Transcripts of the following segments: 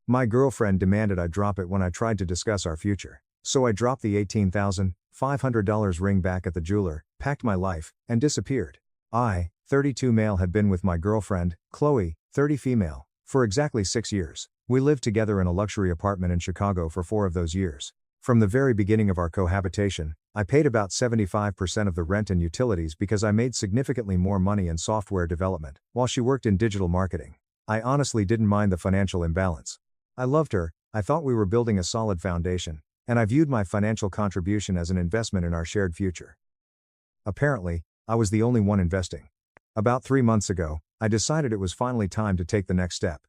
My girlfriend demanded I drop it when I tried to discuss our future. So I dropped the $18,500 ring back at the jeweler, packed my life, and disappeared. I, 32 male, had been with my girlfriend, Chloe, 30 female, for exactly 6 years. We lived together in a luxury apartment in Chicago for 4 of those years. From the very beginning of our cohabitation, I paid about 75% of the rent and utilities because I made significantly more money in software development, while she worked in digital marketing. I honestly didn't mind the financial imbalance. I loved her, I thought we were building a solid foundation, and I viewed my financial contribution as an investment in our shared future. Apparently, I was the only one investing. About 3 months ago, I decided it was finally time to take the next step.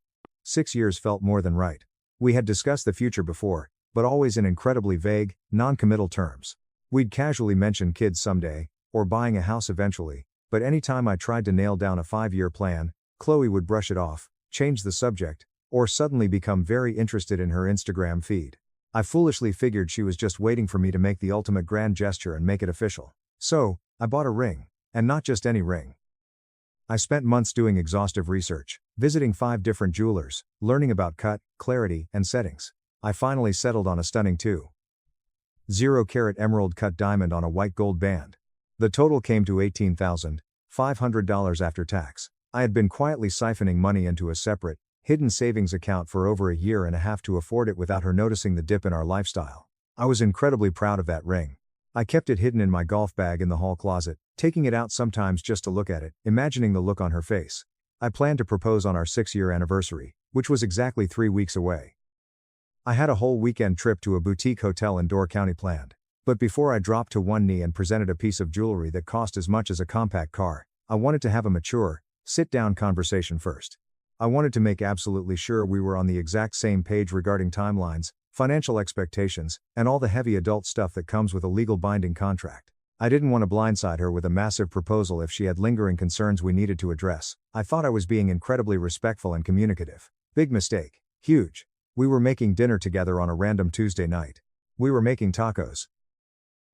6 years felt more than right. We had discussed the future before, but always in incredibly vague, non-committal terms. We'd casually mention kids someday, or buying a house eventually, but anytime I tried to nail down a 5-year plan, Chloe would brush it off, change the subject, or suddenly become very interested in her Instagram feed. I foolishly figured she was just waiting for me to make the ultimate grand gesture and make it official. So, I bought a ring. And not just any ring. I spent months doing exhaustive research, visiting 5 different jewelers, learning about cut, clarity, and settings. I finally settled on a stunning 2.0-carat emerald cut diamond on a white gold band. The total came to $18,500 after tax. I had been quietly siphoning money into a separate, hidden savings account for over a year and a half to afford it without her noticing the dip in our lifestyle. I was incredibly proud of that ring. I kept it hidden in my golf bag in the hall closet, taking it out sometimes just to look at it, imagining the look on her face. I planned to propose on our 6-year anniversary, which was exactly 3 weeks away. I had a whole weekend trip to a boutique hotel in Door County planned. But before I dropped to one knee and presented a piece of jewelry that cost as much as a compact car, I wanted to have a mature, sit-down conversation first. I wanted to make absolutely sure we were on the exact same page regarding timelines, financial expectations, and all the heavy adult stuff that comes with a legal binding contract. I didn't want to blindside her with a massive proposal if she had lingering concerns we needed to address. I thought I was being incredibly respectful and communicative. Big mistake. Huge. We were making dinner together on a random Tuesday night. We were making tacos.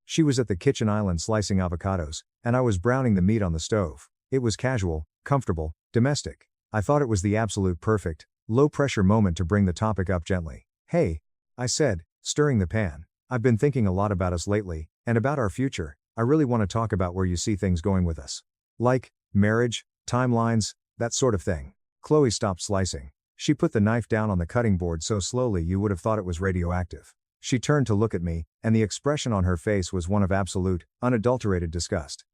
She was at the kitchen island slicing avocados, and I was browning the meat on the stove. It was casual, comfortable, domestic. I thought it was the absolute perfect, low-pressure moment to bring the topic up gently. "Hey," I said, stirring the pan. "I've been thinking a lot about us lately, and about our future. I really want to talk about where you see things going with us. Like, marriage, timelines, that sort of thing." Chloe stopped slicing. She put the knife down on the cutting board so slowly you would have thought it was radioactive. She turned to look at me, and the expression on her face was one of absolute, unadulterated disgust.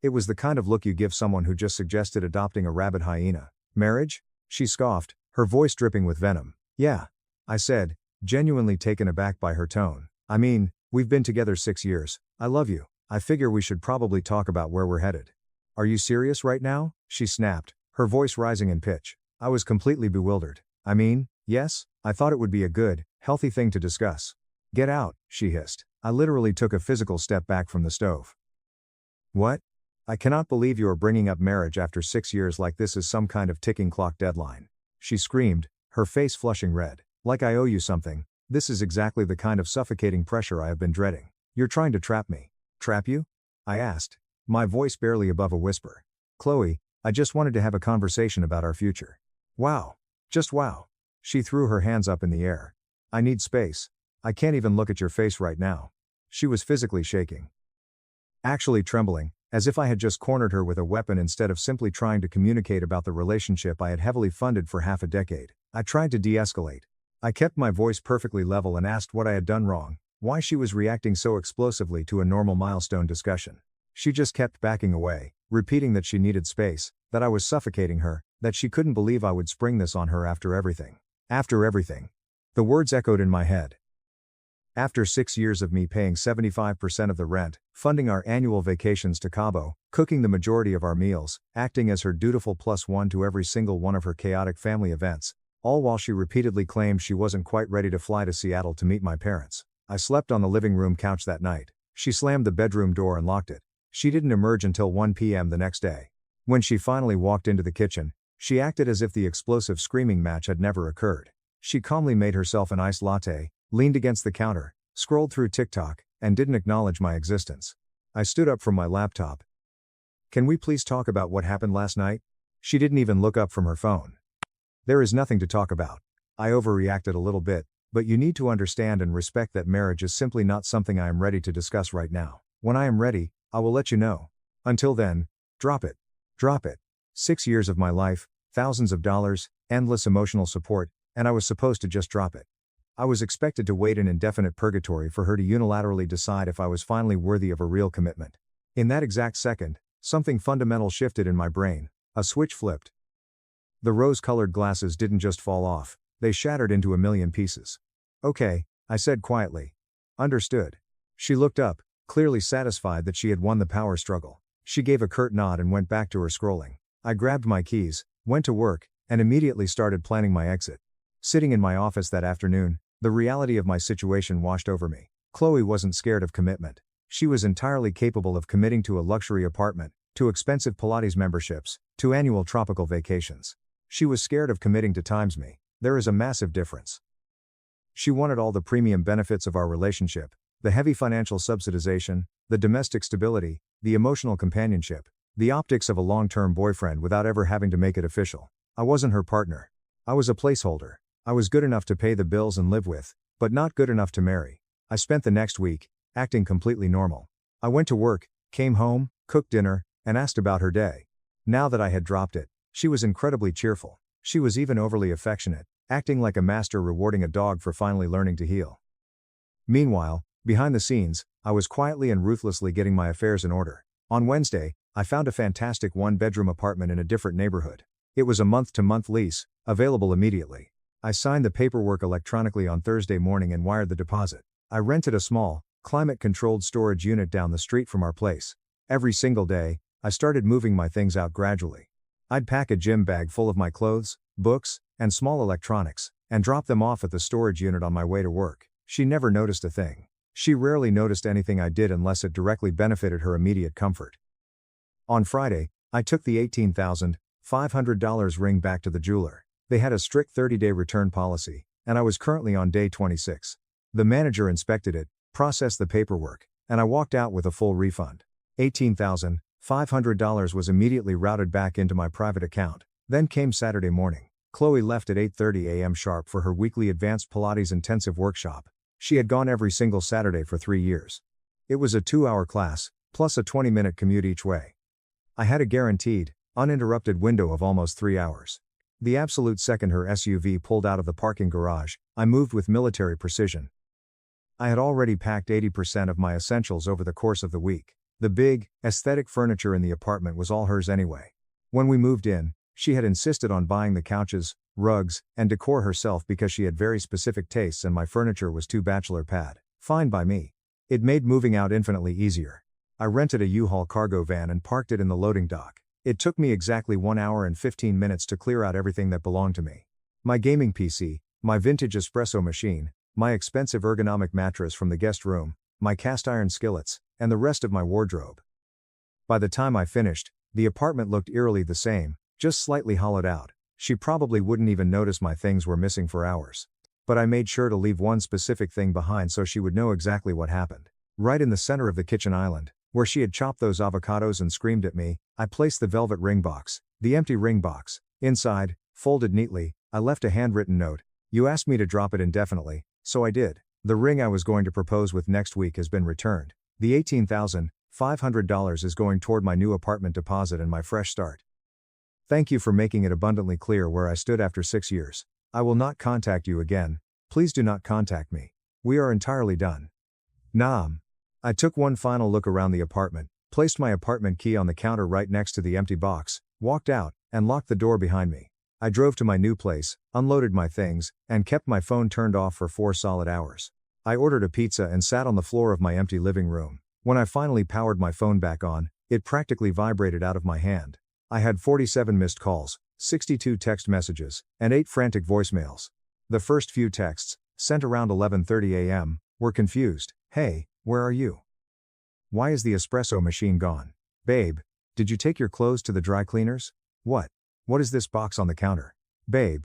It was the kind of look you give someone who just suggested adopting a rabid hyena. "Marriage?" she scoffed, her voice dripping with venom. "Yeah," I said, genuinely taken aback by her tone. "I mean, we've been together 6 years. I love you. I figure we should probably talk about where we're headed." "Are you serious right now?" she snapped, her voice rising in pitch. I was completely bewildered. "I mean, yes, I thought it would be a good, healthy thing to discuss." "Get out," she hissed. I literally took a physical step back from the stove. "What? I cannot believe you are bringing up marriage after 6 years like this is some kind of ticking clock deadline," she screamed, her face flushing red. "Like I owe you something. This is exactly the kind of suffocating pressure I have been dreading. You're trying to trap me." "Trap you?" I asked, my voice barely above a whisper. "Chloe, I just wanted to have a conversation about our future." "Wow. Just wow." She threw her hands up in the air. "I need space. I can't even look at your face right now." She was physically shaking. Actually trembling, as if I had just cornered her with a weapon instead of simply trying to communicate about the relationship I had heavily funded for half a decade. I tried to de-escalate. I kept my voice perfectly level and asked what I had done wrong, why she was reacting so explosively to a normal milestone discussion. She just kept backing away, repeating that she needed space, that I was suffocating her, that she couldn't believe I would spring this on her after everything. After everything. The words echoed in my head. After 6 years of me paying 75% of the rent, funding our annual vacations to Cabo, cooking the majority of our meals, acting as her dutiful +1 to every single one of her chaotic family events, all while she repeatedly claimed she wasn't quite ready to fly to Seattle to meet my parents. I slept on the living room couch that night. She slammed the bedroom door and locked it. She didn't emerge until 1 p.m. the next day. When she finally walked into the kitchen, she acted as if the explosive screaming match had never occurred. She calmly made herself an iced latte, leaned against the counter, scrolled through TikTok, and didn't acknowledge my existence. I stood up from my laptop. "Can we please talk about what happened last night?" She didn't even look up from her phone. "There is nothing to talk about. I overreacted a little bit, but you need to understand and respect that marriage is simply not something I am ready to discuss right now. When I am ready, I will let you know. Until then, drop it. Drop it. 6 years of my life, thousands of dollars, endless emotional support, and I was supposed to just drop it. I was expected to wait in indefinite purgatory for her to unilaterally decide if I was finally worthy of a real commitment. In that exact second, something fundamental shifted in my brain. A switch flipped. The rose-colored glasses didn't just fall off, they shattered into a million pieces. Okay, I said quietly. Understood. She looked up, clearly satisfied that she had won the power struggle. She gave a curt nod and went back to her scrolling. I grabbed my keys, went to work, and immediately started planning my exit. Sitting in my office that afternoon, the reality of my situation washed over me. Chloe wasn't scared of commitment. She was entirely capable of committing to a luxury apartment, to expensive Pilates memberships, to annual tropical vacations. She was scared of committing to times me. There is a massive difference. She wanted all the premium benefits of our relationship, the heavy financial subsidization, the domestic stability, the emotional companionship, the optics of a long-term boyfriend without ever having to make it official. I wasn't her partner. I was a placeholder. I was good enough to pay the bills and live with, but not good enough to marry. I spent the next week, acting completely normal. I went to work, came home, cooked dinner, and asked about her day. Now that I had dropped it, she was incredibly cheerful. She was even overly affectionate, acting like a master rewarding a dog for finally learning to heel. Meanwhile, behind the scenes, I was quietly and ruthlessly getting my affairs in order. On Wednesday, I found a fantastic one-bedroom apartment in a different neighborhood. It was a month-to-month lease, available immediately. I signed the paperwork electronically on Thursday morning and wired the deposit. I rented a small, climate-controlled storage unit down the street from our place. Every single day, I started moving my things out gradually. I'd pack a gym bag full of my clothes, books, and small electronics, and drop them off at the storage unit on my way to work. She never noticed a thing. She rarely noticed anything I did unless it directly benefited her immediate comfort. On Friday, I took the $18,500 ring back to the jeweler. They had a strict 30-day return policy, and I was currently on day 26. The manager inspected it, processed the paperwork, and I walked out with a full refund. $18,500 was immediately routed back into my private account. Then came Saturday morning. Chloe left at 8:30 a.m. sharp for her weekly advanced Pilates intensive workshop. She had gone every single Saturday for 3 years. It was a 2-hour class, plus a 20-minute commute each way. I had a guaranteed, uninterrupted window of almost 3 hours. The absolute second her SUV pulled out of the parking garage, I moved with military precision. I had already packed 80% of my essentials over the course of the week. The big, aesthetic furniture in the apartment was all hers anyway. When we moved in, she had insisted on buying the couches, rugs, and decor herself because she had very specific tastes and my furniture was too bachelor pad. Fine by me. It made moving out infinitely easier. I rented a U-Haul cargo van and parked it in the loading dock. It took me exactly 1 hour and 15 minutes to clear out everything that belonged to me. My gaming PC, my vintage espresso machine, my expensive ergonomic mattress from the guest room, my cast iron skillets, and the rest of my wardrobe. By the time I finished, the apartment looked eerily the same, just slightly hollowed out. She probably wouldn't even notice my things were missing for hours. But I made sure to leave one specific thing behind so she would know exactly what happened. Right in the center of the kitchen island, where she had chopped those avocados and screamed at me, I placed the velvet ring box, the empty ring box. Inside, folded neatly, I left a handwritten note. You asked me to drop it indefinitely, so I did. The ring I was going to propose with next week has been returned. The $18,500 is going toward my new apartment deposit and my fresh start. Thank you for making it abundantly clear where I stood after 6 years. I will not contact you again. Please do not contact me. We are entirely done. Naam. I took one final look around the apartment, placed my apartment key on the counter right next to the empty box, walked out, and locked the door behind me. I drove to my new place, unloaded my things, and kept my phone turned off for 4 solid hours. I ordered a pizza and sat on the floor of my empty living room. When I finally powered my phone back on, it practically vibrated out of my hand. I had 47 missed calls, 62 text messages, and 8 frantic voicemails. The first few texts, sent around 11:30 a.m., were confused. Hey, where are you? Why is the espresso machine gone? Babe, did you take your clothes to the dry cleaners? What? What is this box on the counter? Babe.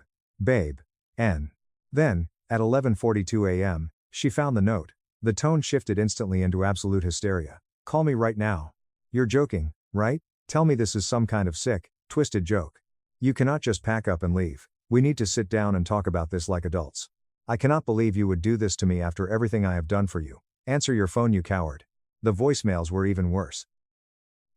And then, at 11:42 a.m., she found the note. The tone shifted instantly into absolute hysteria. Call me right now. You're joking, right? Tell me this is some kind of sick, twisted joke. You cannot just pack up and leave. We need to sit down and talk about this like adults. I cannot believe you would do this to me after everything I have done for you. Answer your phone, you coward. The voicemails were even worse.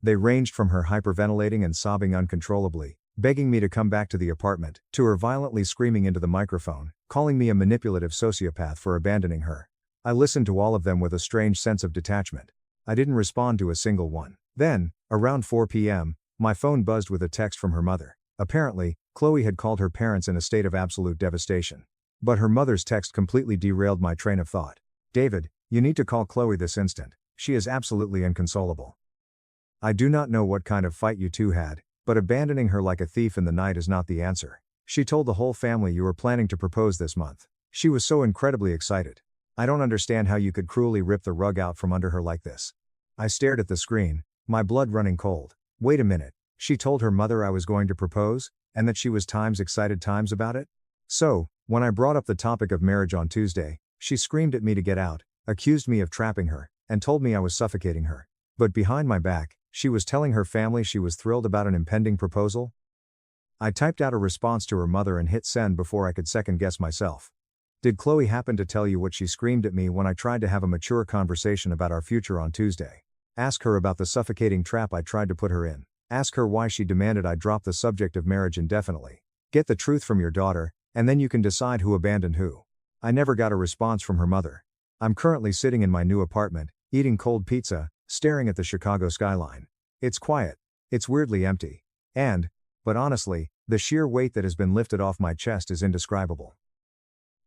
They ranged from her hyperventilating and sobbing uncontrollably, begging me to come back to the apartment, to her violently screaming into the microphone, calling me a manipulative sociopath for abandoning her. I listened to all of them with a strange sense of detachment. I didn't respond to a single one. Then, around 4 p.m., my phone buzzed with a text from her mother. Apparently, Chloe had called her parents in a state of absolute devastation. But her mother's text completely derailed my train of thought. David, you need to call Chloe this instant. She is absolutely inconsolable. I do not know what kind of fight you two had, but abandoning her like a thief in the night is not the answer. She told the whole family you were planning to propose this month. She was so incredibly excited. I don't understand how you could cruelly rip the rug out from under her like this. I stared at the screen, my blood running cold. Wait a minute, she told her mother I was going to propose, and that she was excited about it? So, when I brought up the topic of marriage on Tuesday, she screamed at me to get out, accused me of trapping her, and told me I was suffocating her. But behind my back, she was telling her family she was thrilled about an impending proposal? I typed out a response to her mother and hit send before I could second guess myself. Did Chloe happen to tell you what she screamed at me when I tried to have a mature conversation about our future on Tuesday? Ask her about the suffocating trap I tried to put her in. Ask her why she demanded I drop the subject of marriage indefinitely. Get the truth from your daughter, and then you can decide who abandoned who. I never got a response from her mother. I'm currently sitting in my new apartment, eating cold pizza, staring at the Chicago skyline. It's quiet. It's weirdly empty. But honestly, the sheer weight that has been lifted off my chest is indescribable.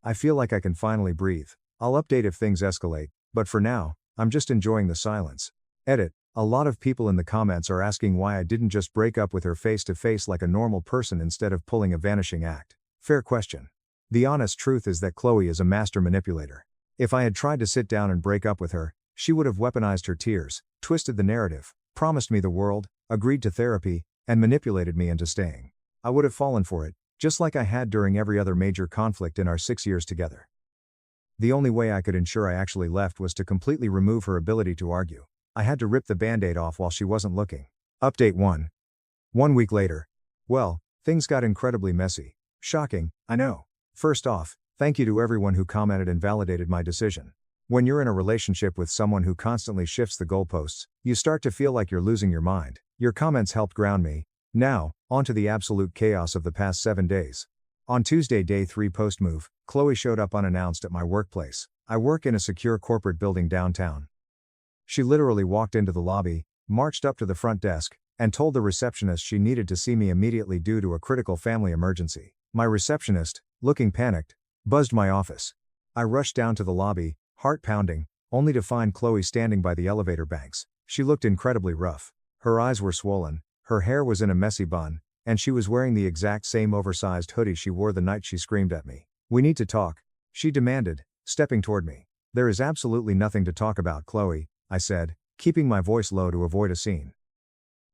I feel like I can finally breathe. I'll update if things escalate, but for now, I'm just enjoying the silence. Edit. A lot of people in the comments are asking why I didn't just break up with her face to face like a normal person instead of pulling a vanishing act. Fair question. The honest truth is that Chloe is a master manipulator. If I had tried to sit down and break up with her, she would have weaponized her tears, twisted the narrative, promised me the world, agreed to therapy, and manipulated me into staying. I would have fallen for it, just like I had during every other major conflict in our 6 years together. The only way I could ensure I actually left was to completely remove her ability to argue. I had to rip the band-aid off while she wasn't looking. Update 1. 1 week later. Well, things got incredibly messy. Shocking, I know. First off, thank you to everyone who commented and validated my decision. When you're in a relationship with someone who constantly shifts the goalposts, you start to feel like you're losing your mind. Your comments helped ground me. Now, on to the absolute chaos of the past 7 days. On Tuesday, day 3 post-move, Chloe showed up unannounced at my workplace. I work in a secure corporate building downtown. She literally walked into the lobby, marched up to the front desk, and told the receptionist she needed to see me immediately due to a critical family emergency. My receptionist, looking panicked, buzzed my office. I rushed down to the lobby, heart pounding, only to find Chloe standing by the elevator banks. She looked incredibly rough. Her eyes were swollen, her hair was in a messy bun, and she was wearing the exact same oversized hoodie she wore the night she screamed at me. We need to talk, she demanded, stepping toward me. There is absolutely nothing to talk about, Chloe, I said, keeping my voice low to avoid a scene.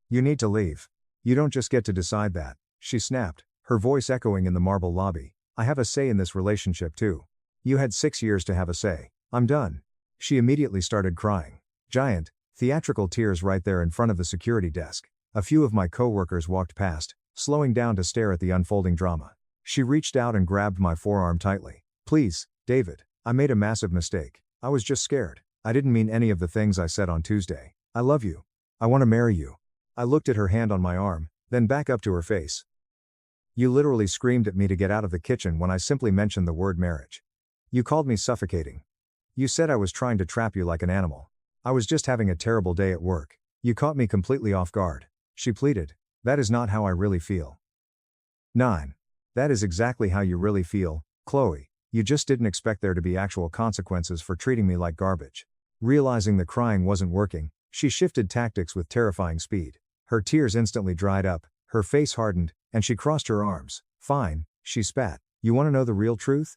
You need to leave. You don't just get to decide that, she snapped, her voice echoing in the marble lobby. I have a say in this relationship too. You had 6 years to have a say. I'm done. She immediately started crying. Giant, theatrical tears right there in front of the security desk. A few of my coworkers walked past, slowing down to stare at the unfolding drama. She reached out and grabbed my forearm tightly. Please, David, I made a massive mistake. I was just scared. I didn't mean any of the things I said on Tuesday. I love you. I want to marry you. I looked at her hand on my arm, then back up to her face. You literally screamed at me to get out of the kitchen when I simply mentioned the word marriage. You called me suffocating. You said I was trying to trap you like an animal. I was just having a terrible day at work. You caught me completely off guard. She pleaded. That is not how I really feel. 9. That is exactly how you really feel, Chloe. You just didn't expect there to be actual consequences for treating me like garbage. Realizing the crying wasn't working, she shifted tactics with terrifying speed. Her tears instantly dried up, her face hardened, and she crossed her arms. Fine, she spat. You want to know the real truth?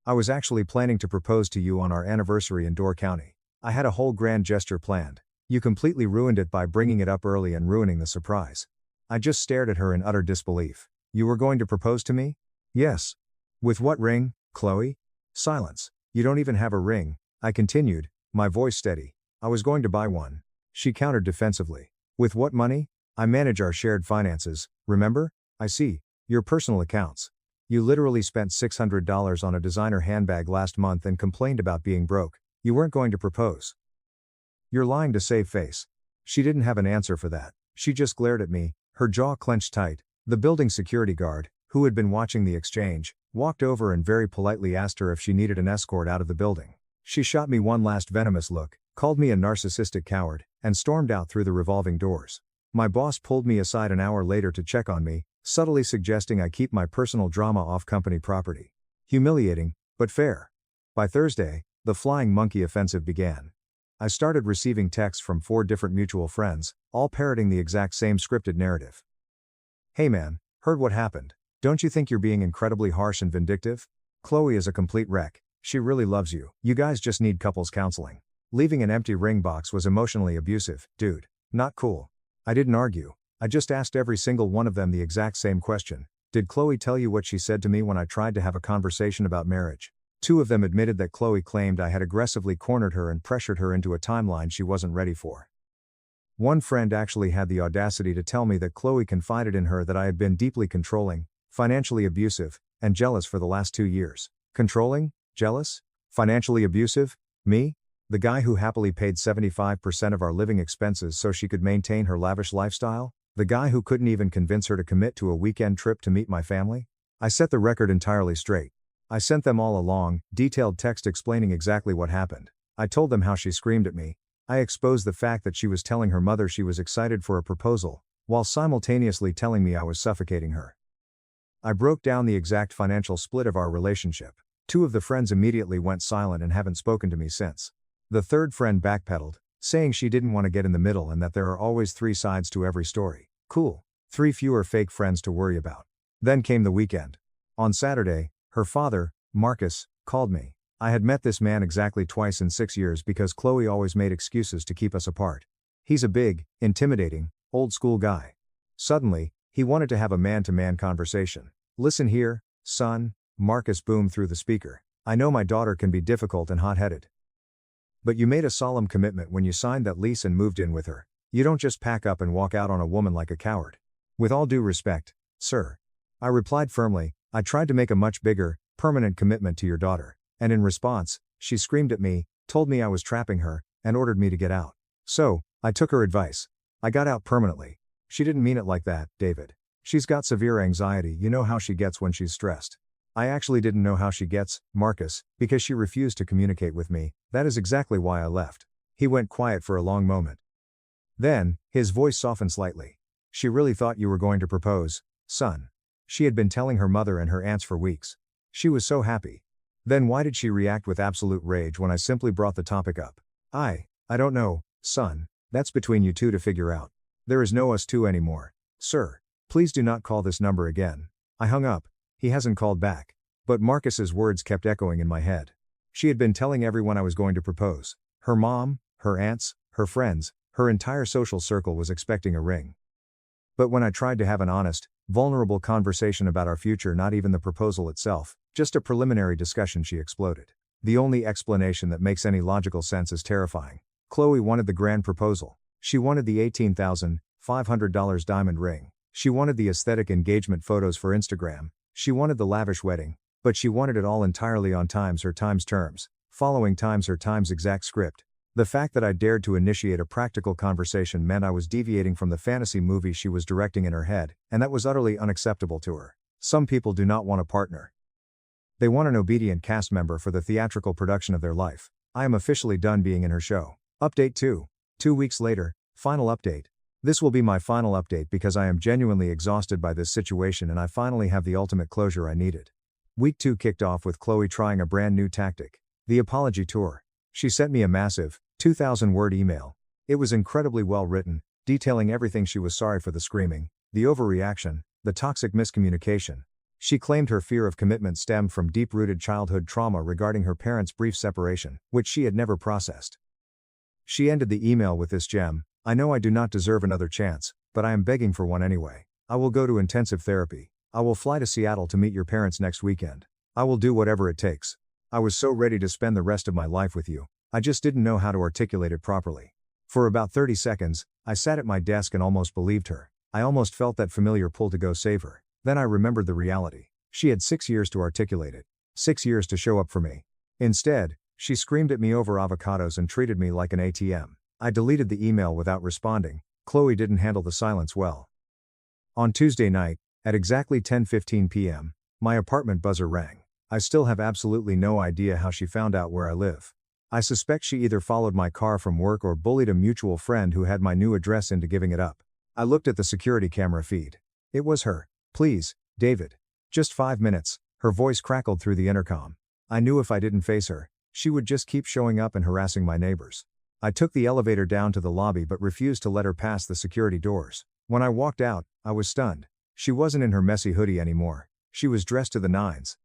I was actually planning to propose to you on our anniversary in Door County. I had a whole grand gesture planned. You completely ruined it by bringing it up early and ruining the surprise. I just stared at her in utter disbelief. You were going to propose to me? Yes. With what ring, Chloe? Silence. You don't even have a ring, I continued, my voice steady. I was going to buy one. She countered defensively. With what money? I manage our shared finances, remember? I see. Your personal accounts. You literally spent $600 on a designer handbag last month and complained about being broke. You weren't going to propose. You're lying to save face. She didn't have an answer for that. She just glared at me, her jaw clenched tight. The building security guard, who had been watching the exchange, walked over and very politely asked her if she needed an escort out of the building. She shot me one last venomous look, called me a narcissistic coward, and stormed out through the revolving doors. My boss pulled me aside an hour later to check on me, subtly suggesting I keep my personal drama off company property. Humiliating, but fair. By Thursday, the flying monkey offensive began. I started receiving texts from 4 different mutual friends, all parroting the exact same scripted narrative. Hey man, heard what happened. Don't you think you're being incredibly harsh and vindictive? Chloe is a complete wreck. She really loves you. You guys just need couples counseling. Leaving an empty ring box was emotionally abusive, dude. Not cool. I didn't argue. I just asked every single one of them the exact same question. Did Chloe tell you what she said to me when I tried to have a conversation about marriage? 2 of them admitted that Chloe claimed I had aggressively cornered her and pressured her into a timeline she wasn't ready for. One friend actually had the audacity to tell me that Chloe confided in her that I had been deeply controlling, financially abusive, and jealous for the last 2 years. Controlling? Jealous? Financially abusive? Me? The guy who happily paid 75% of our living expenses so she could maintain her lavish lifestyle? The guy who couldn't even convince her to commit to a weekend trip to meet my family? I set the record entirely straight. I sent them all a long, detailed text explaining exactly what happened. I told them how she screamed at me. I exposed the fact that she was telling her mother she was excited for a proposal, while simultaneously telling me I was suffocating her. I broke down the exact financial split of our relationship. 2 of the friends immediately went silent and haven't spoken to me since. The 3rd friend backpedaled, saying she didn't want to get in the middle and that there are always 3 sides to every story. Cool. 3 fewer fake friends to worry about. Then came the weekend. On Saturday, her father, Marcus, called me. I had met this man exactly twice in 6 years because Chloe always made excuses to keep us apart. He's a big, intimidating, old-school guy. Suddenly, he wanted to have a man-to-man conversation. Listen here, son, Marcus boomed through the speaker. I know my daughter can be difficult and hot-headed. But you made a solemn commitment when you signed that lease and moved in with her. You don't just pack up and walk out on a woman like a coward. With all due respect, sir. I replied firmly, I tried to make a much bigger, permanent commitment to your daughter, and in response, she screamed at me, told me I was trapping her, and ordered me to get out. So, I took her advice. I got out permanently. She didn't mean it like that, David. She's got severe anxiety, you know how she gets when she's stressed. I actually didn't know how she gets, Marcus, because she refused to communicate with me. That is exactly why I left. He went quiet for a long moment. Then, his voice softened slightly. She really thought you were going to propose, son. She had been telling her mother and her aunts for weeks. She was so happy. Then why did she react with absolute rage when I simply brought the topic up? I don't know, son. That's between you 2 to figure out. There is no us 2 anymore. Sir, please do not call this number again. I hung up. He hasn't called back. But Marcus's words kept echoing in my head. She had been telling everyone I was going to propose. Her mom, her aunts, her friends, her entire social circle was expecting a ring. But when I tried to have an honest, vulnerable conversation about our future, not even the proposal itself, just a preliminary discussion, she exploded. The only explanation that makes any logical sense is terrifying. Chloe wanted the grand proposal. She wanted the $18,500 diamond ring. She wanted the aesthetic engagement photos for Instagram. She wanted the lavish wedding. But she wanted it all entirely on Times Her Times terms, following Times Her Times exact script. The fact that I dared to initiate a practical conversation meant I was deviating from the fantasy movie she was directing in her head, and that was utterly unacceptable to her. Some people do not want a partner. They want an obedient cast member for the theatrical production of their life. I am officially done being in her show. Update 2. 2 weeks later, final update. This will be my final update because I am genuinely exhausted by this situation and I finally have the ultimate closure I needed. Week 2 kicked off with Chloe trying a brand new tactic. The apology tour. She sent me a massive, 2,000-word email. It was incredibly well written, detailing everything she was sorry for: the screaming, the overreaction, the toxic miscommunication. She claimed her fear of commitment stemmed from deep-rooted childhood trauma regarding her parents' brief separation, which she had never processed. She ended the email with this gem: I know I do not deserve another chance, but I am begging for one anyway. I will go to intensive therapy. I will fly to Seattle to meet your parents next weekend. I will do whatever it takes. I was so ready to spend the rest of my life with you. I just didn't know how to articulate it properly. For about 30 seconds, I sat at my desk and almost believed her. I almost felt that familiar pull to go save her. Then I remembered the reality. She had 6 years to articulate it. 6 years to show up for me. Instead, she screamed at me over avocados and treated me like an ATM. I deleted the email without responding. Chloe didn't handle the silence well. On Tuesday night, at exactly 10:15 p.m., my apartment buzzer rang. I still have absolutely no idea how she found out where I live. I suspect she either followed my car from work or bullied a mutual friend who had my new address into giving it up. I looked at the security camera feed. It was her. "Please, David. Just 5 minutes," her voice crackled through the intercom. I knew if I didn't face her, she would just keep showing up and harassing my neighbors. I took the elevator down to the lobby but refused to let her pass the security doors. When I walked out, I was stunned. She wasn't in her messy hoodie anymore. She was dressed to the nines.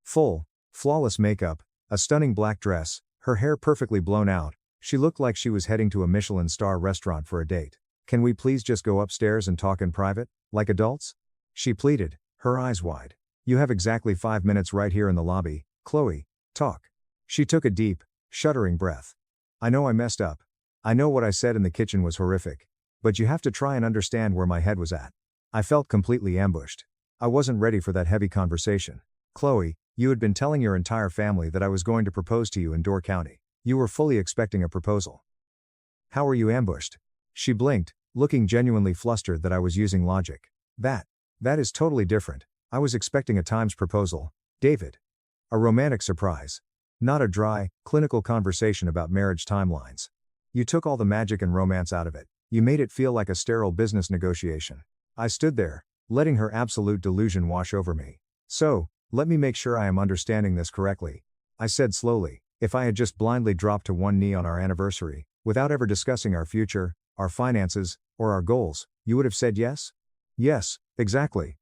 Full, flawless makeup, a stunning black dress, her hair perfectly blown out. She looked like she was heading to a Michelin star restaurant for a date. "Can we please just go upstairs and talk in private, like adults?" she pleaded, her eyes wide. "You have exactly 5 minutes right here in the lobby, Chloe. Talk." She took a deep, shuddering breath. "I know I messed up. I know what I said in the kitchen was horrific. But you have to try and understand where my head was at." I felt completely ambushed. I wasn't ready for that heavy conversation. "Chloe, you had been telling your entire family that I was going to propose to you in Door County. You were fully expecting a proposal. How were you ambushed?" She blinked, looking genuinely flustered that I was using logic. That is totally different. I was expecting a Times proposal, David. A romantic surprise. Not a dry, clinical conversation about marriage timelines. You took all the magic and romance out of it. You made it feel like a sterile business negotiation." I stood there, letting her absolute delusion wash over me. "So, let me make sure I am understanding this correctly," I said slowly. "If I had just blindly dropped to one knee on our anniversary, without ever discussing our future, our finances, or our goals, you would have said yes?" "Yes, exactly.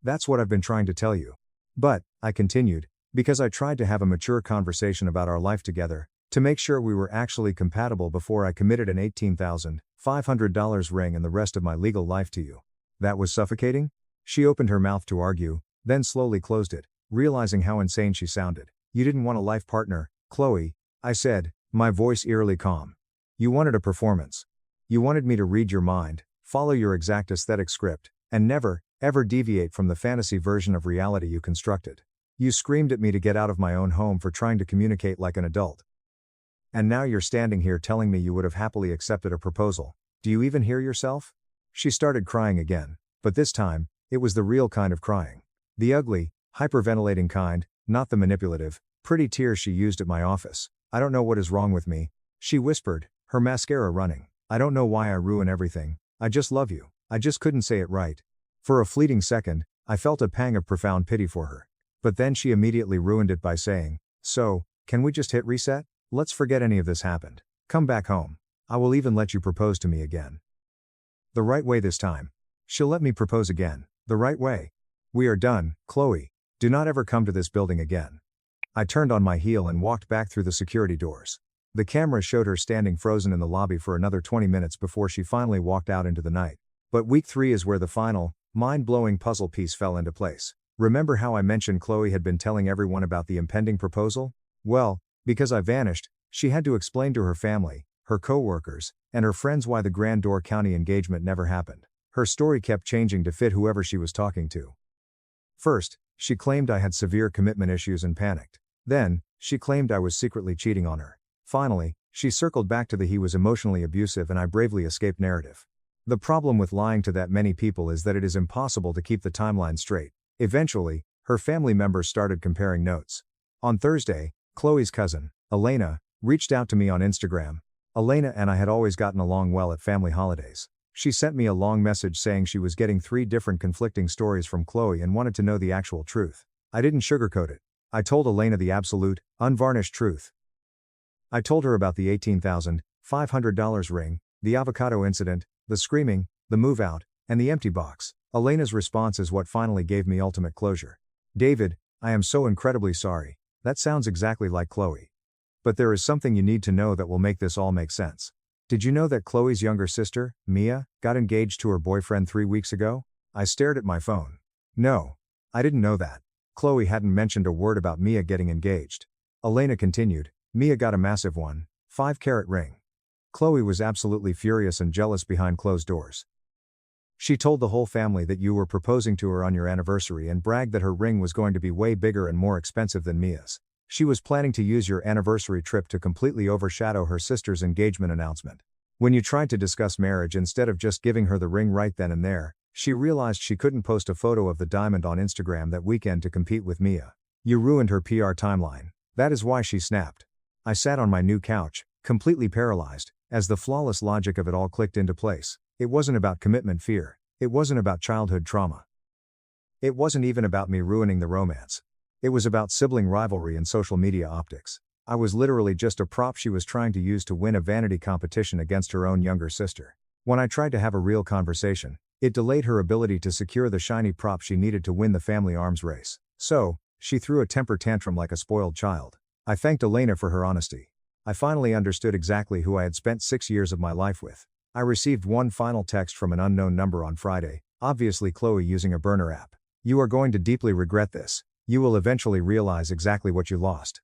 That's what I've been trying to tell you. But," I continued, because I tried to have a mature conversation about our life together, to make sure we were actually compatible before I committed an $18,500 ring and the rest of my legal life to you. That was suffocating? She opened her mouth to argue, then slowly closed it, realizing how insane she sounded. "You didn't want a life partner, Chloe," I said, my voice eerily calm. "You wanted a performance. You wanted me to read your mind, follow your exact aesthetic script, and never, ever deviate from the fantasy version of reality you constructed. You screamed at me to get out of my own home for trying to communicate like an adult. And now you're standing here telling me you would have happily accepted a proposal. Do you even hear yourself?" She started crying again, but this time, it was the real kind of crying. The ugly, hyperventilating kind, not the manipulative, pretty tears she used at my office. "I don't know what is wrong with me," she whispered, her mascara running. "I don't know why I ruin everything. I just love you. I just couldn't say it right." For a fleeting second, I felt a pang of profound pity for her. But then she immediately ruined it by saying, "So, can we just hit reset? Let's forget any of this happened. Come back home. I will even let you propose to me again. The right way this time." She'll let me propose again. The right way. "We are done, Chloe. Do not ever come to this building again." I turned on my heel and walked back through the security doors. The camera showed her standing frozen in the lobby for another 20 minutes before she finally walked out into the night. But week 3 is where the final, mind-blowing puzzle piece fell into place. Remember how I mentioned Chloe had been telling everyone about the impending proposal? Well, because I vanished, she had to explain to her family, her co-workers, and her friends why the Grand Door County engagement never happened. Her story kept changing to fit whoever she was talking to. First, she claimed I had severe commitment issues and panicked. Then, she claimed I was secretly cheating on her. Finally, she circled back to the he was emotionally abusive and I bravely escaped narrative. The problem with lying to that many people is that it is impossible to keep the timeline straight. Eventually, her family members started comparing notes. On Thursday, Chloe's cousin, Elena, reached out to me on Instagram. Elena and I had always gotten along well at family holidays. She sent me a long message saying she was getting 3 different conflicting stories from Chloe and wanted to know the actual truth. I didn't sugarcoat it. I told Elena the absolute, unvarnished truth. I told her about the $18,500 ring, the avocado incident, the screaming, the move out, and the empty box. Elena's response is what finally gave me ultimate closure. "David, I am so incredibly sorry. That sounds exactly like Chloe. But there is something you need to know that will make this all make sense. Did you know that Chloe's younger sister, Mia, got engaged to her boyfriend 3 weeks ago?" I stared at my phone. "No. I didn't know that." Chloe hadn't mentioned a word about Mia getting engaged. Elena continued, "Mia got a massive one, 5-carat ring." Chloe was absolutely furious and jealous behind closed doors. She told the whole family that you were proposing to her on your anniversary and bragged that her ring was going to be way bigger and more expensive than Mia's. She was planning to use your anniversary trip to completely overshadow her sister's engagement announcement. When you tried to discuss marriage instead of just giving her the ring right then and there, she realized she couldn't post a photo of the diamond on Instagram that weekend to compete with Mia. You ruined her PR timeline. That is why she snapped. I sat on my new couch, completely paralyzed, as the flawless logic of it all clicked into place. It wasn't about commitment fear. It wasn't about childhood trauma. It wasn't even about me ruining the romance. It was about sibling rivalry and social media optics. I was literally just a prop she was trying to use to win a vanity competition against her own younger sister. When I tried to have a real conversation, it delayed her ability to secure the shiny prop she needed to win the family arms race. So, she threw a temper tantrum like a spoiled child. I thanked Elena for her honesty. I finally understood exactly who I had spent 6 years of my life with. I received one final text from an unknown number on Friday, obviously Chloe using a burner app. You are going to deeply regret this. You will eventually realize exactly what you lost.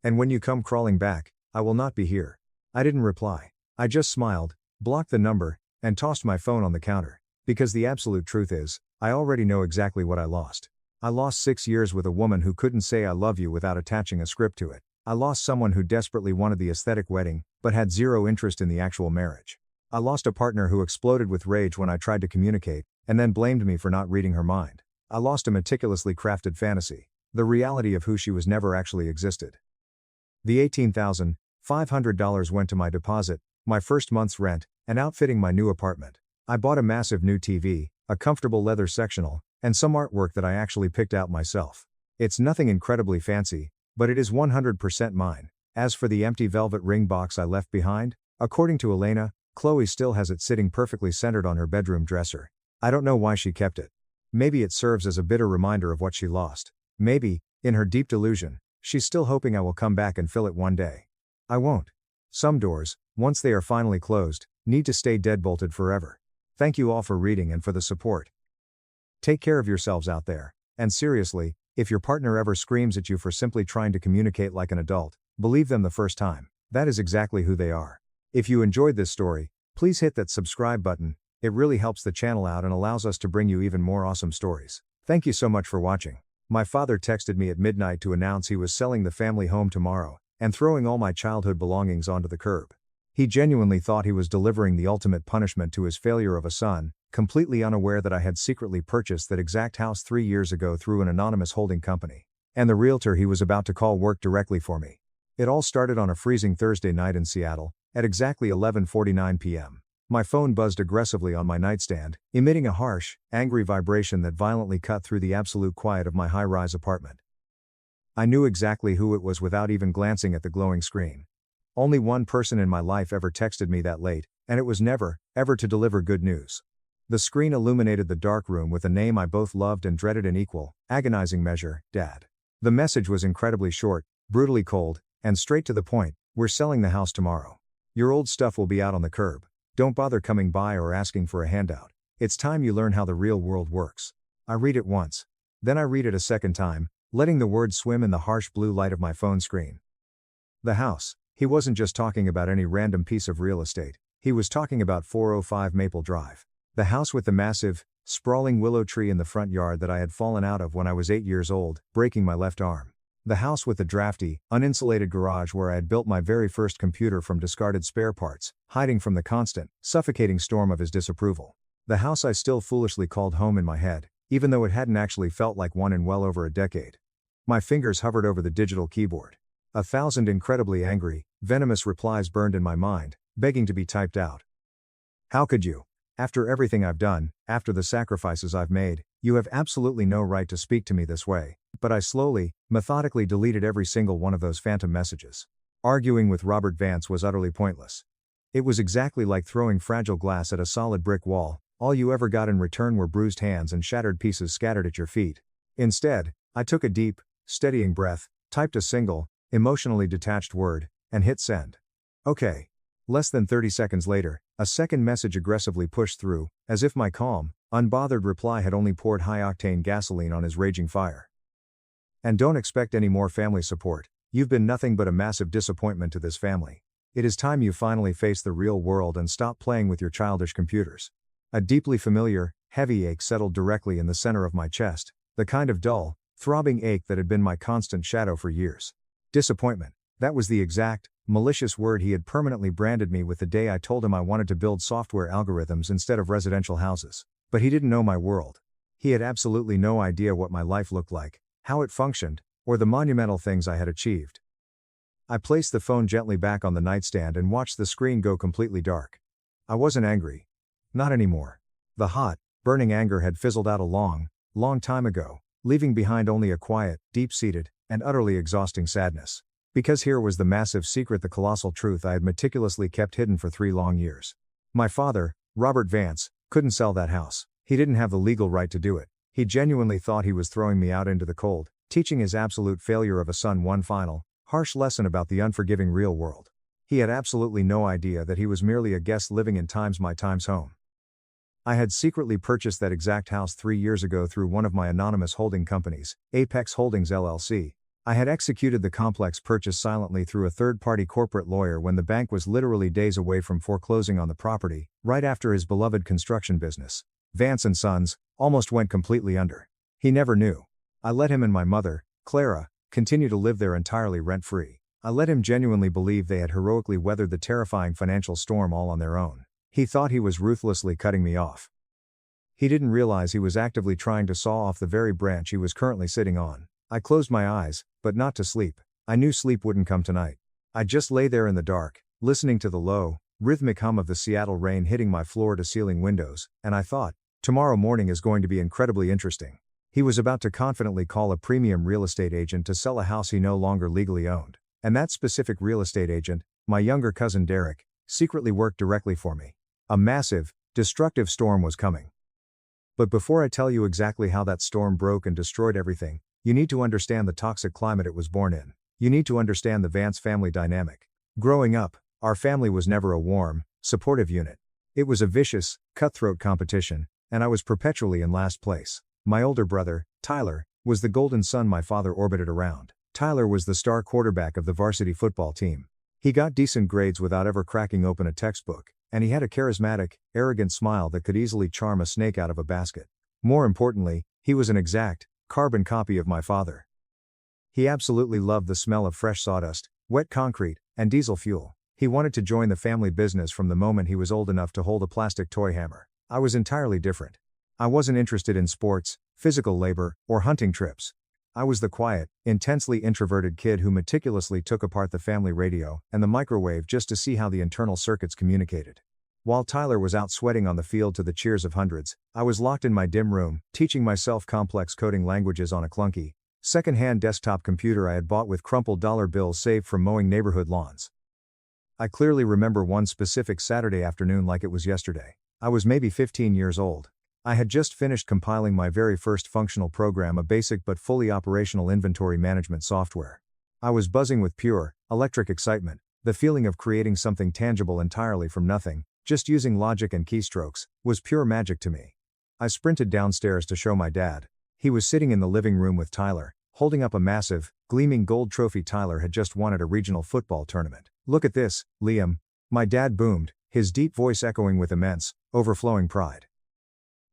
And when you come crawling back, I will not be here. I didn't reply. I just smiled, blocked the number, and tossed my phone on the counter. Because the absolute truth is, I already know exactly what I lost. I lost 6 years with a woman who couldn't say I love you without attaching a script to it. I lost someone who desperately wanted the aesthetic wedding, but had zero interest in the actual marriage. I lost a partner who exploded with rage when I tried to communicate, and then blamed me for not reading her mind. I lost a meticulously crafted fantasy. The reality of who she was never actually existed. The $18,500 went to my deposit, my first month's rent, and outfitting my new apartment. I bought a massive new TV, a comfortable leather sectional, and some artwork that I actually picked out myself. It's nothing incredibly fancy, but it is 100% mine. As for the empty velvet ring box I left behind, according to Elena, Chloe still has it sitting perfectly centered on her bedroom dresser. I don't know why she kept it. Maybe it serves as a bitter reminder of what she lost. Maybe, in her deep delusion, she's still hoping I will come back and fill it one day. I won't. Some doors, once they are finally closed, need to stay deadbolted forever. Thank you all for reading and for the support. Take care of yourselves out there. And seriously, if your partner ever screams at you for simply trying to communicate like an adult, believe them the first time. That is exactly who they are. If you enjoyed this story, please hit that subscribe button. It really helps the channel out and allows us to bring you even more awesome stories. Thank you so much for watching. My father texted me at midnight to announce he was selling the family home tomorrow, and throwing all my childhood belongings onto the curb. He genuinely thought he was delivering the ultimate punishment to his failure of a son, completely unaware that I had secretly purchased that exact house 3 years ago through an anonymous holding company. And the realtor he was about to call worked directly for me. It all started on a freezing Thursday night in Seattle, at exactly 11:49 p.m. My phone buzzed aggressively on my nightstand, emitting a harsh, angry vibration that violently cut through the absolute quiet of my high-rise apartment. I knew exactly who it was without even glancing at the glowing screen. Only one person in my life ever texted me that late, and it was never, ever to deliver good news. The screen illuminated the dark room with a name I both loved and dreaded in equal, agonizing measure, Dad. The message was incredibly short, brutally cold, and straight to the point. We're selling the house tomorrow. Your old stuff will be out on the curb. Don't bother coming by or asking for a handout. It's time you learn how the real world works. I read it once. Then I read it a second time, letting the words swim in the harsh blue light of my phone screen. The house. He wasn't just talking about any random piece of real estate. He was talking about 405 Maple Drive. The house with the massive, sprawling willow tree in the front yard that I had fallen out of when I was 8 years old, breaking my left arm. The house with the drafty, uninsulated garage where I had built my very first computer from discarded spare parts, hiding from the constant, suffocating storm of his disapproval. The house I still foolishly called home in my head, even though it hadn't actually felt like one in well over a decade. My fingers hovered over the digital keyboard. 1,000 incredibly angry, venomous replies burned in my mind, begging to be typed out. How could you? After everything I've done, after the sacrifices I've made, you have absolutely no right to speak to me this way. But I slowly, methodically deleted every single one of those phantom messages. Arguing with Robert Vance was utterly pointless. It was exactly like throwing fragile glass at a solid brick wall. All you ever got in return were bruised hands and shattered pieces scattered at your feet. Instead, I took a deep, steadying breath, typed a single, emotionally detached word, and hit send. Okay. Less than 30 seconds later, a second message aggressively pushed through, as if my calm, unbothered reply had only poured high-octane gasoline on his raging fire. And don't expect any more family support. You've been nothing but a massive disappointment to this family. It is time you finally face the real world and stop playing with your childish computers. A deeply familiar, heavy ache settled directly in the center of my chest, the kind of dull, throbbing ache that had been my constant shadow for years. Disappointment. That was the exact, malicious word he had permanently branded me with the day I told him I wanted to build software algorithms instead of residential houses. But he didn't know my world. He had absolutely no idea what my life looked like, how it functioned, or the monumental things I had achieved. I placed the phone gently back on the nightstand and watched the screen go completely dark. I wasn't angry. Not anymore. The hot, burning anger had fizzled out a long, long time ago, leaving behind only a quiet, deep-seated, and utterly exhausting sadness. Because here was the massive secret, the colossal truth I had meticulously kept hidden for 3 long years. My father, Robert Vance, couldn't sell that house. He didn't have the legal right to do it. He genuinely thought he was throwing me out into the cold, teaching his absolute failure of a son one final, harsh lesson about the unforgiving real world. He had absolutely no idea that he was merely a guest living in my time's home. I had secretly purchased that exact house 3 years ago through one of my anonymous holding companies, Apex Holdings LLC. I had executed the complex purchase silently through a third-party corporate lawyer when the bank was literally days away from foreclosing on the property, right after his beloved construction business, Vance & Sons, almost went completely under. He never knew. I let him and my mother, Clara, continue to live there entirely rent-free. I let him genuinely believe they had heroically weathered the terrifying financial storm all on their own. He thought he was ruthlessly cutting me off. He didn't realize he was actively trying to saw off the very branch he was currently sitting on. I closed my eyes, but not to sleep. I knew sleep wouldn't come tonight. I just lay there in the dark, listening to the low, rhythmic hum of the Seattle rain hitting my floor-to-ceiling windows, and I thought, tomorrow morning is going to be incredibly interesting. He was about to confidently call a premium real estate agent to sell a house he no longer legally owned. And that specific real estate agent, my younger cousin Derek, secretly worked directly for me. A massive, destructive storm was coming. But before I tell you exactly how that storm broke and destroyed everything, you need to understand the toxic climate it was born in. You need to understand the Vance family dynamic. Growing up, our family was never a warm, supportive unit. It was a vicious, cutthroat competition, and I was perpetually in last place. My older brother, Tyler, was the golden son my father orbited around. Tyler was the star quarterback of the varsity football team. He got decent grades without ever cracking open a textbook, and he had a charismatic, arrogant smile that could easily charm a snake out of a basket. More importantly, he was an exact, carbon copy of my father. He absolutely loved the smell of fresh sawdust, wet concrete, and diesel fuel. He wanted to join the family business from the moment he was old enough to hold a plastic toy hammer. I was entirely different. I wasn't interested in sports, physical labor, or hunting trips. I was the quiet, intensely introverted kid who meticulously took apart the family radio and the microwave just to see how the internal circuits communicated. While Tyler was out sweating on the field to the cheers of hundreds, I was locked in my dim room, teaching myself complex coding languages on a clunky, second-hand desktop computer I had bought with crumpled dollar bills saved from mowing neighborhood lawns. I clearly remember one specific Saturday afternoon like it was yesterday. I was maybe 15 years old. I had just finished compiling my very first functional program, a basic but fully operational inventory management software. I was buzzing with pure, electric excitement. The feeling of creating something tangible entirely from nothing, just using logic and keystrokes, was pure magic to me. I sprinted downstairs to show my dad. He was sitting in the living room with Tyler, holding up a massive, gleaming gold trophy Tyler had just won at a regional football tournament. "Look at this, Liam," my dad boomed, his deep voice echoing with immense, overflowing pride.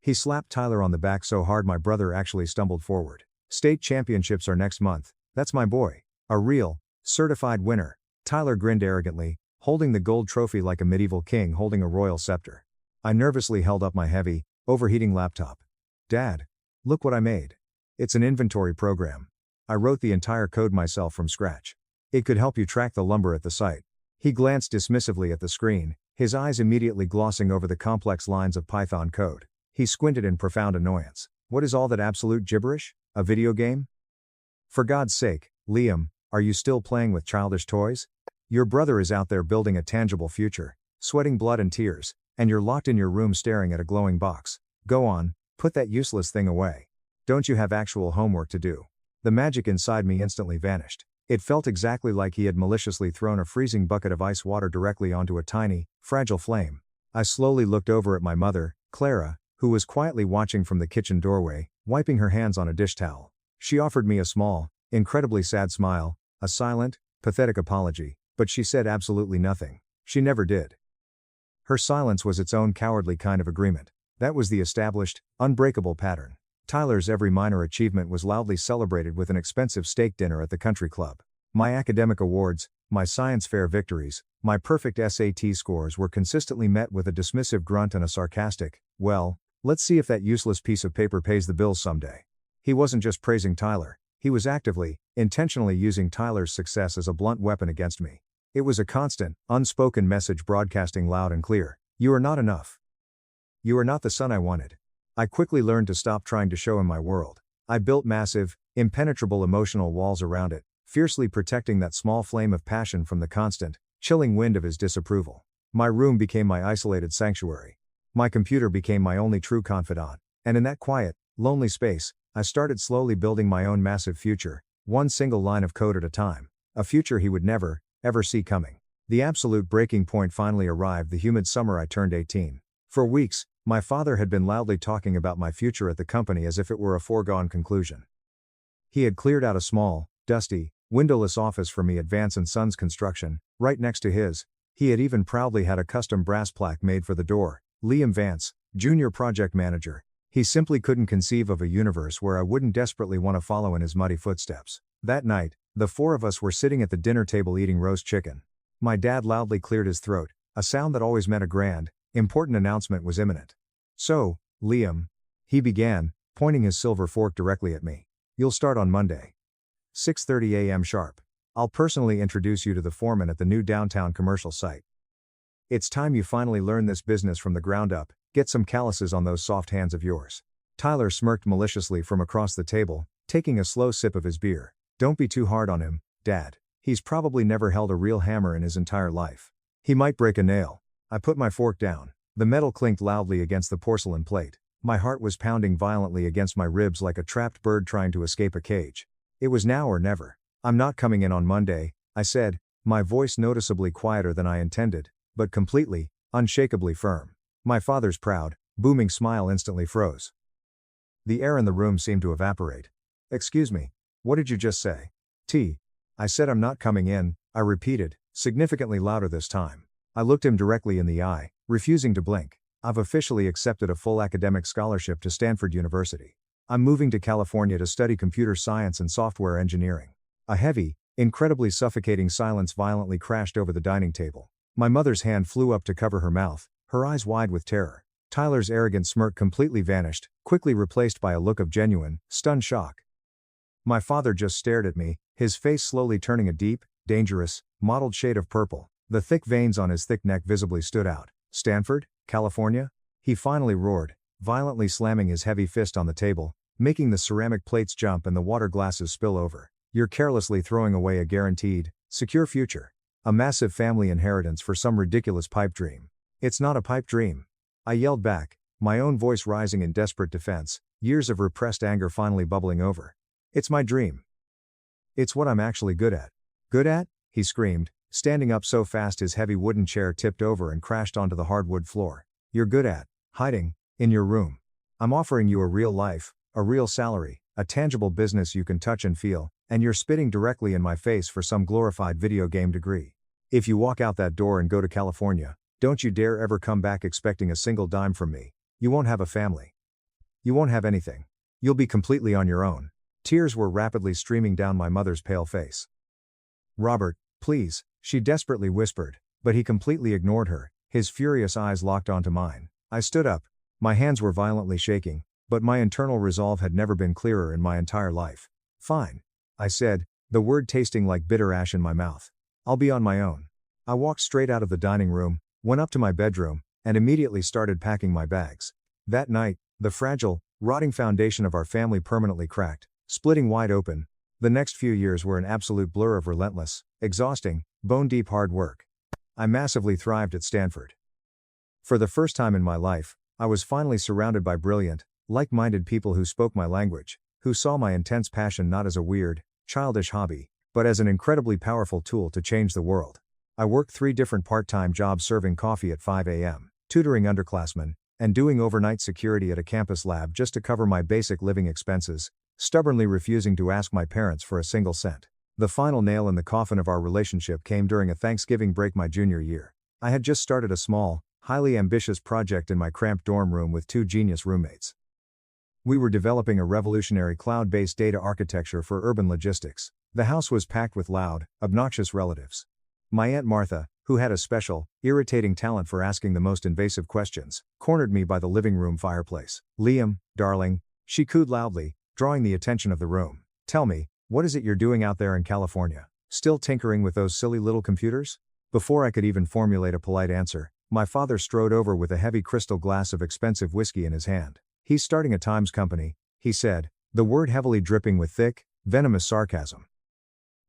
He slapped Tyler on the back so hard my brother actually stumbled forward. "State championships are next month. That's my boy. A real, certified winner." Tyler grinned arrogantly, holding the gold trophy like a medieval king holding a royal scepter. I nervously held up my heavy, overheating laptop. "Dad, look what I made. It's an inventory program. I wrote the entire code myself from scratch. It could help you track the lumber at the site." He glanced dismissively at the screen, his eyes immediately glossing over the complex lines of Python code. He squinted in profound annoyance. "What is all that absolute gibberish? A video game? For God's sake, Liam, are you still playing with childish toys? Your brother is out there building a tangible future, sweating blood and tears, and you're locked in your room staring at a glowing box. Go on, put that useless thing away. Don't you have actual homework to do?" The magic inside me instantly vanished. It felt exactly like he had maliciously thrown a freezing bucket of ice water directly onto a tiny, fragile flame. I slowly looked over at my mother, Clara, who was quietly watching from the kitchen doorway, wiping her hands on a dish towel. She offered me a small, incredibly sad smile, a silent, pathetic apology, but she said absolutely nothing. She never did. Her silence was its own cowardly kind of agreement. That was the established, unbreakable pattern. Tyler's every minor achievement was loudly celebrated with an expensive steak dinner at the country club. My academic awards, my science fair victories, my perfect SAT scores were consistently met with a dismissive grunt and a sarcastic, "Well, let's see if that useless piece of paper pays the bills someday." He wasn't just praising Tyler, he was actively, intentionally using Tyler's success as a blunt weapon against me. It was a constant, unspoken message broadcasting loud and clear: "You are not enough. You are not the son I wanted." I quickly learned to stop trying to show him my world. I built massive, impenetrable emotional walls around it, fiercely protecting that small flame of passion from the constant, chilling wind of his disapproval. My room became my isolated sanctuary. My computer became my only true confidant, and in that quiet, lonely space, I started slowly building my own massive future, one single line of code at a time, a future he would never, ever see coming. The absolute breaking point finally arrived the humid summer I turned 18. For weeks, my father had been loudly talking about my future at the company as if it were a foregone conclusion. He had cleared out a small, dusty, windowless office for me at Vance & Sons Construction, right next to his. He had even proudly had a custom brass plaque made for the door: "Liam Vance, Junior Project Manager." He simply couldn't conceive of a universe where I wouldn't desperately want to follow in his muddy footsteps. That night, the four of us were sitting at the dinner table eating roast chicken. My dad loudly cleared his throat, a sound that always meant a grand, important announcement was imminent. "So, Liam," he began, pointing his silver fork directly at me, "you'll start on Monday. 6:30 a.m. sharp. I'll personally introduce you to the foreman at the new downtown commercial site. It's time you finally learn this business from the ground up, get some calluses on those soft hands of yours." Tyler smirked maliciously from across the table, taking a slow sip of his beer. "Don't be too hard on him, Dad. He's probably never held a real hammer in his entire life. He might break a nail." I put my fork down. The metal clinked loudly against the porcelain plate. My heart was pounding violently against my ribs like a trapped bird trying to escape a cage. It was now or never. "I'm not coming in on Monday," I said, my voice noticeably quieter than I intended, but completely, unshakably firm. My father's proud, booming smile instantly froze. The air in the room seemed to evaporate. "Excuse me, what did you just say?" I said I'm not coming in," I repeated, significantly louder this time. I looked him directly in the eye, refusing to blink. "I've officially accepted a full academic scholarship to Stanford University. I'm moving to California to study computer science and software engineering." A heavy, incredibly suffocating silence violently crashed over the dining table. My mother's hand flew up to cover her mouth, her eyes wide with terror. Tyler's arrogant smirk completely vanished, quickly replaced by a look of genuine, stunned shock. My father just stared at me, his face slowly turning a deep, dangerous, mottled shade of purple. The thick veins on his thick neck visibly stood out. "Stanford, California?" he finally roared, violently slamming his heavy fist on the table, making the ceramic plates jump and the water glasses spill over. "You're carelessly throwing away a guaranteed, secure future. A massive family inheritance for some ridiculous pipe dream." "It's not a pipe dream," I yelled back, my own voice rising in desperate defense, years of repressed anger finally bubbling over. "It's my dream. It's what I'm actually good at." "Good at?" he screamed, standing up so fast his heavy wooden chair tipped over and crashed onto the hardwood floor. "You're good at hiding in your room. I'm offering you a real life, a real salary, a tangible business you can touch and feel, and you're spitting directly in my face for some glorified video game degree. If you walk out that door and go to California, don't you dare ever come back expecting a single dime from me. You won't have a family. You won't have anything. You'll be completely on your own." Tears were rapidly streaming down my mother's pale face. "Robert, please," she desperately whispered, but he completely ignored her, his furious eyes locked onto mine. I stood up. My hands were violently shaking, but my internal resolve had never been clearer in my entire life. "Fine," I said, the word tasting like bitter ash in my mouth. "I'll be on my own." I walked straight out of the dining room, went up to my bedroom, and immediately started packing my bags. That night, the fragile, rotting foundation of our family permanently cracked, splitting wide open. The next few years were an absolute blur of relentless, exhausting, bone-deep hard work. I massively thrived at Stanford. For the first time in my life, I was finally surrounded by brilliant, like-minded people who spoke my language, who saw my intense passion not as a weird, childish hobby, but as an incredibly powerful tool to change the world. I worked 3 different part-time jobs serving coffee at 5 a.m., tutoring underclassmen, and doing overnight security at a campus lab just to cover my basic living expenses, stubbornly refusing to ask my parents for a single cent. The final nail in the coffin of our relationship came during a Thanksgiving break my junior year. I had just started a small, highly ambitious project in my cramped dorm room with two genius roommates. We were developing a revolutionary cloud-based data architecture for urban logistics. The house was packed with loud, obnoxious relatives. My Aunt Martha, who had a special, irritating talent for asking the most invasive questions, cornered me by the living room fireplace. "Liam, darling," she cooed loudly, drawing the attention of the room. "Tell me, what is it you're doing out there in California? Still tinkering with those silly little computers?" Before I could even formulate a polite answer, my father strode over with a heavy crystal glass of expensive whiskey in his hand. "He's starting a Times company," he said, the word heavily dripping with thick, venomous sarcasm.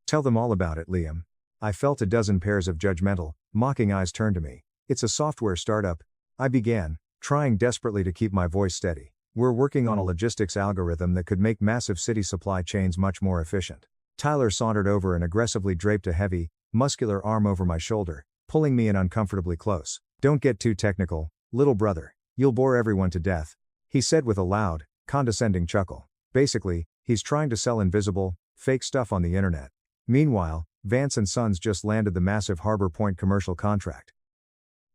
"Tell them all about it, Liam." I felt a dozen pairs of judgmental, mocking eyes turn to me. "It's a software startup," I began, trying desperately to keep my voice steady. "We're working on a logistics algorithm that could make massive city supply chains much more efficient." Tyler sauntered over and aggressively draped a heavy, muscular arm over my shoulder, pulling me in uncomfortably close. "Don't get too technical, little brother. You'll bore everyone to death," he said with a loud, condescending chuckle. "Basically, he's trying to sell invisible, fake stuff on the internet." Meanwhile, Vance & Sons just landed the massive Harbor Point commercial contract.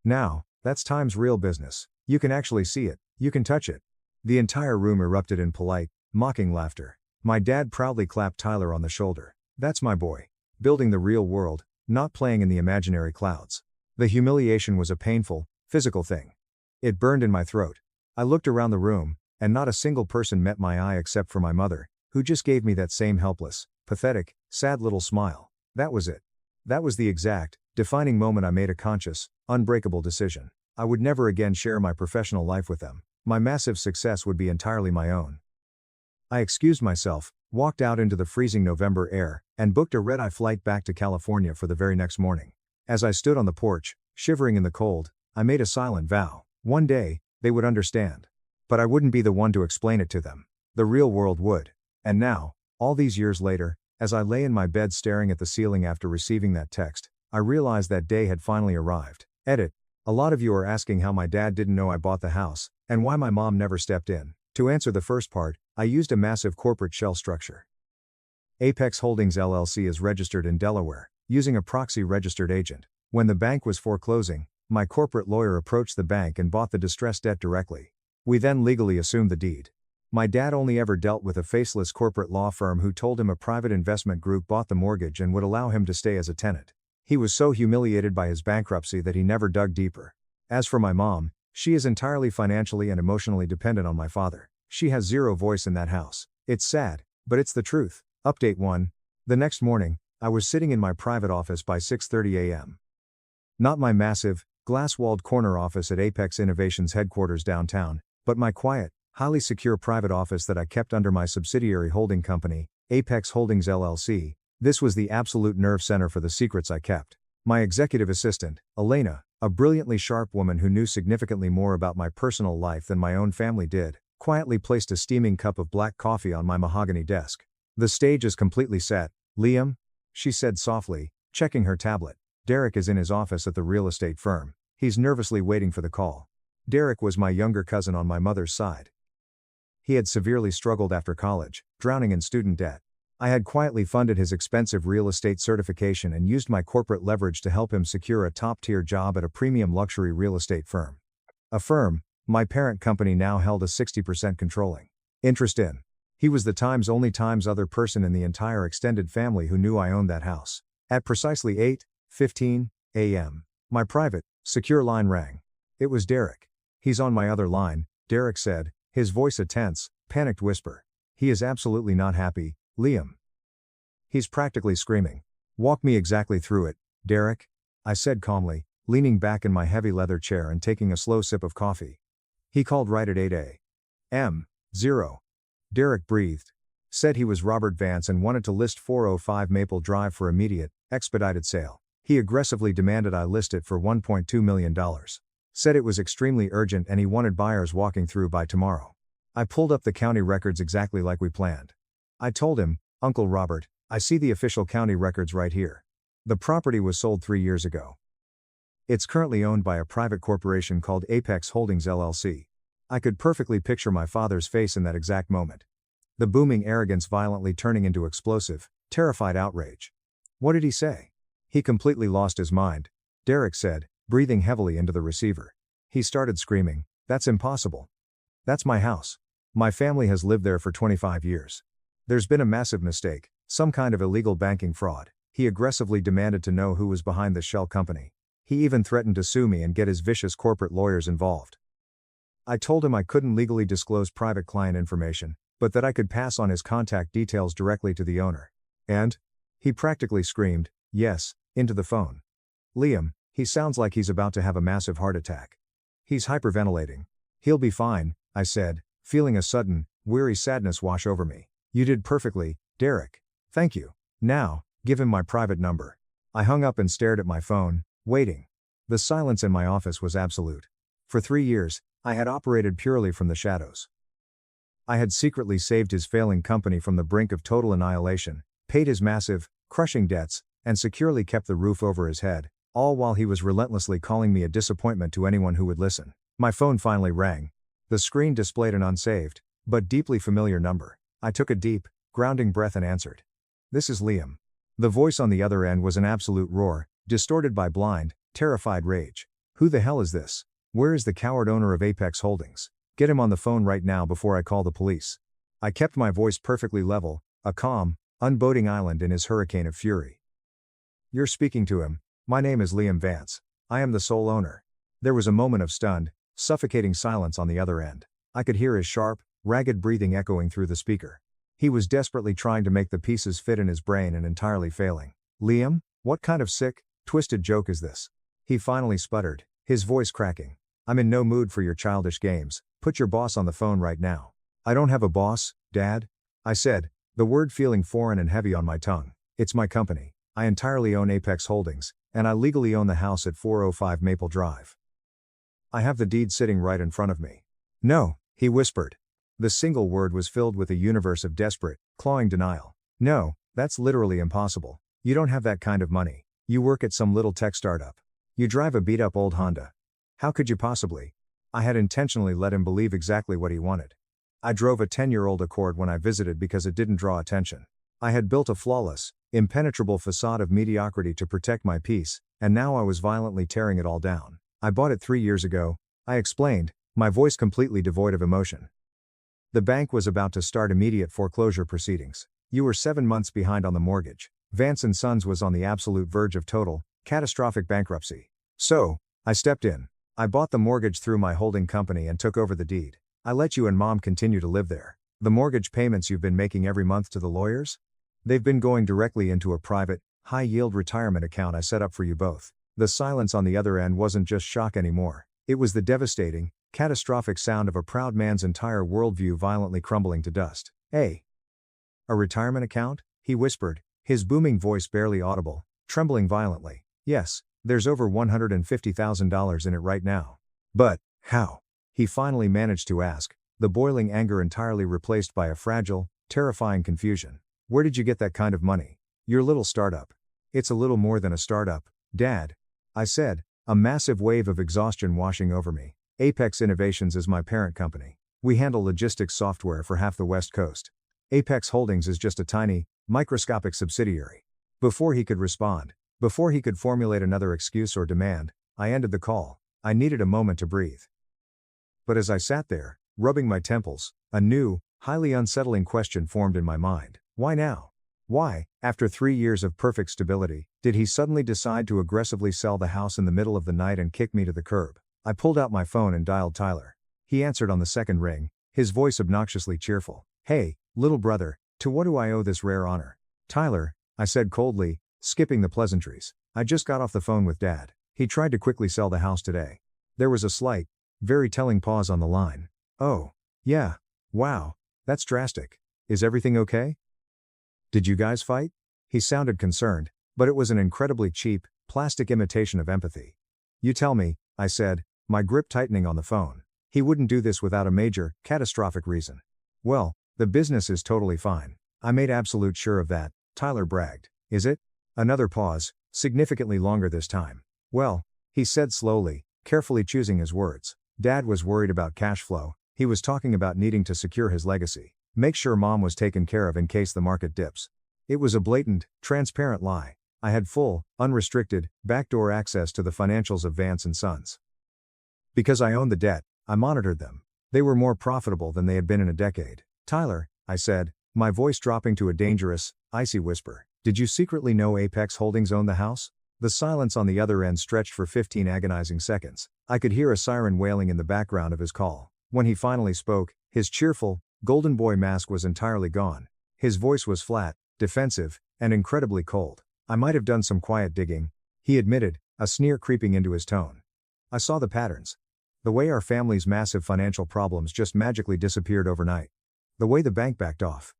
"Now, that's Time's real business. You can actually see it, you can touch it." The entire room erupted in polite, mocking laughter. My dad proudly clapped Tyler on the shoulder. "That's my boy. Building the real world, not playing in the imaginary clouds." The humiliation was a painful, physical thing. It burned in my throat. I looked around the room, and not a single person met my eye except for my mother, who just gave me that same helpless, pathetic, sad little smile. That was it. That was the exact, defining moment I made a conscious, unbreakable decision. I would never again share my professional life with them. My massive success would be entirely my own. I excused myself, walked out into the freezing November air, and booked a red-eye flight back to California for the very next morning. As I stood on the porch, shivering in the cold, I made a silent vow. One day, they would understand. But I wouldn't be the one to explain it to them. The real world would. And now, all these years later, as I lay in my bed staring at the ceiling after receiving that text, I realized that day had finally arrived. Edit. A lot of you are asking how my dad didn't know I bought the house, and why my mom never stepped in. To answer the first part, I used a massive corporate shell structure. Apex Holdings LLC is registered in Delaware, using a proxy registered agent. When the bank was foreclosing, my corporate lawyer approached the bank and bought the distressed debt directly. We then legally assumed the deed. My dad only ever dealt with a faceless corporate law firm who told him a private investment group bought the mortgage and would allow him to stay as a tenant. He was so humiliated by his bankruptcy that he never dug deeper. As for my mom, she is entirely financially and emotionally dependent on my father. She has zero voice in that house. It's sad, but it's the truth. Update 1. The next morning, I was sitting in my private office by 6:30 a.m. Not my massive, glass-walled corner office at Apex Innovations headquarters downtown, but my quiet, highly secure private office that I kept under my subsidiary holding company, Apex Holdings LLC. This was the absolute nerve center for the secrets I kept. My executive assistant, Elena, a brilliantly sharp woman who knew significantly more about my personal life than my own family did, quietly placed a steaming cup of black coffee on my mahogany desk. "The stage is completely set, Liam," she said softly, checking her tablet. "Derek is in his office at the real estate firm. He's nervously waiting for the call." Derek was my younger cousin on my mother's side. He had severely struggled after college, drowning in student debt. I had quietly funded his expensive real estate certification and used my corporate leverage to help him secure a top-tier job at a premium luxury real estate firm. A firm my parent company now held a 60% controlling interest in. He was the only other person in the entire extended family who knew I owned that house. At precisely 8:15 a.m., my private, secure line rang. It was Derek. "He's on my other line," Derek said, his voice a tense, panicked whisper. "He is absolutely not happy, Liam. He's practically screaming." "Walk me exactly through it, Derek," I said calmly, leaning back in my heavy leather chair and taking a slow sip of coffee. "He called right at 8 a.m. 0. Derek breathed. Said he was Robert Vance and wanted to list 405 Maple Drive for immediate, expedited sale. He aggressively demanded I list it for $1.2 million. Said it was extremely urgent and he wanted buyers walking through by tomorrow. I pulled up the county records exactly like we planned. I told him, "Uncle Robert, I see the official county records right here. The property was sold 3 years ago. It's currently owned by a private corporation called Apex Holdings LLC." I could perfectly picture my father's face in that exact moment. The booming arrogance violently turning into explosive, terrified outrage. "What did he say?" "He completely lost his mind," Derek said, breathing heavily into the receiver. He started screaming, "That's impossible. That's my house. My family has lived there for 25 years. There's been a massive mistake, some kind of illegal banking fraud." He aggressively demanded to know who was behind the shell company. He even threatened to sue me and get his vicious corporate lawyers involved. I told him I couldn't legally disclose private client information, but that I could pass on his contact details directly to the owner. And? He practically screamed, "Yes," into the phone. "Liam, he sounds like he's about to have a massive heart attack. He's hyperventilating." "He'll be fine," I said, feeling a sudden, weary sadness wash over me. "You did perfectly, Derek. Thank you. Now, give him my private number." I hung up and stared at my phone, waiting. The silence in my office was absolute. For 3 years, I had operated purely from the shadows. I had secretly saved his failing company from the brink of total annihilation, paid his massive, crushing debts, and securely kept the roof over his head, all while he was relentlessly calling me a disappointment to anyone who would listen. My phone finally rang. The screen displayed an unsaved, but deeply familiar number. I took a deep, grounding breath and answered. "This is Liam." The voice on the other end was an absolute roar, distorted by blind, terrified rage. "Who the hell is this? Where is the coward owner of Apex Holdings? Get him on the phone right now before I call the police." I kept my voice perfectly level, a calm, unboding island in his hurricane of fury. "You're speaking to him. My name is Liam Vance. I am the sole owner." There was a moment of stunned, suffocating silence on the other end. I could hear his sharp, ragged breathing echoing through the speaker. He was desperately trying to make the pieces fit in his brain and entirely failing. "Liam, what kind of sick, twisted joke is this?" He finally sputtered, his voice cracking. "I'm in no mood for your childish games. Put your boss on the phone right now." "I don't have a boss, Dad," I said, the word feeling foreign and heavy on my tongue. "It's my company. I entirely own Apex Holdings, and I legally own the house at 405 Maple Drive. I have the deed sitting right in front of me." "No," he whispered. The single word was filled with a universe of desperate, clawing denial. "No, that's literally impossible. You don't have that kind of money. You work at some little tech startup. You drive a beat-up old Honda. How could you possibly?" I had intentionally let him believe exactly what he wanted. I drove a 10-year-old Accord when I visited because it didn't draw attention. I had built a flawless, impenetrable facade of mediocrity to protect my peace, and now I was violently tearing it all down. "I bought it 3 years ago," I explained, my voice completely devoid of emotion. "The bank was about to start immediate foreclosure proceedings. You were 7 months behind on the mortgage. Vance & Sons was on the absolute verge of total, catastrophic bankruptcy. So, I stepped in. I bought the mortgage through my holding company and took over the deed. I let you and Mom continue to live there. The mortgage payments you've been making every month to the lawyers? They've been going directly into a private, high-yield retirement account I set up for you both." The silence on the other end wasn't just shock anymore. It was the devastating, catastrophic sound of a proud man's entire worldview violently crumbling to dust. "Hey. A retirement account?" he whispered, his booming voice barely audible, trembling violently. "Yes, there's over $150,000 in it right now." "But, how?" he finally managed to ask, the boiling anger entirely replaced by a fragile, terrifying confusion. "Where did you get that kind of money? Your little startup." "It's a little more than a startup, Dad," I said, a massive wave of exhaustion washing over me. "Apex Innovations is my parent company. We handle logistics software for half the West Coast. Apex Holdings is just a tiny, microscopic subsidiary." Before he could respond, before he could formulate another excuse or demand, I ended the call. I needed a moment to breathe. But as I sat there, rubbing my temples, a new, highly unsettling question formed in my mind. Why now? Why, after 3 years of perfect stability, did he suddenly decide to aggressively sell the house in the middle of the night and kick me to the curb? I pulled out my phone and dialed Tyler. He answered on the second ring, his voice obnoxiously cheerful. "Hey, little brother, to what do I owe this rare honor?" "Tyler," I said coldly, skipping the pleasantries. "I just got off the phone with Dad. He tried to quickly sell the house today." There was a slight, very telling pause on the line. "Oh, yeah, wow, that's drastic. Is everything okay? Did you guys fight?" He sounded concerned, but it was an incredibly cheap, plastic imitation of empathy. "You tell me," I said, my grip tightening on the phone. "He wouldn't do this without a major, catastrophic reason." "Well, the business is totally fine. I made absolute sure of that," Tyler bragged. "Is it?" Another pause, significantly longer this time. "Well," he said slowly, carefully choosing his words. "Dad was worried about cash flow. He was talking about needing to secure his legacy. Make sure Mom was taken care of in case the market dips." It was a blatant, transparent lie. I had full, unrestricted, backdoor access to the financials of Vance & Sons. Because I owned the debt, I monitored them. They were more profitable than they had been in a decade. Tyler, I said, my voice dropping to a dangerous, icy whisper. Did you secretly know Apex Holdings owned the house? The silence on the other end stretched for 15 agonizing seconds. I could hear a siren wailing in the background of his call. When he finally spoke, his cheerful, golden boy mask was entirely gone. His voice was flat, defensive, and incredibly cold. I might have done some quiet digging, he admitted, a sneer creeping into his tone. I saw the patterns. The way our family's massive financial problems just magically disappeared overnight. The way the bank backed off.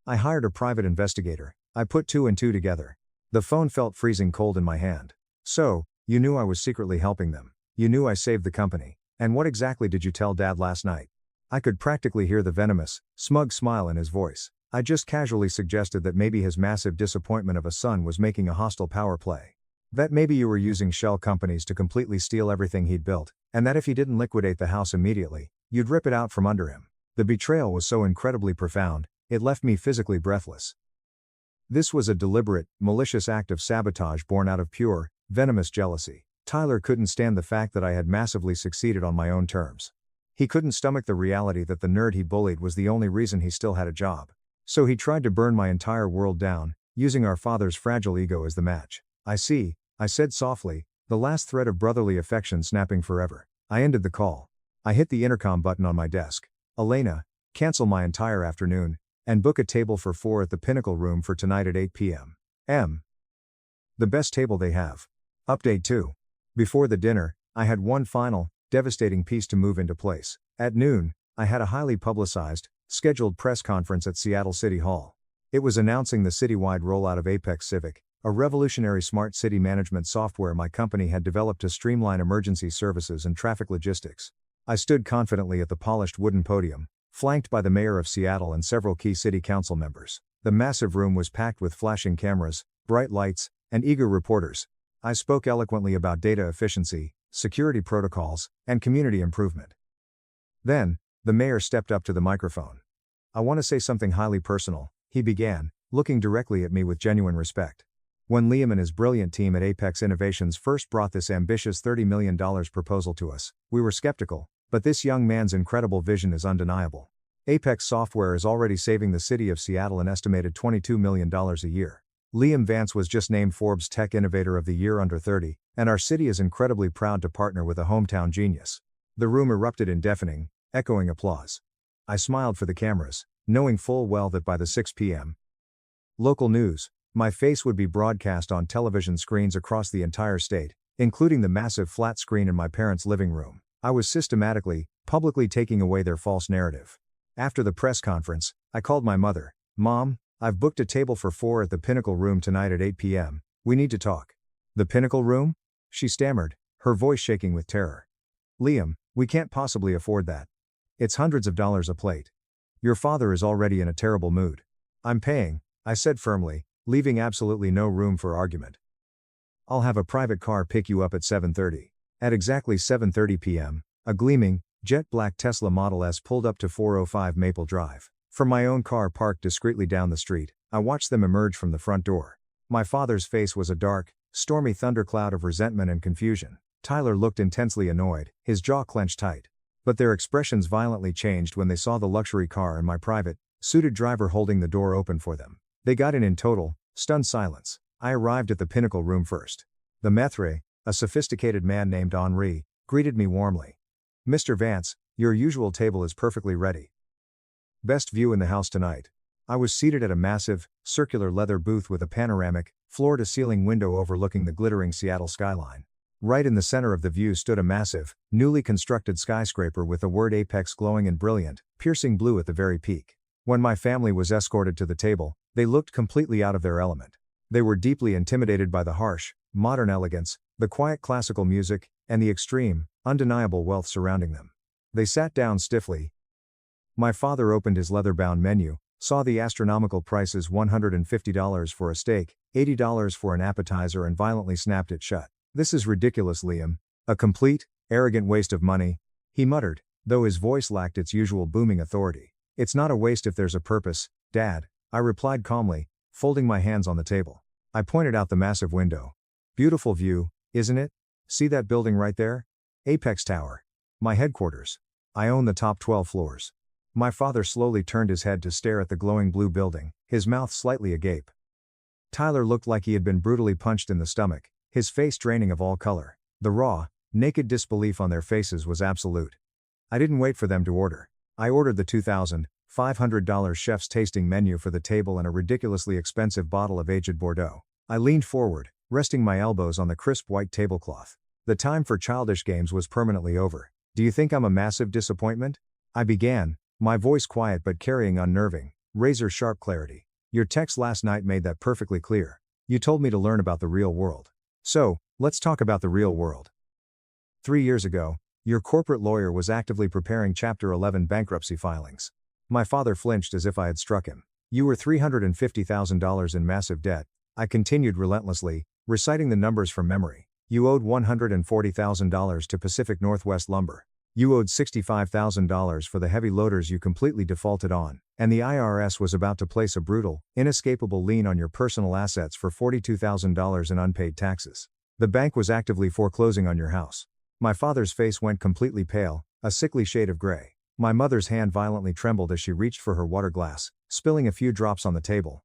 I hired a private investigator. I put two and two together. The phone felt freezing cold in my hand. So, you knew I was secretly helping them. You knew I saved the company. And what exactly did you tell Dad last night? I could practically hear the venomous, smug smile in his voice. I just casually suggested that maybe his massive disappointment of a son was making a hostile power play. That maybe you were using shell companies to completely steal everything he'd built, and that if he didn't liquidate the house immediately, you'd rip it out from under him. The betrayal was so incredibly profound, it left me physically breathless. This was a deliberate, malicious act of sabotage born out of pure, venomous jealousy. Tyler couldn't stand the fact that I had massively succeeded on my own terms. He couldn't stomach the reality that the nerd he bullied was the only reason he still had a job. So he tried to burn my entire world down, using our father's fragile ego as the match. I see, I said softly, the last thread of brotherly affection snapping forever. I ended the call. I hit the intercom button on my desk. Elena, cancel my entire afternoon, and book a table for 4 at the Pinnacle Room for tonight at 8 p.m. The best table they have. Update 2. Before the dinner, I had one final, devastating piece to move into place. At noon, I had a highly publicized, scheduled press conference at Seattle City Hall. It was announcing the citywide rollout of Apex Civic, a revolutionary smart city management software my company had developed to streamline emergency services and traffic logistics. I stood confidently at the polished wooden podium, flanked by the mayor of Seattle and several key city council members. The massive room was packed with flashing cameras, bright lights, and eager reporters. I spoke eloquently about data efficiency, security protocols, and community improvement. Then, the mayor stepped up to the microphone. I want to say something highly personal, he began, looking directly at me with genuine respect. When Liam and his brilliant team at Apex Innovations first brought this ambitious $30 million proposal to us, we were skeptical, but this young man's incredible vision is undeniable. Apex software is already saving the city of Seattle an estimated $22 million a year. Liam Vance was just named Forbes Tech Innovator of the Year under 30, and our city is incredibly proud to partner with a hometown genius. The room erupted in deafening, echoing applause. I smiled for the cameras, knowing full well that by the 6 p.m. local news, my face would be broadcast on television screens across the entire state, including the massive flat screen in my parents' living room. I was systematically, publicly taking away their false narrative. After the press conference, I called my mother. Mom, I've booked a table for 4 at the Pinnacle Room tonight at 8 p.m. We need to talk. The Pinnacle Room? She stammered, her voice shaking with terror. Liam, we can't possibly afford that. It's hundreds of dollars a plate. Your father is already in a terrible mood. I'm paying, I said firmly, leaving absolutely no room for argument. I'll have a private car pick you up at 7:30. At exactly 7:30 p.m., a gleaming, jet black Tesla Model S pulled up to 405 Maple Drive. From my own car parked discreetly down the street, I watched them emerge from the front door. My father's face was a dark, stormy thundercloud of resentment and confusion. Tyler looked intensely annoyed, his jaw clenched tight. But their expressions violently changed when they saw the luxury car and my private, suited driver holding the door open for them. They got in total, stunned silence. I arrived at the Pinnacle Room first. The maître, a sophisticated man named Henri, greeted me warmly. Mr. Vance, your usual table is perfectly ready. Best view in the house tonight. I was seated at a massive, circular leather booth with a panoramic, floor-to-ceiling window overlooking the glittering Seattle skyline. Right in the center of the view stood a massive, newly constructed skyscraper with the word Apex glowing in brilliant, piercing blue at the very peak. When my family was escorted to the table, they looked completely out of their element. They were deeply intimidated by the harsh, modern elegance, the quiet classical music, and the extreme, undeniable wealth surrounding them. They sat down stiffly. My father opened his leather-bound menu, saw the astronomical prices $150 for a steak, $80 for an appetizer and violently snapped it shut. This is ridiculous, Liam. A complete, arrogant waste of money, he muttered, though his voice lacked its usual booming authority. It's not a waste if there's a purpose, Dad, I replied calmly, folding my hands on the table. I pointed out the massive window. Beautiful view, isn't it? See that building right there? Apex Tower. My headquarters. I own the top 12 floors. My father slowly turned his head to stare at the glowing blue building, his mouth slightly agape. Tyler looked like he had been brutally punched in the stomach, his face draining of all color. The raw, naked disbelief on their faces was absolute. I didn't wait for them to order. I ordered the $2,500 chef's tasting menu for the table and a ridiculously expensive bottle of aged Bordeaux. I leaned forward, resting my elbows on the crisp white tablecloth. The time for childish games was permanently over. Do you think I'm a massive disappointment? I began, my voice quiet but carrying unnerving, razor-sharp clarity. Your text last night made that perfectly clear. You told me to learn about the real world. So, let's talk about the real world. 3 years ago, your corporate lawyer was actively preparing Chapter 11 bankruptcy filings. My father flinched as if I had struck him. You were $350,000 in massive debt. I continued relentlessly, reciting the numbers from memory. You owed $140,000 to Pacific Northwest Lumber. You owed $65,000 for the heavy loaders you completely defaulted on, and the IRS was about to place a brutal, inescapable lien on your personal assets for $42,000 in unpaid taxes. The bank was actively foreclosing on your house. My father's face went completely pale, a sickly shade of gray. My mother's hand violently trembled as she reached for her water glass, spilling a few drops on the table.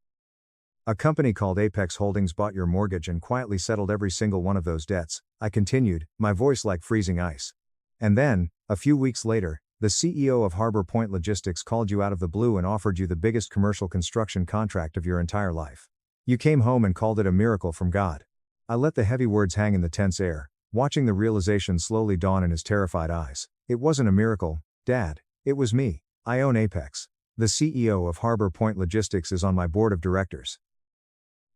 A company called Apex Holdings bought your mortgage and quietly settled every single one of those debts, I continued, my voice like freezing ice. And then, a few weeks later, the CEO of Harbor Point Logistics called you out of the blue and offered you the biggest commercial construction contract of your entire life. You came home and called it a miracle from God. I let the heavy words hang in the tense air, watching the realization slowly dawn in his terrified eyes. It wasn't a miracle, Dad. It was me. I own Apex. The CEO of Harbor Point Logistics is on my board of directors.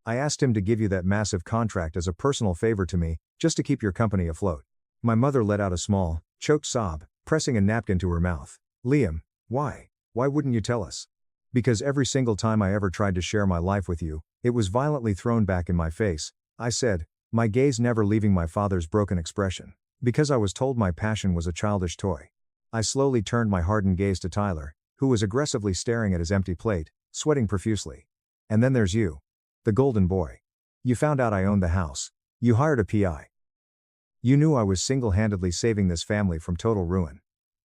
I asked him to give you that massive contract as a personal favor to me, just to keep your company afloat. My mother let out a small, choked sob, pressing a napkin to her mouth. Liam, why? Why wouldn't you tell us? Because every single time I ever tried to share my life with you, it was violently thrown back in my face, I said, my gaze never leaving my father's broken expression. Because I was told my passion was a childish toy. I slowly turned my hardened gaze to Tyler, who was aggressively staring at his empty plate, sweating profusely. And then there's you. The golden boy. You found out I owned the house. You hired a PI. You knew I was single-handedly saving this family from total ruin.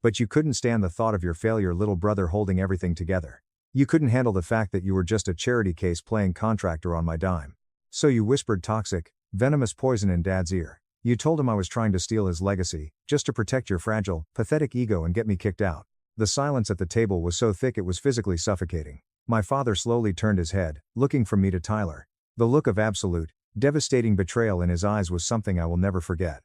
But you couldn't stand the thought of your failure little brother holding everything together. You couldn't handle the fact that you were just a charity case playing contractor on my dime. So you whispered toxic, venomous poison in Dad's ear. You told him I was trying to steal his legacy, just to protect your fragile, pathetic ego and get me kicked out. The silence at the table was so thick it was physically suffocating. My father slowly turned his head, looking from me to Tyler. The look of absolute, devastating betrayal in his eyes was something I will never forget.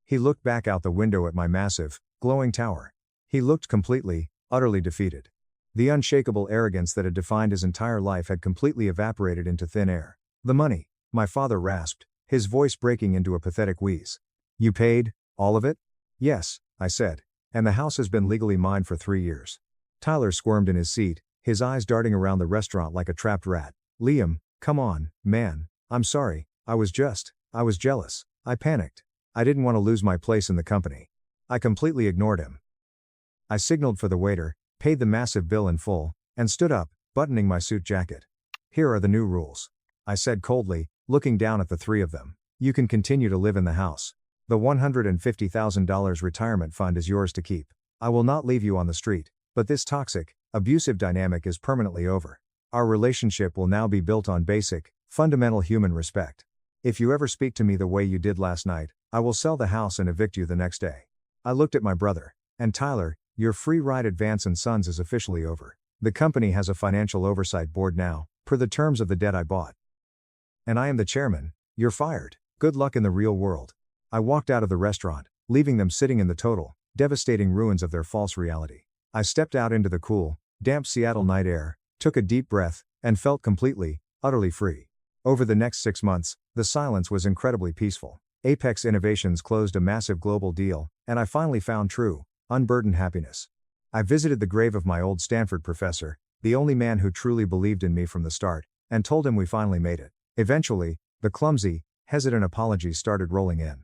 He looked back out the window at my massive, glowing tower. He looked completely, utterly defeated. The unshakable arrogance that had defined his entire life had completely evaporated into thin air. The money, my father rasped, his voice breaking into a pathetic wheeze. You paid, all of it? Yes, I said. And the house has been legally mine for 3 years. Tyler squirmed in his seat, his eyes darting around the restaurant like a trapped rat. Liam, come on, man, I'm sorry, I was jealous, I panicked. I didn't want to lose my place in the company. I completely ignored him. I signaled for the waiter, paid the massive bill in full, and stood up, buttoning my suit jacket. Here are the new rules. I said coldly, looking down at the three of them. You can continue to live in the house. The $150,000 retirement fund is yours to keep. I will not leave you on the street, but this toxic, abusive dynamic is permanently over. Our relationship will now be built on basic, fundamental human respect. If you ever speak to me the way you did last night, I will sell the house and evict you the next day. I looked at my brother. And Tyler, your free ride at Vance & Sons is officially over. The company has a financial oversight board now, per the terms of the debt I bought. And I am the chairman. You're fired. Good luck in the real world. I walked out of the restaurant, leaving them sitting in the total, devastating ruins of their false reality. I stepped out into the cool, damp Seattle night air, took a deep breath, and felt completely, utterly free. Over the next 6 months, the silence was incredibly peaceful. Apex Innovations closed a massive global deal, and I finally found true, unburdened happiness. I visited the grave of my old Stanford professor, the only man who truly believed in me from the start, and told him we finally made it. Eventually, the clumsy, hesitant apologies started rolling in.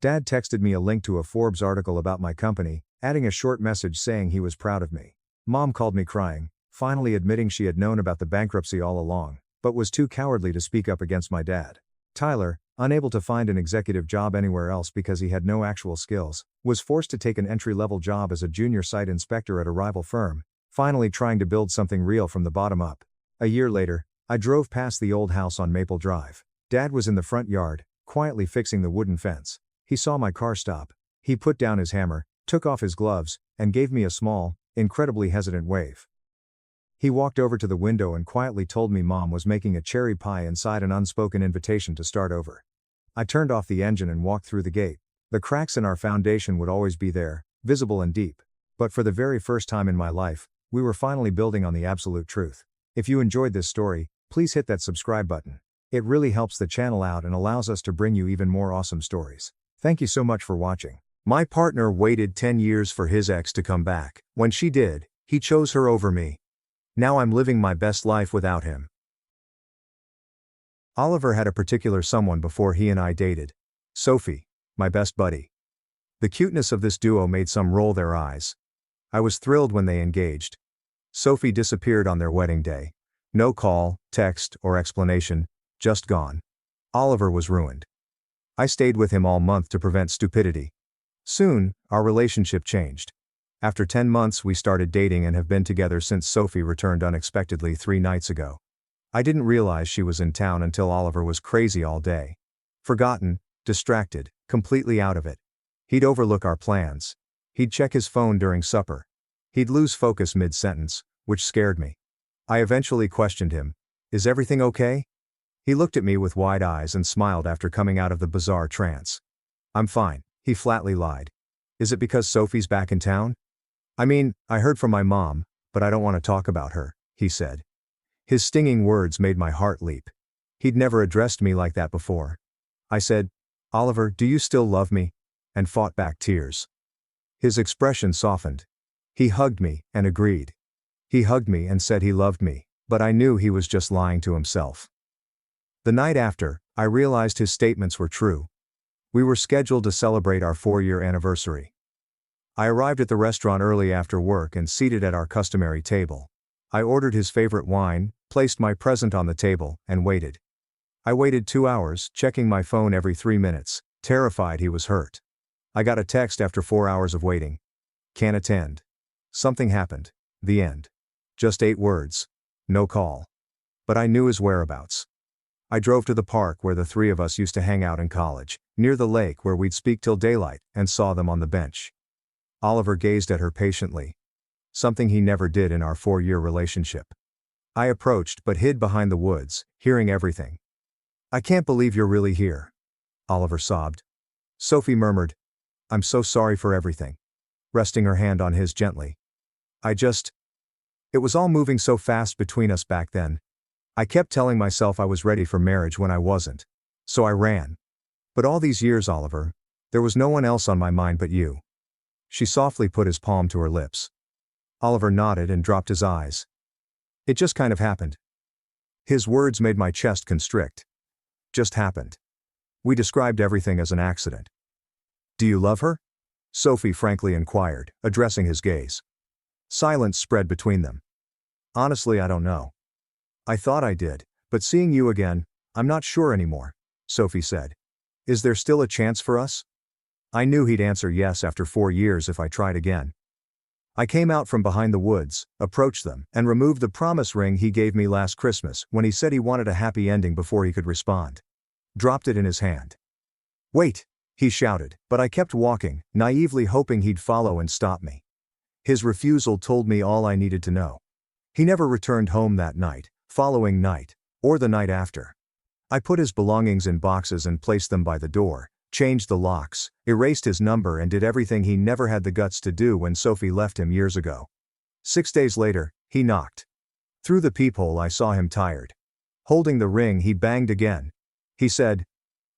Dad texted me a link to a Forbes article about my company, adding a short message saying he was proud of me. Mom called me crying, finally admitting she had known about the bankruptcy all along, but was too cowardly to speak up against my dad. Tyler, unable to find an executive job anywhere else because he had no actual skills, was forced to take an entry-level job as a junior site inspector at a rival firm, finally trying to build something real from the bottom up. A year later, I drove past the old house on Maple Drive. Dad was in the front yard, quietly fixing the wooden fence. He saw my car stop. He put down his hammer, took off his gloves, and gave me a small, incredibly hesitant wave. He walked over to the window and quietly told me Mom was making a cherry pie inside, an unspoken invitation to start over. I turned off the engine and walked through the gate. The cracks in our foundation would always be there, visible and deep. But for the very first time in my life, we were finally building on the absolute truth. If you enjoyed this story, please hit that subscribe button. It really helps the channel out and allows us to bring you even more awesome stories. Thank you so much for watching. My partner waited 10 years for his ex to come back. When she did, he chose her over me. Now I'm living my best life without him. Oliver had a particular someone before he and I dated. Sophie, my best buddy. The cuteness of this duo made some roll their eyes. I was thrilled when they engaged. Sophie disappeared on their wedding day. No call, text, or explanation, just gone. Oliver was ruined. I stayed with him all month to prevent stupidity. Soon, our relationship changed. After 10 months we started dating and have been together since Sophie returned unexpectedly 3 nights ago. I didn't realize she was in town until Oliver was crazy all day. Forgotten, distracted, completely out of it. He'd overlook our plans. He'd check his phone during supper. He'd lose focus mid-sentence, which scared me. I eventually questioned him. Is everything okay? He looked at me with wide eyes and smiled after coming out of the bizarre trance. I'm fine, he flatly lied. Is it because Sophie's back in town? I mean, I heard from my mom, but I don't want to talk about her, he said. His stinging words made my heart leap. He'd never addressed me like that before. I said, Oliver, do you still love me? And fought back tears. His expression softened. He hugged me and agreed. He hugged me and said he loved me, but I knew he was just lying to himself. The night after, I realized his statements were true. We were scheduled to celebrate our 4-year anniversary. I arrived at the restaurant early after work and seated at our customary table. I ordered his favorite wine, placed my present on the table, and waited. I waited 2 hours, checking my phone every 3 minutes, terrified he was hurt. I got a text after 4 hours of waiting. Can't attend. Something happened. The end. Just 8 words. No call. But I knew his whereabouts. I drove to the park where the 3 of us used to hang out in college, near the lake where we'd speak till daylight, and saw them on the bench. Oliver gazed at her patiently. Something he never did in our 4-year relationship. I approached but hid behind the woods, hearing everything. I can't believe you're really here. Oliver sobbed. Sophie murmured. I'm so sorry for everything. Resting her hand on his gently. It was all moving so fast between us back then. I kept telling myself I was ready for marriage when I wasn't. So I ran. But all these years, Oliver, there was no one else on my mind but you. She softly put his palm to her lips. Oliver nodded and dropped his eyes. It just kind of happened. His words made my chest constrict. Just happened. We described everything as an accident. Do you love her? Sophie frankly inquired, addressing his gaze. Silence spread between them. Honestly, I don't know. I thought I did, but seeing you again, I'm not sure anymore, Sophie said. Is there still a chance for us? I knew he'd answer yes after 4 years if I tried again. I came out from behind the woods, approached them, and removed the promise ring he gave me last Christmas when he said he wanted a happy ending before he could respond. Dropped it in his hand. Wait, he shouted, but I kept walking, naively hoping he'd follow and stop me. His refusal told me all I needed to know. He never returned home that night, following night, or the night after. I put his belongings in boxes and placed them by the door, changed the locks, erased his number and did everything he never had the guts to do when Sophie left him years ago. 6 days later, he knocked. Through the peephole I saw him tired. Holding the ring he banged again. He said,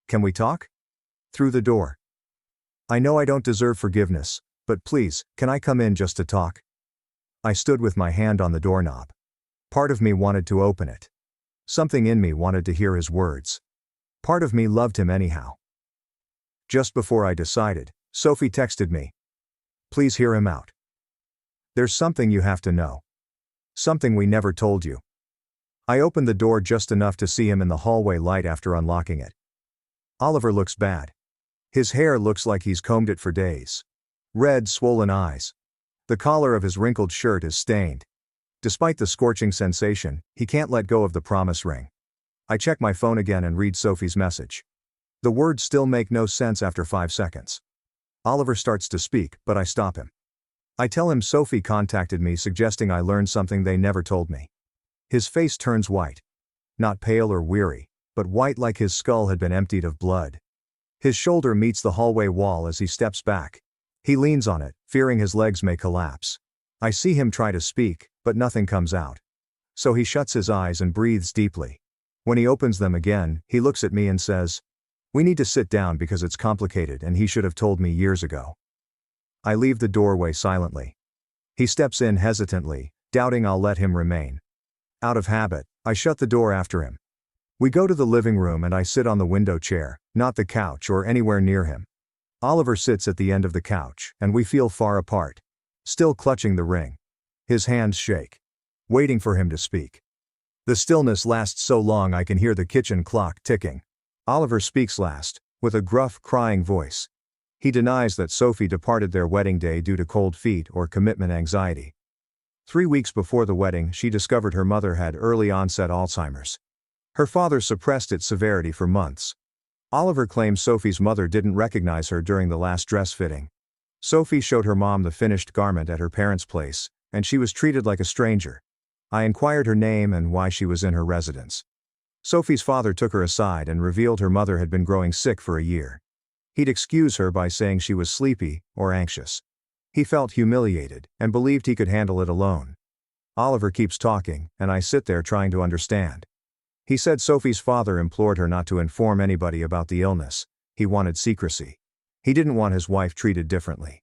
"Can we talk?" Through the door. I know I don't deserve forgiveness, but please, can I come in just to talk? I stood with my hand on the doorknob. Part of me wanted to open it. Something in me wanted to hear his words. Part of me loved him anyhow. Just before I decided, Sophie texted me. Please hear him out. There's something you have to know. Something we never told you. I opened the door just enough to see him in the hallway light after unlocking it. Oliver looks bad. His hair looks like he's combed it for days. Red, swollen eyes. The collar of his wrinkled shirt is stained. Despite the scorching sensation, he can't let go of the promise ring. I check my phone again and read Sophie's message. The words still make no sense after 5 seconds. Oliver starts to speak, but I stop him. I tell him Sophie contacted me suggesting I learn something they never told me. His face turns white. Not pale or weary, but white like his skull had been emptied of blood. His shoulder meets the hallway wall as he steps back. He leans on it, fearing his legs may collapse. I see him try to speak, but nothing comes out. So he shuts his eyes and breathes deeply. When he opens them again, he looks at me and says, "We need to sit down because it's complicated and he should have told me years ago." I leave the doorway silently. He steps in hesitantly, doubting I'll let him remain. Out of habit, I shut the door after him. We go to the living room and I sit on the window chair, not the couch or anywhere near him. Oliver sits at the end of the couch, and we feel far apart. Still clutching the ring. His hands shake. Waiting for him to speak. The stillness lasts so long I can hear the kitchen clock ticking. Oliver speaks last, with a gruff, crying voice. He denies that Sophie departed their wedding day due to cold feet or commitment anxiety. 3 weeks before the wedding, she discovered her mother had early-onset Alzheimer's. Her father suppressed its severity for months. Oliver claims Sophie's mother didn't recognize her during the last dress fitting. Sophie showed her mom the finished garment at her parents' place, and she was treated like a stranger. I inquired her name and why she was in her residence. Sophie's father took her aside and revealed her mother had been growing sick for a year. He'd excuse her by saying she was sleepy or anxious. He felt humiliated and believed he could handle it alone. Oliver keeps talking, and I sit there trying to understand. He said Sophie's father implored her not to inform anybody about the illness. He wanted secrecy. He didn't want his wife treated differently.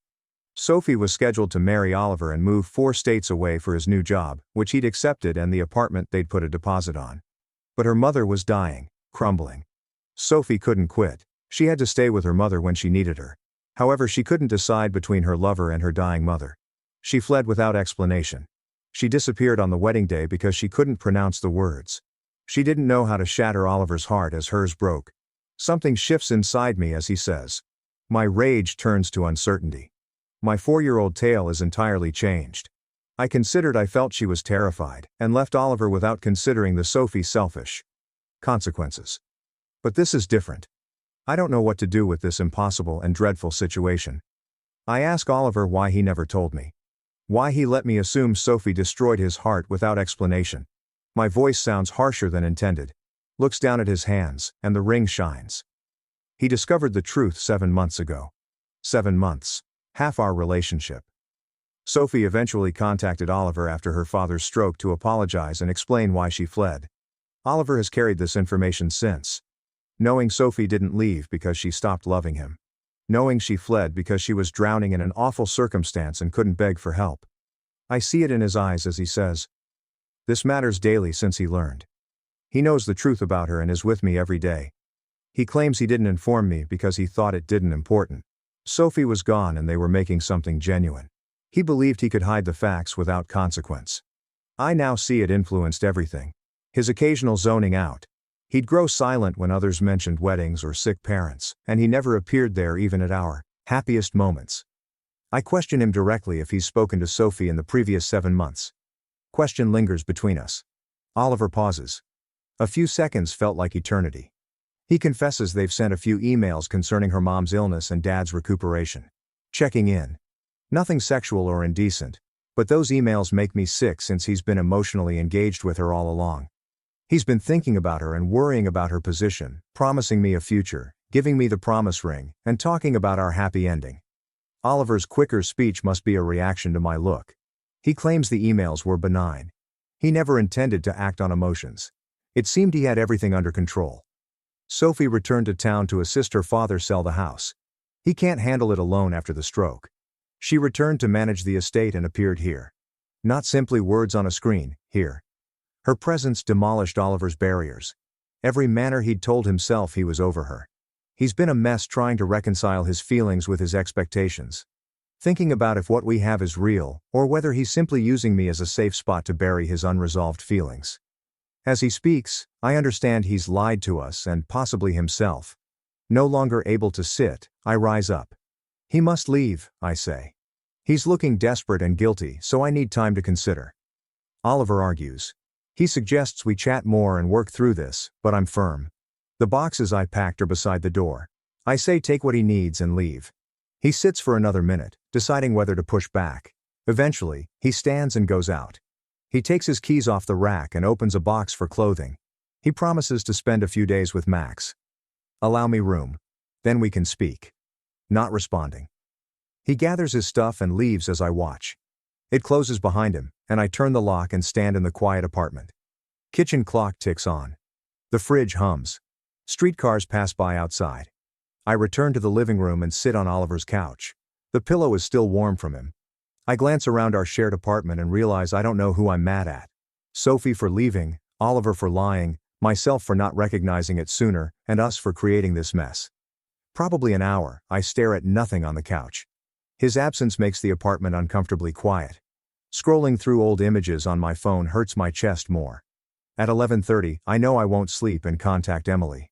Sophie was scheduled to marry Oliver and move 4 states away for his new job, which he'd accepted, and the apartment they'd put a deposit on. But her mother was dying, crumbling. Sophie couldn't quit. She had to stay with her mother when she needed her. However, she couldn't decide between her lover and her dying mother. She fled without explanation. She disappeared on the wedding day because she couldn't pronounce the words. She didn't know how to shatter Oliver's heart as hers broke. Something shifts inside me as he says. My rage turns to uncertainty. My 4-year-old tale is entirely changed. I considered I felt she was terrified, and left Oliver without considering the Sophie selfish consequences. But this is different. I don't know what to do with this impossible and dreadful situation. I ask Oliver why he never told me. Why he let me assume Sophie destroyed his heart without explanation. My voice sounds harsher than intended. Looks down at his hands, and the ring shines. He discovered the truth 7 months ago. 7 months. Half our relationship. Sophie eventually contacted Oliver after her father's stroke to apologize and explain why she fled. Oliver has carried this information since. Knowing Sophie didn't leave because she stopped loving him. Knowing she fled because she was drowning in an awful circumstance and couldn't beg for help. I see it in his eyes as he says, "This matters daily since he learned. He knows the truth about her and is with me every day. He claims he didn't inform me because he thought it didn't important. Sophie was gone and they were making something genuine. He believed he could hide the facts without consequence. I now see it influenced everything. His occasional zoning out. He'd grow silent when others mentioned weddings or sick parents, and he never appeared there even at our happiest moments. I question him directly if he's spoken to Sophie in the previous 7 months. Question lingers between us. Oliver pauses. A few seconds felt like eternity. He confesses they've sent a few emails concerning her mom's illness and dad's recuperation. Checking in. Nothing sexual or indecent, but those emails make me sick since he's been emotionally engaged with her all along. He's been thinking about her and worrying about her position, promising me a future, giving me the promise ring, and talking about our happy ending. Oliver's quicker speech must be a reaction to my look. He claims the emails were benign. He never intended to act on emotions. It seemed he had everything under control. Sophie returned to town to assist her father sell the house. He can't handle it alone after the stroke. She returned to manage the estate and appeared here. Not simply words on a screen, here. Her presence demolished Oliver's barriers. Every manner he'd told himself he was over her. He's been a mess trying to reconcile his feelings with his expectations. Thinking about if what we have is real, or whether he's simply using me as a safe spot to bury his unresolved feelings. As he speaks, I understand he's lied to us and possibly himself. No longer able to sit, I rise up. He must leave, I say. He's looking desperate and guilty, so I need time to consider. Oliver argues. He suggests we chat more and work through this, but I'm firm. The boxes I packed are beside the door. I say take what he needs and leave. He sits for another minute, deciding whether to push back. Eventually, he stands and goes out. He takes his keys off the rack and opens a box for clothing. He promises to spend a few days with Max. Allow me room. Then we can speak. Not responding. He gathers his stuff and leaves as I watch. It closes behind him, and I turn the lock and stand in the quiet apartment. Kitchen clock ticks on. The fridge hums. Streetcars pass by outside. I return to the living room and sit on Oliver's couch. The pillow is still warm from him. I glance around our shared apartment and realize I don't know who I'm mad at. Sophie for leaving, Oliver for lying, myself for not recognizing it sooner, and us for creating this mess. Probably an hour, I stare at nothing on the couch. His absence makes the apartment uncomfortably quiet. Scrolling through old images on my phone hurts my chest more. At 11:30, I know I won't sleep and contact Emily.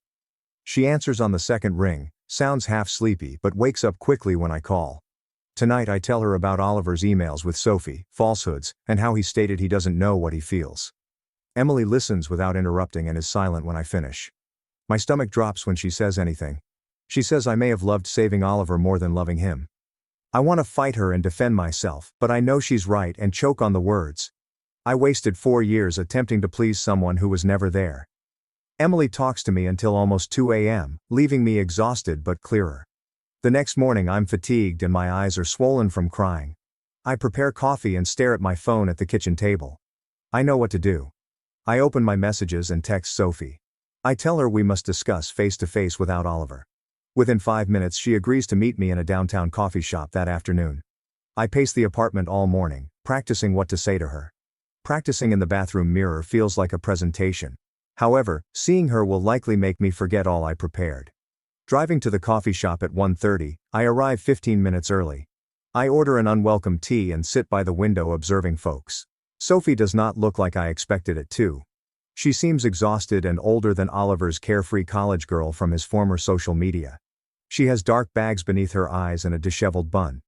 She answers on the second ring, sounds half sleepy but wakes up quickly when I call. Tonight I tell her about Oliver's emails with Sophie, falsehoods, and how he stated he doesn't know what he feels. Emily listens without interrupting and is silent when I finish. My stomach drops when she says anything. She says I may have loved saving Oliver more than loving him. I want to fight her and defend myself, but I know she's right and choke on the words. I wasted 4 years attempting to please someone who was never there. Emily talks to me until almost 2 a.m., leaving me exhausted but clearer. The next morning I'm fatigued and my eyes are swollen from crying. I prepare coffee and stare at my phone at the kitchen table. I know what to do. I open my messages and text Sophie. I tell her we must discuss face-to-face without Oliver. Within 5 minutes she agrees to meet me in a downtown coffee shop that afternoon. I pace the apartment all morning, practicing what to say to her. Practicing in the bathroom mirror feels like a presentation. However, seeing her will likely make me forget all I prepared. Driving to the coffee shop at 1:30, I arrive 15 minutes early. I order an unwelcome tea and sit by the window observing folks. Sophie does not look like I expected it to. She seems exhausted and older than Oliver's carefree college girl from his former social media. She has dark bags beneath her eyes and a disheveled bun.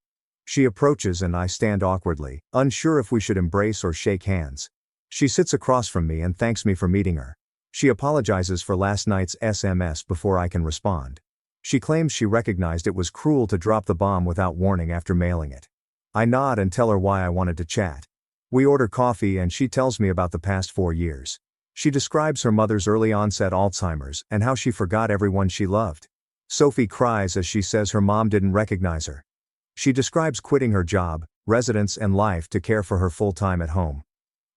She approaches and I stand awkwardly, unsure if we should embrace or shake hands. She sits across from me and thanks me for meeting her. She apologizes for last night's SMS before I can respond. She claims she recognized it was cruel to drop the bomb without warning after mailing it. I nod and tell her why I wanted to chat. We order coffee and she tells me about the past 4 years. She describes her mother's early onset Alzheimer's and how she forgot everyone she loved. Sophie cries as she says her mom didn't recognize her. She describes quitting her job, residence and life to care for her full-time at home.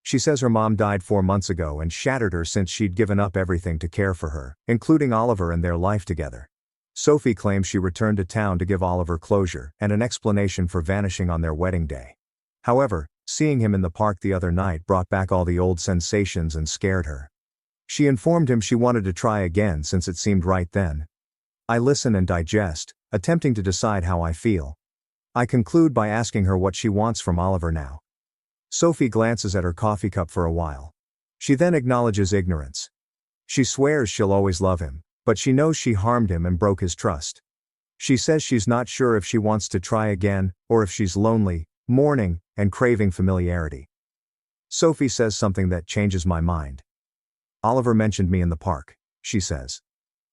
She says her mom died 4 months ago and shattered her since she'd given up everything to care for her, including Oliver and their life together. Sophie claims she returned to town to give Oliver closure and an explanation for vanishing on their wedding day. However, seeing him in the park the other night brought back all the old sensations and scared her. She informed him she wanted to try again since it seemed right then. I listen and digest, attempting to decide how I feel. I conclude by asking her what she wants from Oliver now. Sophie glances at her coffee cup for a while. She then acknowledges ignorance. She swears she'll always love him, but she knows she harmed him and broke his trust. She says she's not sure if she wants to try again, or if she's lonely, mourning, and craving familiarity. Sophie says something that changes my mind. Oliver mentioned me in the park, she says.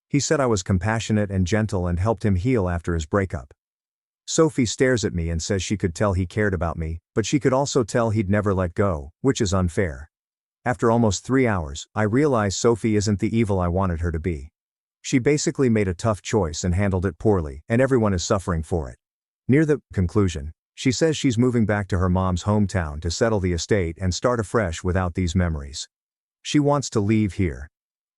He said I was compassionate and gentle and helped him heal after his breakup. Sophie stares at me and says she could tell he cared about me, but she could also tell he'd never let go, which is unfair. After almost 3 hours, I realize Sophie isn't the evil I wanted her to be. She basically made a tough choice and handled it poorly, and everyone is suffering for it. Near the conclusion, she says she's moving back to her mom's hometown to settle the estate and start afresh without these memories. She wants to leave here.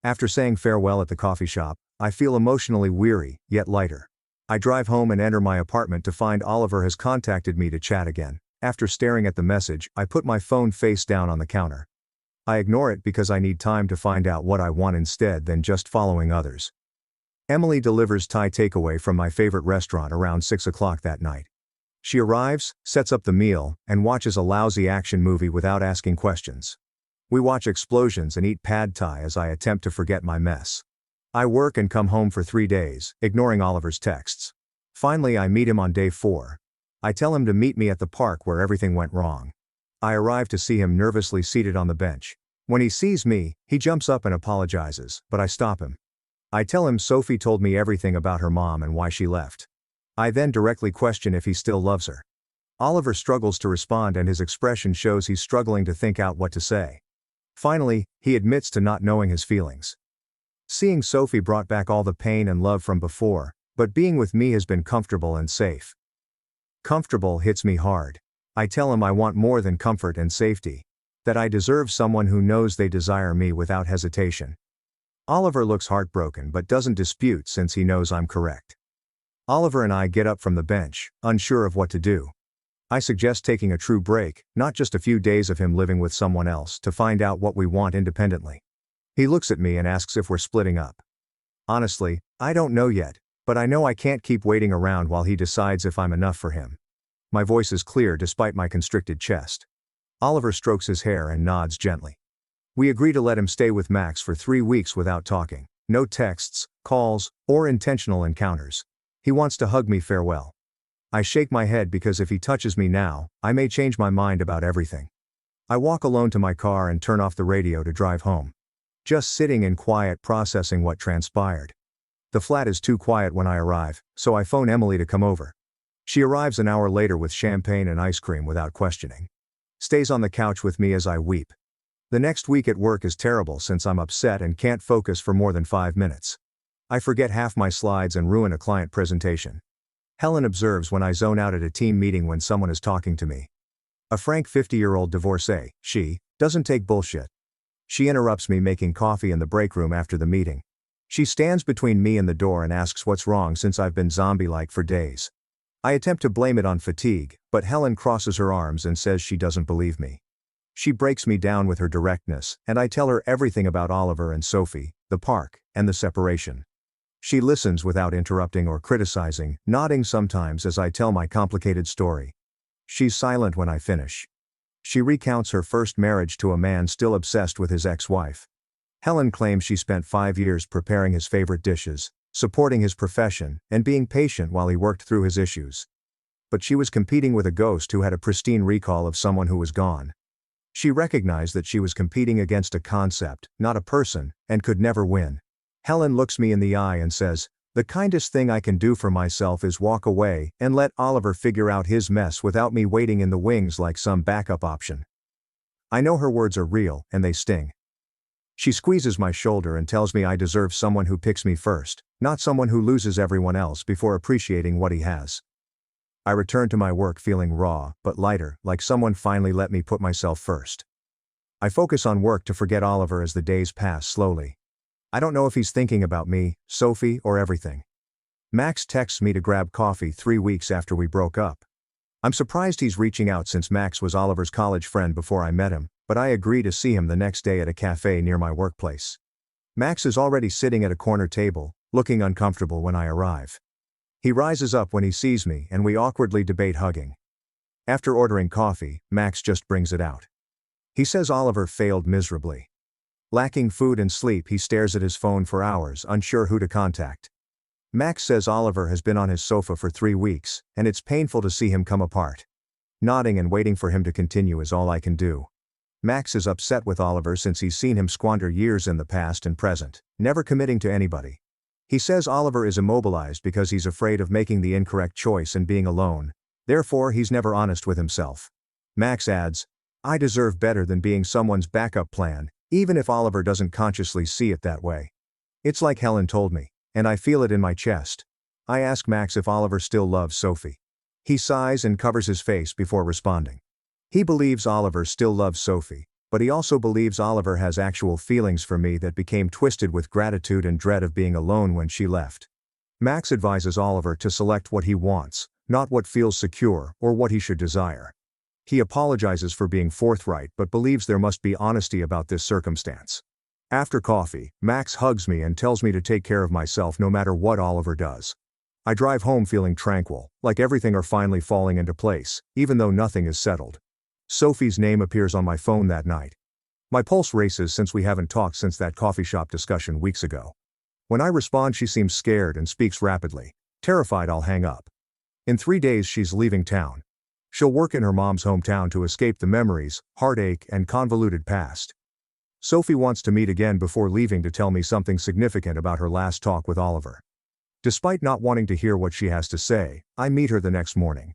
After saying farewell at the coffee shop, I feel emotionally weary, yet lighter. I drive home and enter my apartment to find Oliver has contacted me to chat again. After staring at the message, I put my phone face down on the counter. I ignore it because I need time to find out what I want instead than just following others. Emily delivers Thai takeaway from my favorite restaurant around 6 o'clock that night. She arrives, sets up the meal, and watches a lousy action movie without asking questions. We watch explosions and eat pad thai as I attempt to forget my mess. I work and come home for 3 days, ignoring Oliver's texts. Finally, I meet him on day 4. I tell him to meet me at the park where everything went wrong. I arrive to see him nervously seated on the bench. When he sees me, he jumps up and apologizes, but I stop him. I tell him Sophie told me everything about her mom and why she left. I then directly question if he still loves her. Oliver struggles to respond and his expression shows he's struggling to think out what to say. Finally, he admits to not knowing his feelings. Seeing Sophie brought back all the pain and love from before, but being with me has been comfortable and safe. Comfortable hits me hard. I tell him I want more than comfort and safety. That I deserve someone who knows they desire me without hesitation. Oliver looks heartbroken but doesn't dispute since he knows I'm correct. Oliver and I get up from the bench, unsure of what to do. I suggest taking a true break, not just a few days of him living with someone else, to find out what we want independently. He looks at me and asks if we're splitting up. Honestly, I don't know yet, but I know I can't keep waiting around while he decides if I'm enough for him. My voice is clear despite my constricted chest. Oliver strokes his hair and nods gently. We agree to let him stay with Max for 3 weeks without talking. No texts, calls, or intentional encounters. He wants to hug me farewell. I shake my head because if he touches me now, I may change my mind about everything. I walk alone to my car and turn off the radio to drive home. Just sitting in quiet processing what transpired. The flat is too quiet when I arrive, so I phone Emily to come over. She arrives an hour later with champagne and ice cream without questioning. Stays on the couch with me as I weep. The next week at work is terrible since I'm upset and can't focus for more than 5 minutes. I forget half my slides and ruin a client presentation. Helen observes when I zone out at a team meeting when someone is talking to me. A frank 50-year-old divorcee, she doesn't take bullshit. She interrupts me making coffee in the break room after the meeting. She stands between me and the door and asks what's wrong since I've been zombie-like for days. I attempt to blame it on fatigue, but Helen crosses her arms and says she doesn't believe me. She breaks me down with her directness, and I tell her everything about Oliver and Sophie, the park, and the separation. She listens without interrupting or criticizing, nodding sometimes as I tell my complicated story. She's silent when I finish. She recounts her first marriage to a man still obsessed with his ex-wife. Helen claims she spent 5 years preparing his favorite dishes, supporting his profession, and being patient while he worked through his issues. But she was competing with a ghost who had a pristine recall of someone who was gone. She recognized that she was competing against a concept, not a person, and could never win. Helen looks me in the eye and says, "The kindest thing I can do for myself is walk away and let Oliver figure out his mess without me waiting in the wings like some backup option." I know her words are real, and they sting. She squeezes my shoulder and tells me I deserve someone who picks me first, not someone who loses everyone else before appreciating what he has. I return to my work feeling raw, but lighter, like someone finally let me put myself first. I focus on work to forget Oliver as the days pass slowly. I don't know if he's thinking about me, Sophie, or everything. Max texts me to grab coffee 3 weeks after we broke up. I'm surprised he's reaching out since Max was Oliver's college friend before I met him, but I agree to see him the next day at a cafe near my workplace. Max is already sitting at a corner table, looking uncomfortable when I arrive. He rises up when he sees me and we awkwardly debate hugging. After ordering coffee, Max just brings it out. He says Oliver failed miserably. Lacking food and sleep, he stares at his phone for hours, unsure who to contact. Max says Oliver has been on his sofa for 3 weeks, and it's painful to see him come apart. Nodding and waiting for him to continue is all I can do. Max is upset with Oliver since he's seen him squander years in the past and present, never committing to anybody. He says Oliver is immobilized because he's afraid of making the incorrect choice and being alone, therefore he's never honest with himself. Max adds, "I deserve better than being someone's backup plan, even if Oliver doesn't consciously see it that way." It's like Helen told me, and I feel it in my chest. I ask Max if Oliver still loves Sophie. He sighs and covers his face before responding. He believes Oliver still loves Sophie, but he also believes Oliver has actual feelings for me that became twisted with gratitude and dread of being alone when she left. Max advises Oliver to select what he wants, not what feels secure or what he should desire. He apologizes for being forthright but believes there must be honesty about this circumstance. After coffee, Max hugs me and tells me to take care of myself no matter what Oliver does. I drive home feeling tranquil, like everything are finally falling into place, even though nothing is settled. Sophie's name appears on my phone that night. My pulse races since we haven't talked since that coffee shop discussion weeks ago. When I respond, she seems scared and speaks rapidly. Terrified I'll hang up. In 3 days she's leaving town. She'll work in her mom's hometown to escape the memories, heartache, and convoluted past. Sophie wants to meet again before leaving to tell me something significant about her last talk with Oliver. Despite not wanting to hear what she has to say, I meet her the next morning.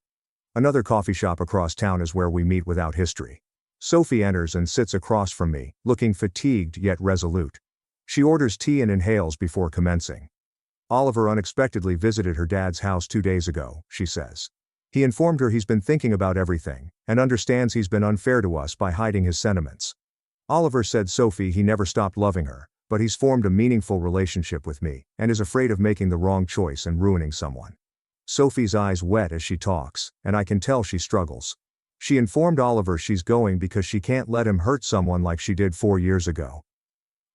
Another coffee shop across town is where we meet without history. Sophie enters and sits across from me, looking fatigued yet resolute. She orders tea and inhales before commencing. Oliver unexpectedly visited her dad's house 2 days ago, she says. He informed her he's been thinking about everything, and understands he's been unfair to us by hiding his sentiments. Oliver said Sophie he never stopped loving her, but he's formed a meaningful relationship with me, and is afraid of making the wrong choice and ruining someone. Sophie's eyes wet as she talks, and I can tell she struggles. She informed Oliver she's going because she can't let him hurt someone like she did 4 years ago.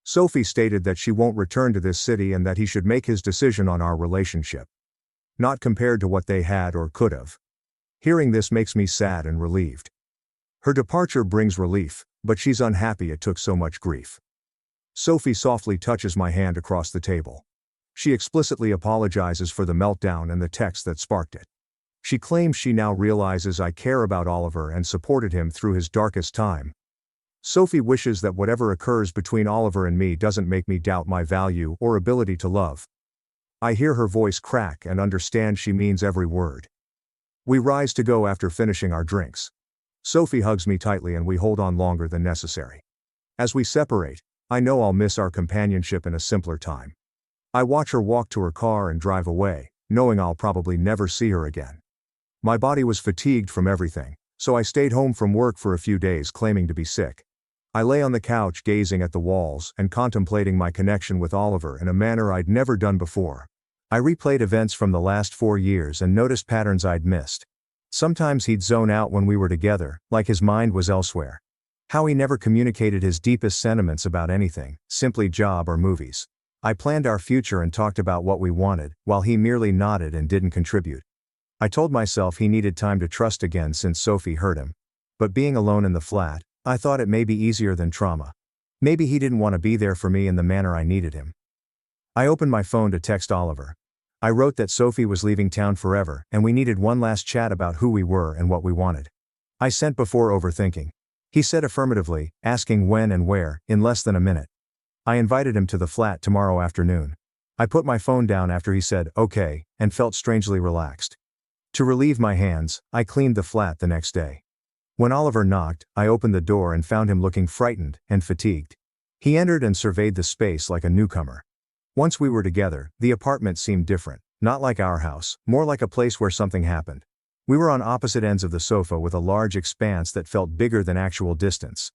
Sophie stated that she won't return to this city and that he should make his decision on our relationship. Not compared to what they had or could have. Hearing this makes me sad and relieved. Her departure brings relief, but she's unhappy it took so much grief. Sophie softly touches my hand across the table. She explicitly apologizes for the meltdown and the text that sparked it. She claims she now realizes I care about Oliver and supported him through his darkest time. Sophie wishes that whatever occurs between Oliver and me doesn't make me doubt my value or ability to love. I hear her voice crack and understand she means every word. We rise to go after finishing our drinks. Sophie hugs me tightly and we hold on longer than necessary. As we separate, I know I'll miss our companionship in a simpler time. I watch her walk to her car and drive away, knowing I'll probably never see her again. My body was fatigued from everything, so I stayed home from work for a few days claiming to be sick. I lay on the couch gazing at the walls and contemplating my connection with Oliver in a manner I'd never done before. I replayed events from the last 4 years and noticed patterns I'd missed. Sometimes he'd zone out when we were together, like his mind was elsewhere. How he never communicated his deepest sentiments about anything, simply job or movies. I planned our future and talked about what we wanted, while he merely nodded and didn't contribute. I told myself he needed time to trust again since Sophie hurt him. But being alone in the flat, I thought it may be easier than trauma. Maybe he didn't want to be there for me in the manner I needed him. I opened my phone to text Oliver. I wrote that Sophie was leaving town forever and we needed one last chat about who we were and what we wanted. I sent before overthinking. He said affirmatively, asking when and where, in less than a minute. I invited him to the flat tomorrow afternoon. I put my phone down after he said, okay, and felt strangely relaxed. To relieve my hands, I cleaned the flat the next day. When Oliver knocked, I opened the door and found him looking frightened and fatigued. He entered and surveyed the space like a newcomer. Once we were together, the apartment seemed different, not like our house, more like a place where something happened. We were on opposite ends of the sofa with a large expanse that felt bigger than actual distance.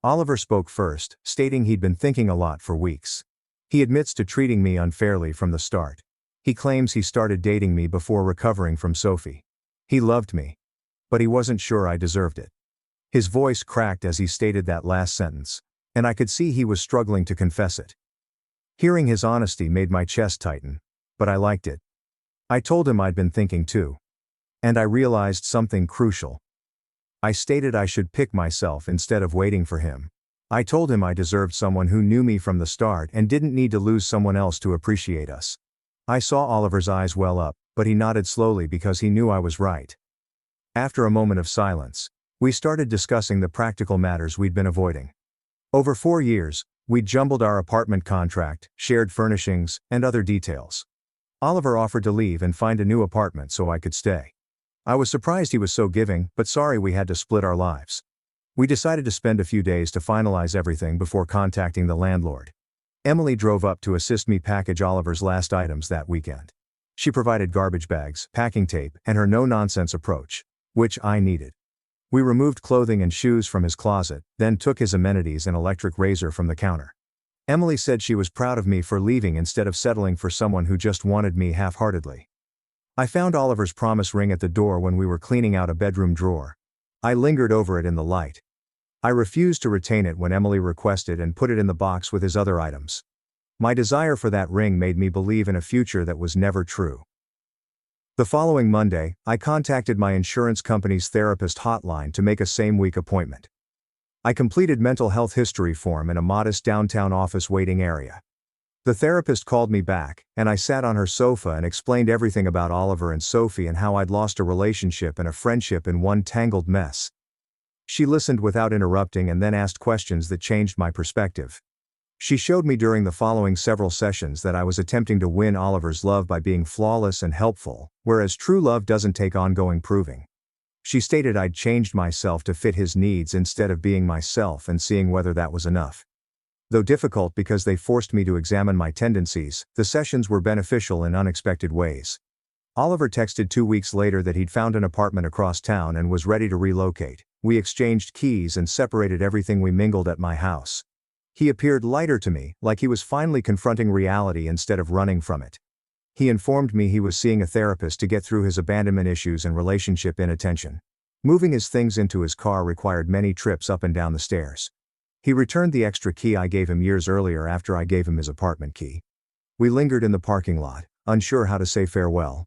Oliver spoke first, stating he'd been thinking a lot for weeks. He admits to treating me unfairly from the start. He claims he started dating me before recovering from Sophie. He loved me. But he wasn't sure I deserved it. His voice cracked as he stated that last sentence, and I could see he was struggling to confess it. Hearing his honesty made my chest tighten, but I liked it. I told him I'd been thinking too. And I realized something crucial. I stated I should pick myself instead of waiting for him. I told him I deserved someone who knew me from the start and didn't need to lose someone else to appreciate us. I saw Oliver's eyes well up, but he nodded slowly because he knew I was right. After a moment of silence, we started discussing the practical matters we'd been avoiding. Over 4 years, we'd jumbled our apartment contract, shared furnishings, and other details. Oliver offered to leave and find a new apartment so I could stay. I was surprised he was so giving, but sorry we had to split our lives. We decided to spend a few days to finalize everything before contacting the landlord. Emily drove up to assist me package Oliver's last items that weekend. She provided garbage bags, packing tape, and her no-nonsense approach, which I needed. We removed clothing and shoes from his closet, then took his amenities and electric razor from the counter. Emily said she was proud of me for leaving instead of settling for someone who just wanted me half-heartedly. I found Oliver's promise ring at the door when we were cleaning out a bedroom drawer. I lingered over it in the light. I refused to retain it when Emily requested and put it in the box with his other items. My desire for that ring made me believe in a future that was never true. The following Monday, I contacted my insurance company's therapist hotline to make a same-week appointment. I completed mental health history form in a modest downtown office waiting area. The therapist called me back, and I sat on her sofa and explained everything about Oliver and Sophie and how I'd lost a relationship and a friendship in one tangled mess. She listened without interrupting and then asked questions that changed my perspective. She showed me during the following several sessions that I was attempting to win Oliver's love by being flawless and helpful, whereas true love doesn't take ongoing proving. She stated I'd changed myself to fit his needs instead of being myself and seeing whether that was enough. Though difficult because they forced me to examine my tendencies, the sessions were beneficial in unexpected ways. Oliver texted 2 weeks later that he'd found an apartment across town and was ready to relocate. We exchanged keys and separated everything we mingled at my house. He appeared lighter to me, like he was finally confronting reality instead of running from it. He informed me he was seeing a therapist to get through his abandonment issues and relationship inattention. Moving his things into his car required many trips up and down the stairs. He returned the extra key I gave him years earlier after I gave him his apartment key. We lingered in the parking lot, unsure how to say farewell.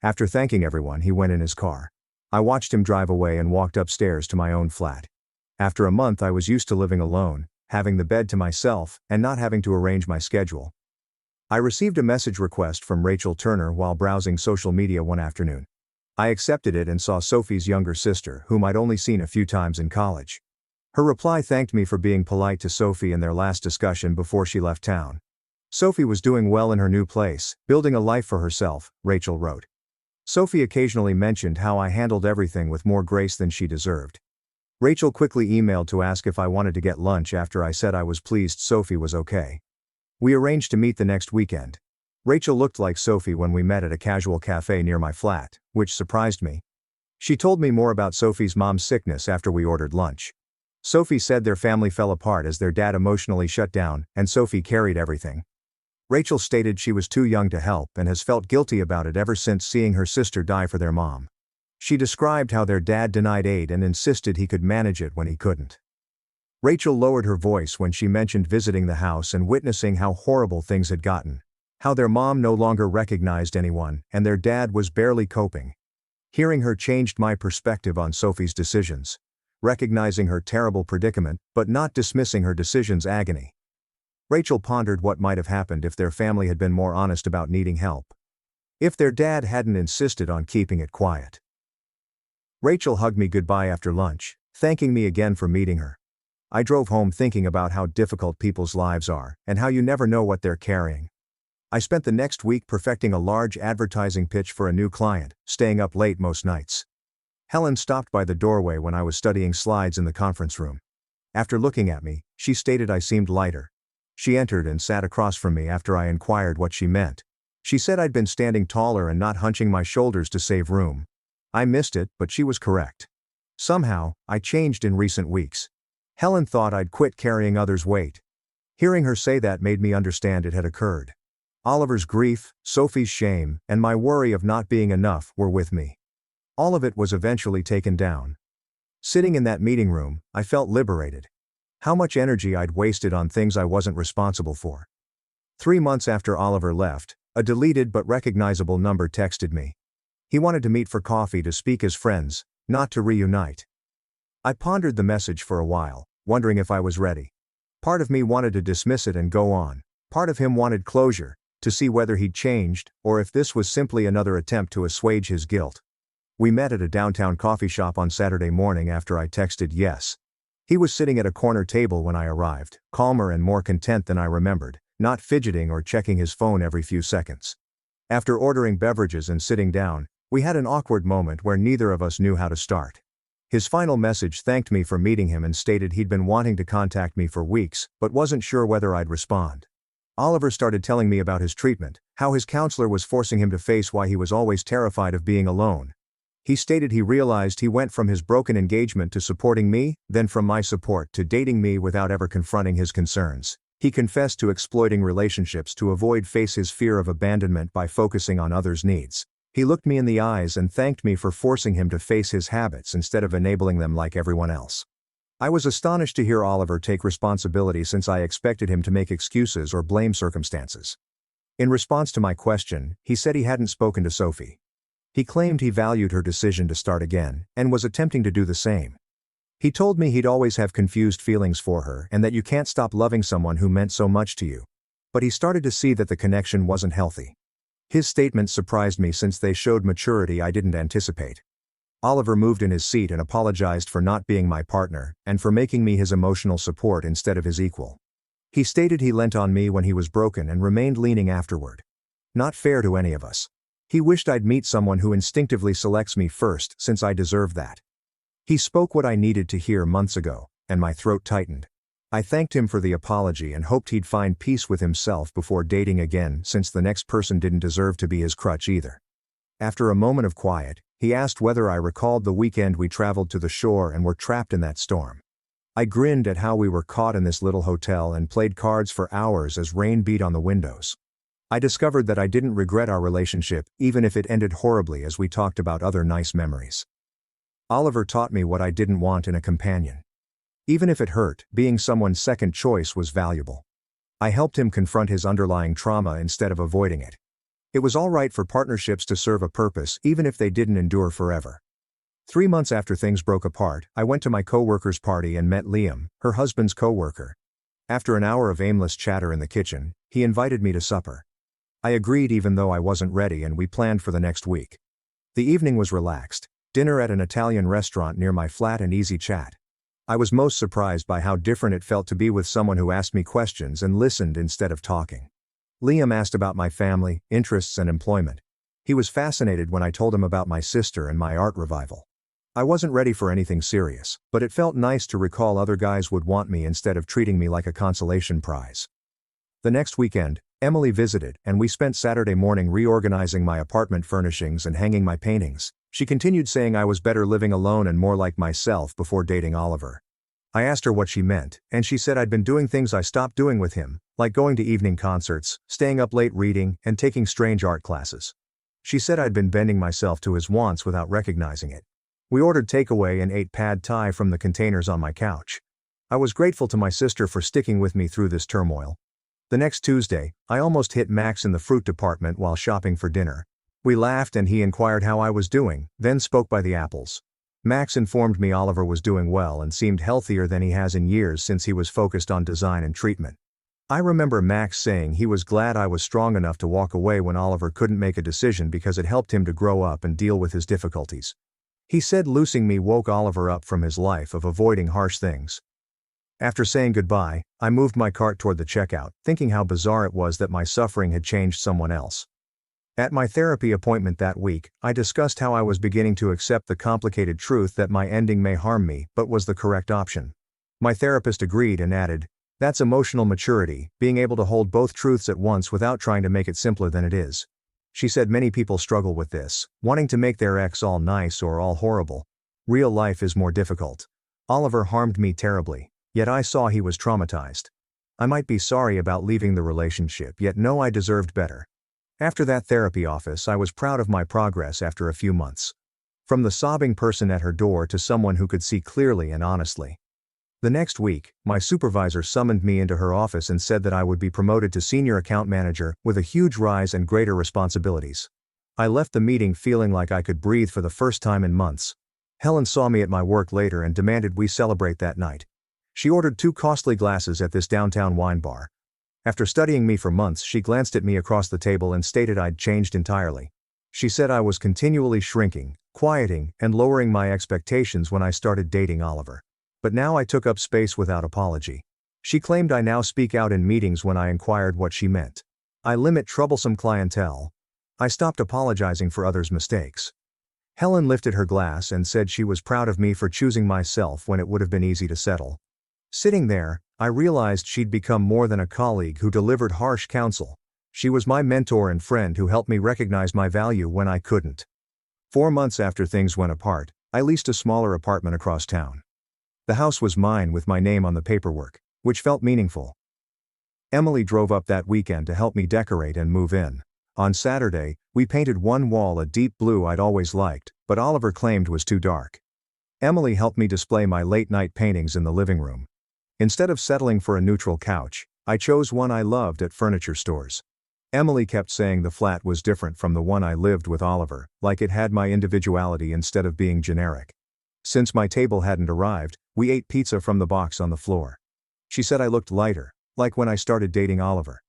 After thanking everyone, he went in his car. I watched him drive away and walked upstairs to my own flat. After a month I was used to living alone, having the bed to myself, and not having to arrange my schedule. I received a message request from Rachel Turner while browsing social media one afternoon. I accepted it and saw Sophie's younger sister, whom I'd only seen a few times in college. Her reply thanked me for being polite to Sophie in their last discussion before she left town. Sophie was doing well in her new place, building a life for herself, Rachel wrote. Sophie occasionally mentioned how I handled everything with more grace than she deserved. Rachel quickly emailed to ask if I wanted to get lunch after I said I was pleased Sophie was okay. We arranged to meet the next weekend. Rachel looked like Sophie when we met at a casual cafe near my flat, which surprised me. She told me more about Sophie's mom's sickness after we ordered lunch. Sophie said their family fell apart as their dad emotionally shut down, and Sophie carried everything. Rachel stated she was too young to help and has felt guilty about it ever since seeing her sister die for their mom. She described how their dad denied aid and insisted he could manage it when he couldn't. Rachel lowered her voice when she mentioned visiting the house and witnessing how horrible things had gotten. How their mom no longer recognized anyone, and their dad was barely coping. Hearing her changed my perspective on Sophie's decisions. Recognizing her terrible predicament, but not dismissing her decision's agony. Rachel pondered what might have happened if their family had been more honest about needing help. If their dad hadn't insisted on keeping it quiet. Rachel hugged me goodbye after lunch, thanking me again for meeting her. I drove home thinking about how difficult people's lives are, and how you never know what they're carrying. I spent the next week perfecting a large advertising pitch for a new client, staying up late most nights. Helen stopped by the doorway when I was studying slides in the conference room. After looking at me, she stated I seemed lighter. She entered and sat across from me after I inquired what she meant. She said I'd been standing taller and not hunching my shoulders to save room. I missed it, but she was correct. Somehow, I changed in recent weeks. Helen thought I'd quit carrying others' weight. Hearing her say that made me understand it had occurred. Oliver's grief, Sophie's shame, and my worry of not being enough were with me. All of it was eventually taken down. Sitting in that meeting room, I felt liberated. How much energy I'd wasted on things I wasn't responsible for. 3 months after Oliver left, a deleted but recognizable number texted me. He wanted to meet for coffee to speak as friends, not to reunite. I pondered the message for a while, wondering if I was ready. Part of me wanted to dismiss it and go on. Part of him wanted closure, to see whether he'd changed, or if this was simply another attempt to assuage his guilt. We met at a downtown coffee shop on Saturday morning after I texted yes. He was sitting at a corner table when I arrived, calmer and more content than I remembered, not fidgeting or checking his phone every few seconds. After ordering beverages and sitting down, we had an awkward moment where neither of us knew how to start. His final message thanked me for meeting him and stated he'd been wanting to contact me for weeks, but wasn't sure whether I'd respond. Oliver started telling me about his treatment, how his counselor was forcing him to face why he was always terrified of being alone. He stated he realized he went from his broken engagement to supporting me, then from my support to dating me without ever confronting his concerns. He confessed to exploiting relationships to avoid face his fear of abandonment by focusing on others' needs. He looked me in the eyes and thanked me for forcing him to face his habits instead of enabling them like everyone else. I was astonished to hear Oliver take responsibility since I expected him to make excuses or blame circumstances. In response to my question, he said he hadn't spoken to Sophie. He claimed he valued her decision to start again, and was attempting to do the same. He told me he'd always have confused feelings for her and that you can't stop loving someone who meant so much to you. But he started to see that the connection wasn't healthy. His statements surprised me since they showed maturity I didn't anticipate. Oliver moved in his seat and apologized for not being my partner, and for making me his emotional support instead of his equal. He stated he lent on me when he was broken and remained leaning afterward. Not fair to any of us. He wished I'd meet someone who instinctively selects me first, since I deserve that. He spoke what I needed to hear months ago, and my throat tightened. I thanked him for the apology and hoped he'd find peace with himself before dating again, since the next person didn't deserve to be his crutch either. After a moment of quiet, he asked whether I recalled the weekend we traveled to the shore and were trapped in that storm. I grinned at how we were caught in this little hotel and played cards for hours as rain beat on the windows. I discovered that I didn't regret our relationship, even if it ended horribly, as we talked about other nice memories. Oliver taught me what I didn't want in a companion. Even if it hurt, being someone's second choice was valuable. I helped him confront his underlying trauma instead of avoiding it. It was all right for partnerships to serve a purpose, even if they didn't endure forever. 3 months after things broke apart, I went to my coworker's party and met Liam, her husband's coworker. After an hour of aimless chatter in the kitchen, he invited me to supper. I agreed even though I wasn't ready, and we planned for the next week. The evening was relaxed, dinner at an Italian restaurant near my flat and easy chat. I was most surprised by how different it felt to be with someone who asked me questions and listened instead of talking. Liam asked about my family, interests and employment. He was fascinated when I told him about my sister and my art revival. I wasn't ready for anything serious, but it felt nice to recall other guys would want me instead of treating me like a consolation prize. The next weekend, Emily visited, and we spent Saturday morning reorganizing my apartment furnishings and hanging my paintings. She continued saying I was better living alone and more like myself before dating Oliver. I asked her what she meant, and she said I'd been doing things I stopped doing with him, like going to evening concerts, staying up late reading, and taking strange art classes. She said I'd been bending myself to his wants without recognizing it. We ordered takeaway and ate pad thai from the containers on my couch. I was grateful to my sister for sticking with me through this turmoil. The next Tuesday, I almost hit Max in the fruit department while shopping for dinner. We laughed and he inquired how I was doing, then spoke by the apples. Max informed me Oliver was doing well and seemed healthier than he has in years since he was focused on design and treatment. I remember Max saying he was glad I was strong enough to walk away when Oliver couldn't make a decision because it helped him to grow up and deal with his difficulties. He said losing me woke Oliver up from his life of avoiding harsh things. After saying goodbye, I moved my cart toward the checkout, thinking how bizarre it was that my suffering had changed someone else. At my therapy appointment that week, I discussed how I was beginning to accept the complicated truth that my ending may harm me but was the correct option. My therapist agreed and added, "That's emotional maturity, being able to hold both truths at once without trying to make it simpler than it is." She said many people struggle with this, wanting to make their ex all nice or all horrible. Real life is more difficult. Oliver harmed me terribly, yet I saw he was traumatized. I might be sorry about leaving the relationship, yet know I deserved better. After that therapy office, I was proud of my progress after a few months. From the sobbing person at her door to someone who could see clearly and honestly. The next week, my supervisor summoned me into her office and said that I would be promoted to senior account manager, with a huge rise and greater responsibilities. I left the meeting feeling like I could breathe for the first time in months. Helen saw me at my work later and demanded we celebrate that night. She ordered 2 costly glasses at this downtown wine bar. After studying me for months, she glanced at me across the table and stated I'd changed entirely. She said I was continually shrinking, quieting, and lowering my expectations when I started dating Oliver. But now I took up space without apology. She claimed I now speak out in meetings when I inquired what she meant. I limit troublesome clientele. I stopped apologizing for others' mistakes. Helen lifted her glass and said she was proud of me for choosing myself when it would have been easy to settle. Sitting there, I realized she'd become more than a colleague who delivered harsh counsel. She was my mentor and friend who helped me recognize my value when I couldn't. 4 months after things went apart, I leased a smaller apartment across town. The house was mine with my name on the paperwork, which felt meaningful. Emily drove up that weekend to help me decorate and move in. On Saturday, we painted one wall a deep blue I'd always liked, but Oliver claimed was too dark. Emily helped me display my late-night paintings in the living room. Instead of settling for a neutral couch, I chose one I loved at furniture stores. Emily kept saying the flat was different from the one I lived with Oliver, like it had my individuality instead of being generic. Since my table hadn't arrived, we ate pizza from the box on the floor. She said I looked lighter, like when I started dating Oliver.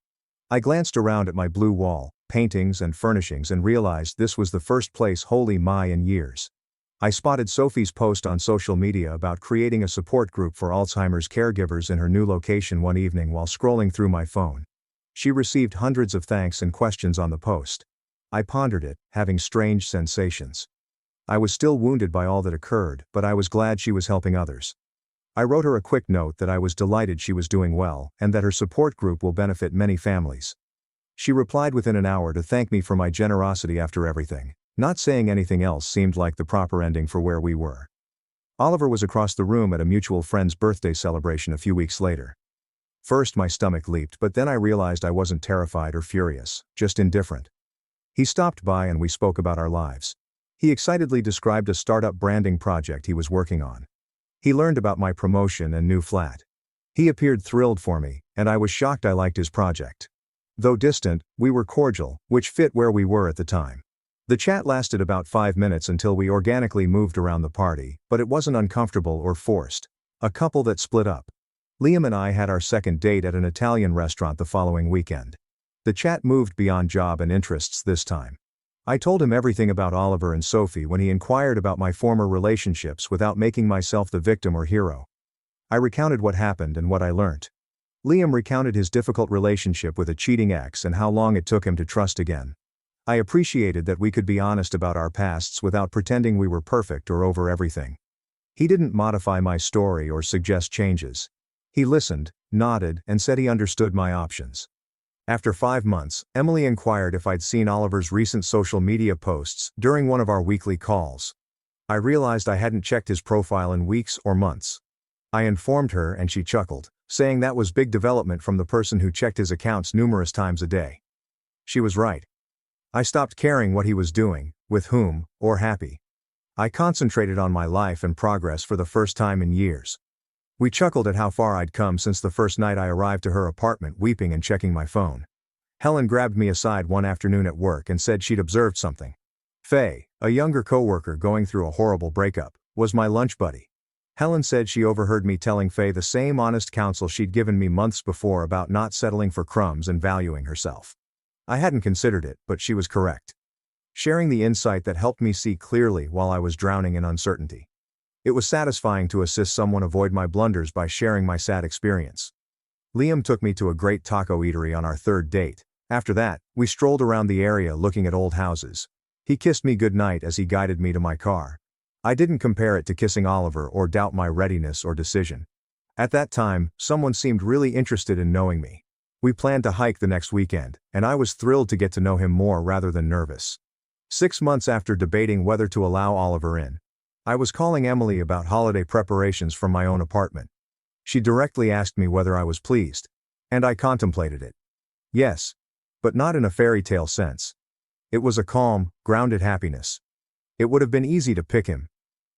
I glanced around at my blue wall, paintings and furnishings and realized this was the first place holy my in years. I spotted Sophie's post on social media about creating a support group for Alzheimer's caregivers in her new location one evening while scrolling through my phone. She received hundreds of thanks and questions on the post. I pondered it, having strange sensations. I was still wounded by all that occurred, but I was glad she was helping others. I wrote her a quick note that I was delighted she was doing well and that her support group will benefit many families. She replied within an hour to thank me for my generosity after everything. Not saying anything else seemed like the proper ending for where we were. Oliver was across the room at a mutual friend's birthday celebration a few weeks later. First my stomach leaped, but then I realized I wasn't terrified or furious, just indifferent. He stopped by and we spoke about our lives. He excitedly described a startup branding project he was working on. He learned about my promotion and new flat. He appeared thrilled for me, and I was shocked I liked his project. Though distant, we were cordial, which fit where we were at the time. The chat lasted about 5 minutes until we organically moved around the party, but it wasn't uncomfortable or forced. A couple that split up. Liam and I had our second date at an Italian restaurant the following weekend. The chat moved beyond job and interests this time. I told him everything about Oliver and Sophie when he inquired about my former relationships without making myself the victim or hero. I recounted what happened and what I learnt. Liam recounted his difficult relationship with a cheating ex and how long it took him to trust again. I appreciated that we could be honest about our pasts without pretending we were perfect or over everything. He didn't modify my story or suggest changes. He listened, nodded, and said he understood my options. After 5 months, Emily inquired if I'd seen Oliver's recent social media posts during one of our weekly calls. I realized I hadn't checked his profile in weeks or months. I informed her and she chuckled, saying that was big development from the person who checked his accounts numerous times a day. She was right. I stopped caring what he was doing, with whom, or happy. I concentrated on my life and progress for the first time in years. We chuckled at how far I'd come since the first night I arrived to her apartment weeping and checking my phone. Helen grabbed me aside one afternoon at work and said she'd observed something. Faye, a younger coworker going through a horrible breakup, was my lunch buddy. Helen said she overheard me telling Faye the same honest counsel she'd given me months before about not settling for crumbs and valuing herself. I hadn't considered it, but she was correct. Sharing the insight that helped me see clearly while I was drowning in uncertainty. It was satisfying to assist someone avoid my blunders by sharing my sad experience. Liam took me to a great taco eatery on our third date. After that, we strolled around the area looking at old houses. He kissed me goodnight as he guided me to my car. I didn't compare it to kissing Oliver or doubt my readiness or decision. At that time, someone seemed really interested in knowing me. We planned to hike the next weekend, and I was thrilled to get to know him more rather than nervous. 6 months after debating whether to allow Oliver in, I was calling Emily about holiday preparations from my own apartment. She directly asked me whether I was pleased. And I contemplated it. Yes. But not in a fairy tale sense. It was a calm, grounded happiness. It would have been easy to pick him.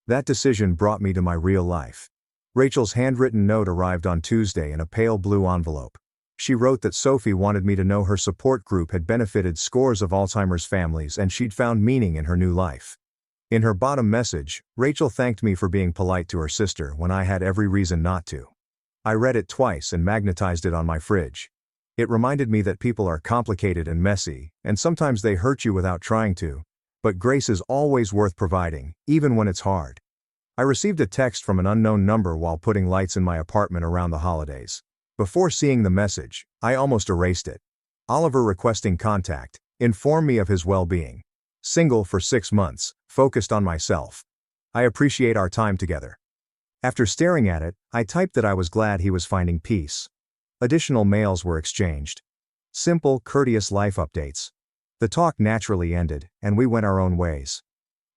That decision brought me to my real life. Rachel's handwritten note arrived on Tuesday in a pale blue envelope. She wrote that Sophie wanted me to know her support group had benefited scores of Alzheimer's families and she'd found meaning in her new life. In her bottom message, Rachel thanked me for being polite to her sister when I had every reason not to. I read it twice and magnetized it on my fridge. It reminded me that people are complicated and messy, and sometimes they hurt you without trying to. But grace is always worth providing, even when it's hard. I received a text from an unknown number while putting lights in my apartment around the holidays. Before seeing the message, I almost erased it. Oliver requesting contact, informed me of his well-being. Single for 6 months, focused on myself. I appreciate our time together. After staring at it, I typed that I was glad he was finding peace. Additional mails were exchanged. Simple, courteous life updates. The talk naturally ended, and we went our own ways.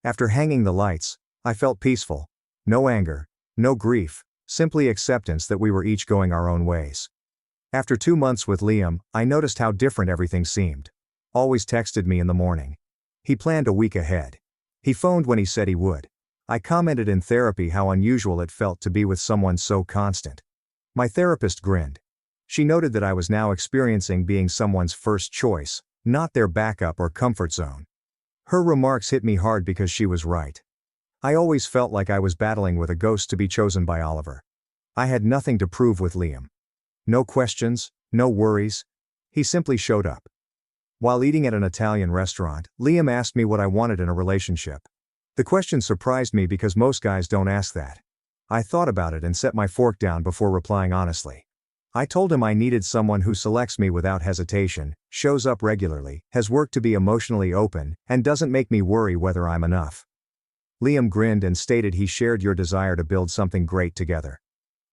After hanging the lights, I felt peaceful. No anger, no grief. Simply acceptance that we were each going our own ways. After 2 months with Liam, I noticed how different everything seemed. Always texted me in the morning. He planned a week ahead. He phoned when he said he would. I commented in therapy how unusual it felt to be with someone so constant. My therapist grinned. She noted that I was now experiencing being someone's first choice, not their backup or comfort zone. Her remarks hit me hard because she was right. I always felt like I was battling with a ghost to be chosen by Oliver. I had nothing to prove with Liam. No questions, no worries. He simply showed up. While eating at an Italian restaurant, Liam asked me what I wanted in a relationship. The question surprised me because most guys don't ask that. I thought about it and set my fork down before replying honestly. I told him I needed someone who selects me without hesitation, shows up regularly, has worked to be emotionally open, and doesn't make me worry whether I'm enough. Liam grinned and stated he shared your desire to build something great together.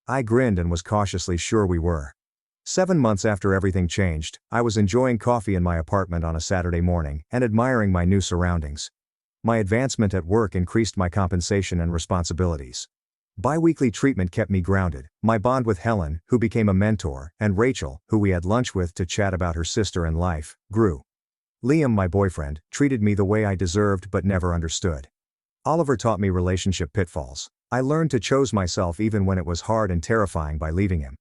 I grinned and was cautiously sure we were. 7 months after everything changed, I was enjoying coffee in my apartment on a Saturday morning and admiring my new surroundings. My advancement at work increased my compensation and responsibilities. Bi-weekly treatment kept me grounded. My bond with Helen, who became a mentor, and Rachel, who we had lunch with to chat about her sister and life, grew. Liam, my boyfriend, treated me the way I deserved but never understood. Oliver taught me relationship pitfalls. I learned to choose myself even when it was hard and terrifying by leaving him.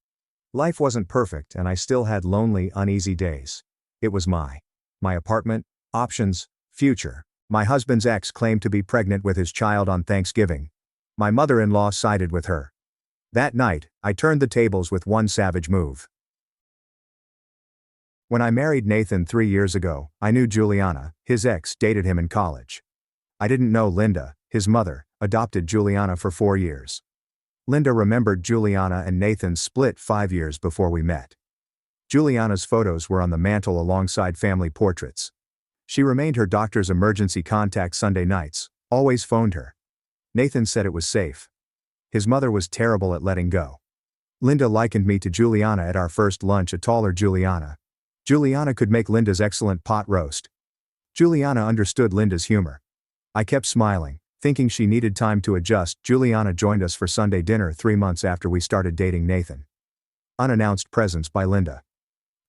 Life wasn't perfect and I still had lonely, uneasy days. It was my apartment, options, future. My husband's ex claimed to be pregnant with his child on Thanksgiving. My mother-in-law sided with her. That night, I turned the tables with one savage move. When I married Nathan 3 years ago, I knew Juliana, his ex, dated him in college. I didn't know Linda, his mother, adopted Juliana for 4 years. Linda remembered Juliana and Nathan split 5 years before we met. Juliana's photos were on the mantle alongside family portraits. She remained her doctor's emergency contact Sunday nights, always phoned her. Nathan said it was safe. His mother was terrible at letting go. Linda likened me to Juliana at our first lunch, a taller Juliana. Juliana could make Linda's excellent pot roast. Juliana understood Linda's humor. I kept smiling, thinking she needed time to adjust. Juliana joined us for Sunday dinner 3 months after we started dating Nathan. Unannounced presence by Linda.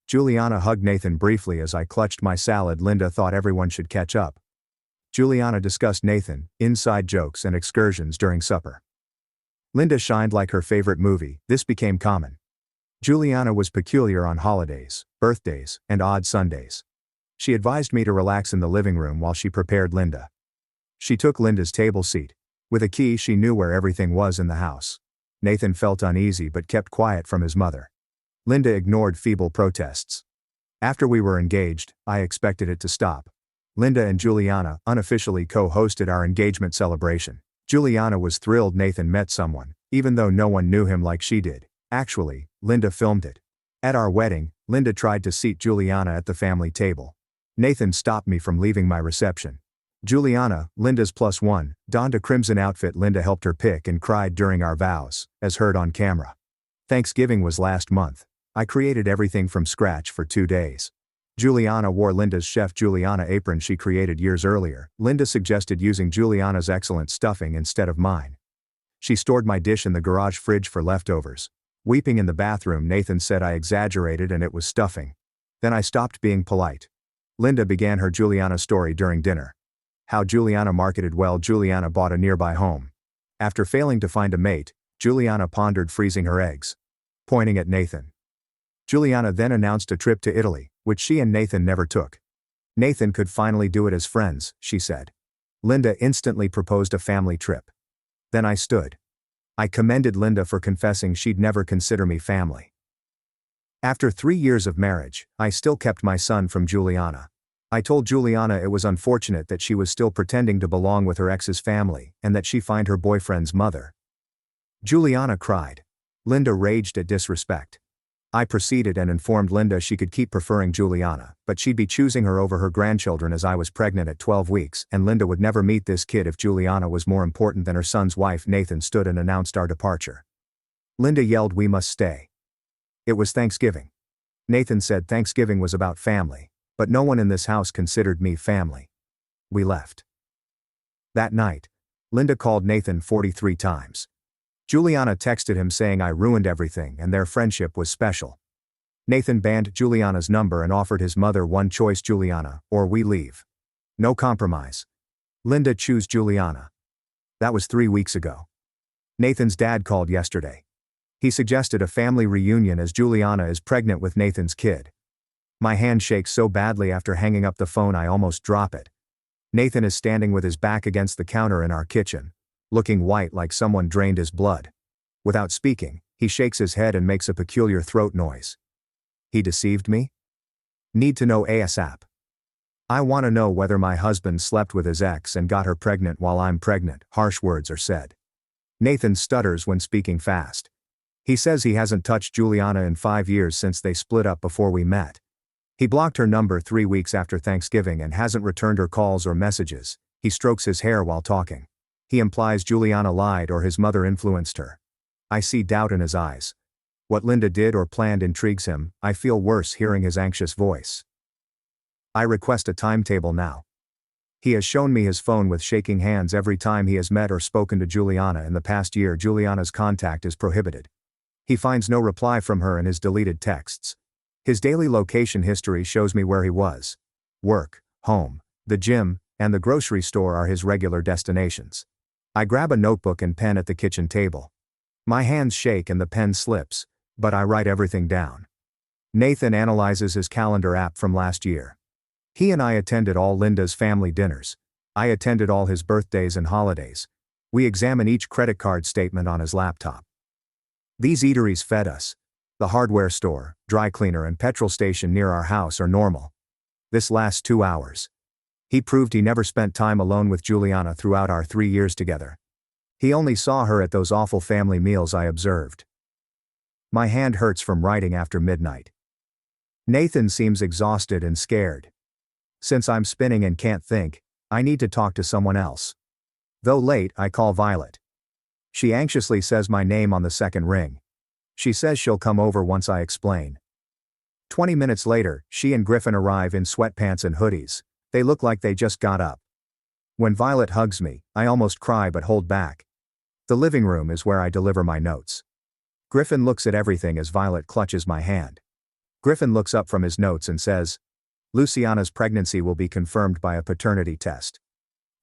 Juliana hugged Nathan briefly as I clutched my salad. Linda thought everyone should catch up. Juliana discussed Nathan, inside jokes and excursions during supper. Linda shined like her favorite movie. This became common. Juliana was peculiar on holidays, birthdays, and odd Sundays. She advised me to relax in the living room while she prepared Linda. She took Linda's table seat. With a key, she knew where everything was in the house. Nathan felt uneasy but kept quiet from his mother. Linda ignored feeble protests. After we were engaged, I expected it to stop. Linda and Juliana unofficially co-hosted our engagement celebration. Juliana was thrilled Nathan met someone, even though no one knew him like she did. Actually, Linda filmed it. At our wedding, Linda tried to seat Juliana at the family table. Nathan stopped me from leaving my reception. Juliana, Linda's +1, donned a crimson outfit Linda helped her pick and cried during our vows, as heard on camera. Thanksgiving was last month. I created everything from scratch for 2 days. Juliana wore Linda's Chef Juliana apron she created years earlier. Linda suggested using Juliana's excellent stuffing instead of mine. She stored my dish in the garage fridge for leftovers. Weeping in the bathroom, Nathan said I exaggerated and it was stuffing. Then I stopped being polite. Linda began her Juliana story during dinner. How Juliana marketed well. Juliana bought a nearby home. After failing to find a mate, Juliana pondered freezing her eggs. Pointing at Nathan. Juliana then announced a trip to Italy, which she and Nathan never took. Nathan could finally do it as friends, she said. Linda instantly proposed a family trip. Then I stood. I commended Linda for confessing she'd never consider me family. After 3 years of marriage, I still kept my son from Juliana. I told Juliana it was unfortunate that she was still pretending to belong with her ex's family and that she find her boyfriend's mother. Juliana cried. Linda raged at disrespect. I proceeded and informed Linda she could keep preferring Juliana, but she'd be choosing her over her grandchildren as I was pregnant at 12 weeks and Linda would never meet this kid if Juliana was more important than her son's wife. Nathan stood and announced our departure. Linda yelled, "We must stay." It was Thanksgiving. Nathan said Thanksgiving was about family, but no one in this house considered me family. We left. That night, Linda called Nathan 43 times. Juliana texted him saying I ruined everything and their friendship was special. Nathan banned Juliana's number and offered his mother one choice: Juliana, or we leave. No compromise. Linda chose Juliana. That was 3 weeks ago. Nathan's dad called yesterday. He suggested a family reunion as Juliana is pregnant with Nathan's kid. My hand shakes so badly after hanging up the phone I almost drop it. Nathan is standing with his back against the counter in our kitchen, looking white like someone drained his blood. Without speaking, he shakes his head and makes a peculiar throat noise. He deceived me? Need to know ASAP. I want to know whether my husband slept with his ex and got her pregnant while I'm pregnant. Harsh words are said. Nathan stutters when speaking fast. He says he hasn't touched Juliana in 5 years since they split up before we met. He blocked her number 3 weeks after Thanksgiving and hasn't returned her calls or messages. He strokes his hair while talking. He implies Juliana lied or his mother influenced her. I see doubt in his eyes. What Linda did or planned intrigues him. I feel worse hearing his anxious voice. I request a timetable now. He has shown me his phone with shaking hands every time he has met or spoken to Juliana in the past year. Juliana's contact is prohibited. He finds no reply from her in his deleted texts. His daily location history shows me where he was. Work, home, the gym, and the grocery store are his regular destinations. I grab a notebook and pen at the kitchen table. My hands shake and the pen slips, but I write everything down. Nathan analyzes his calendar app from last year. He and I attended all Linda's family dinners. I attended all his birthdays and holidays. We examine each credit card statement on his laptop. These eateries fed us. The hardware store, dry cleaner and petrol station near our house are normal. This lasts 2 hours. He proved he never spent time alone with Juliana throughout our 3 years together. He only saw her at those awful family meals I observed. My hand hurts from writing after midnight. Nathan seems exhausted and scared. Since I'm spinning and can't think, I need to talk to someone else. Though late, I call Violet. She anxiously says my name on the second ring. She says she'll come over once I explain. 20 minutes later, she and Griffin arrive in sweatpants and hoodies. They look like they just got up. When Violet hugs me, I almost cry but hold back. The living room is where I deliver my notes. Griffin looks at everything as Violet clutches my hand. Griffin looks up from his notes and says, "Luciana's pregnancy will be confirmed by a paternity test."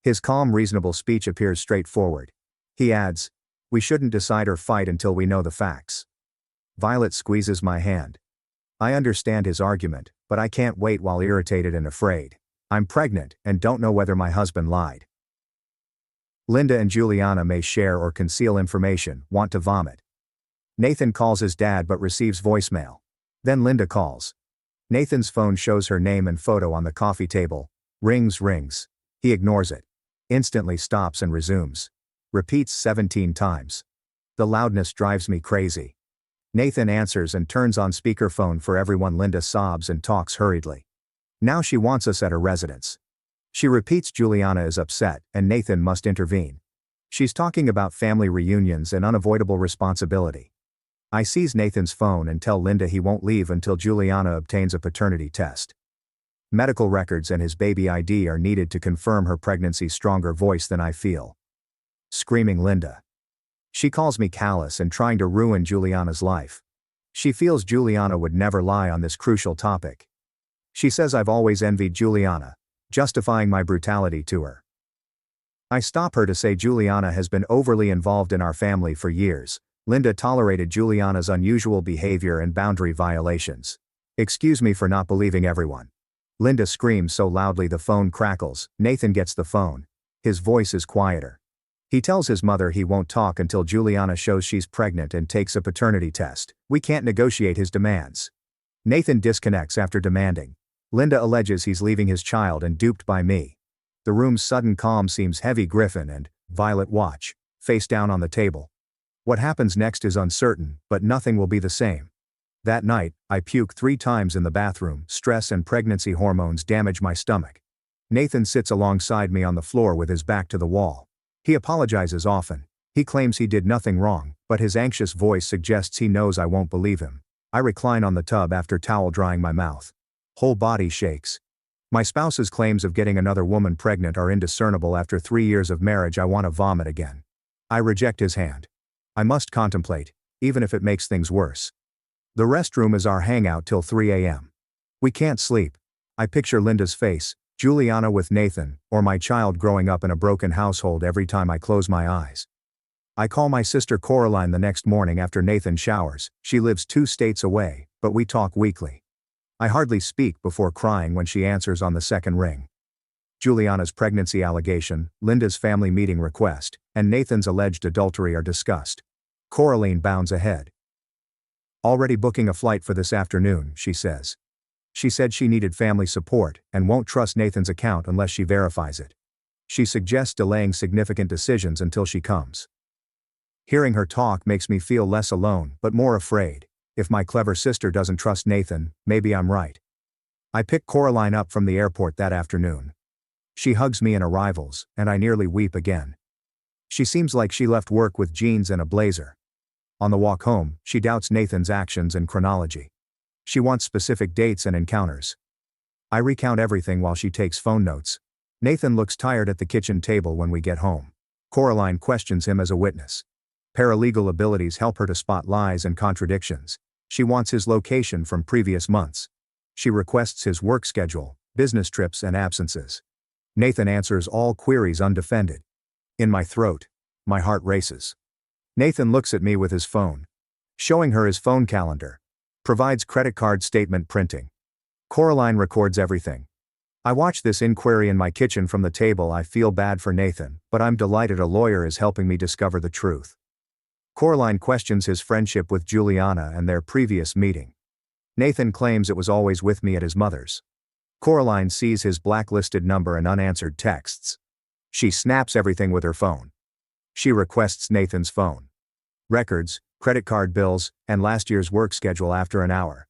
His calm, reasonable speech appears straightforward. He adds, "We shouldn't decide or fight until we know the facts." Violet squeezes my hand. I understand his argument, but I can't wait while irritated and afraid. I'm pregnant and don't know whether my husband lied. Linda and Juliana may share or conceal information. Want to vomit. Nathan calls his dad but receives voicemail. Then Linda calls. Nathan's phone shows her name and photo on the coffee table. Rings. He ignores it. Instantly stops and resumes. Repeats 17 times. The loudness drives me crazy. Nathan answers and turns on speakerphone for everyone. Linda sobs and talks hurriedly. Now she wants us at her residence. She repeats Juliana is upset and Nathan must intervene. She's talking about family reunions and unavoidable responsibility. I seize Nathan's phone and tell Linda he won't leave until Juliana obtains a paternity test. Medical records and his baby ID are needed to confirm her pregnancy. Stronger voice than I feel. Screaming Linda. She calls me callous and trying to ruin Juliana's life. She feels Juliana would never lie on this crucial topic. She says I've always envied Juliana, justifying my brutality to her. I stop her to say Juliana has been overly involved in our family for years. Linda tolerated Juliana's unusual behavior and boundary violations. Excuse me for not believing everyone. Linda screams so loudly the phone crackles. Nathan gets the phone. His voice is quieter. He tells his mother he won't talk until Juliana shows she's pregnant and takes a paternity test. We can't negotiate his demands. Nathan disconnects after demanding. Linda alleges he's leaving his child and duped by me. The room's sudden calm seems heavy. Griffin and Violet watch, face down on the table. What happens next is uncertain, but nothing will be the same. That night, I puke 3 times in the bathroom. Stress and pregnancy hormones damage my stomach. Nathan sits alongside me on the floor with his back to the wall. He apologizes often. He claims he did nothing wrong, but his anxious voice suggests he knows I won't believe him. I recline on the tub after towel drying my mouth. Whole body shakes. My spouse's claims of getting another woman pregnant are indiscernible. After 3 years of marriage, I want to vomit again. I reject his hand. I must contemplate, even if it makes things worse. The restroom is our hangout till 3 a.m. We can't sleep. I picture Linda's face, Juliana with Nathan, or my child growing up in a broken household every time I close my eyes. I call my sister Coraline the next morning after Nathan showers. She lives 2 states away, but we talk weekly. I hardly speak before crying when she answers on the second ring. Juliana's pregnancy allegation, Linda's family meeting request, and Nathan's alleged adultery are discussed. Coraline bounds ahead. Already booking a flight for this afternoon, she says. She said she needed family support and won't trust Nathan's account unless she verifies it. She suggests delaying significant decisions until she comes. Hearing her talk makes me feel less alone but more afraid. If my clever sister doesn't trust Nathan, maybe I'm right. I pick Coraline up from the airport that afternoon. She hugs me in arrivals, and I nearly weep again. She seems like she left work with jeans and a blazer. On the walk home, she doubts Nathan's actions and chronology. She wants specific dates and encounters. I recount everything while she takes phone notes. Nathan looks tired at the kitchen table when we get home. Coraline questions him as a witness. Paralegal abilities help her to spot lies and contradictions. She wants his location from previous months. She requests his work schedule, business trips and absences. Nathan answers all queries undefended. In my throat, my heart races. Nathan looks at me with his phone. Showing her his phone calendar. Provides credit card statement printing. Coraline records everything. I watch this inquiry in my kitchen from the table. I feel bad for Nathan, but I'm delighted a lawyer is helping me discover the truth. Coraline questions his friendship with Juliana and their previous meeting. Nathan claims it was always with me at his mother's. Coraline sees his blacklisted number and unanswered texts. She snaps everything with her phone. She requests Nathan's phone records, credit card bills, and last year's work schedule after an hour.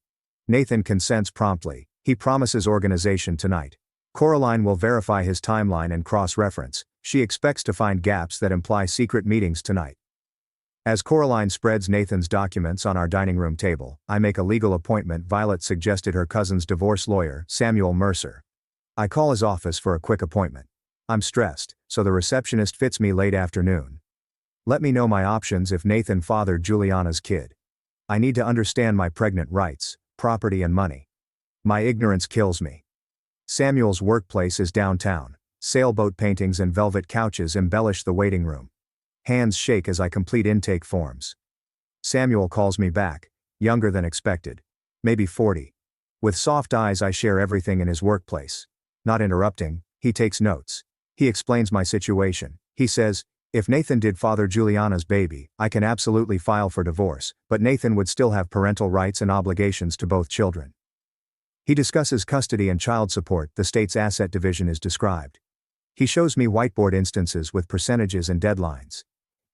Nathan consents promptly. He promises organization tonight. Coraline will verify his timeline and cross-reference. She expects to find gaps that imply secret meetings tonight. As Coraline spreads Nathan's documents on our dining room table, I make a legal appointment. Violet suggested her cousin's divorce lawyer, Samuel Mercer. I call his office for a quick appointment. I'm stressed, so the receptionist fits me late afternoon. Let me know my options if Nathan fathered Juliana's kid. I need to understand my pregnant rights, property and money. My ignorance kills me. Samuel's workplace is downtown. Sailboat paintings and velvet couches embellish the waiting room. Hands shake as I complete intake forms. Samuel calls me back, younger than expected. Maybe 40. With soft eyes I share everything in his workplace. Not interrupting, he takes notes. He explains my situation. He says, if Nathan did father Juliana's baby, I can absolutely file for divorce, but Nathan would still have parental rights and obligations to both children. He discusses custody and child support. The state's asset division is described. He shows me whiteboard instances with percentages and deadlines.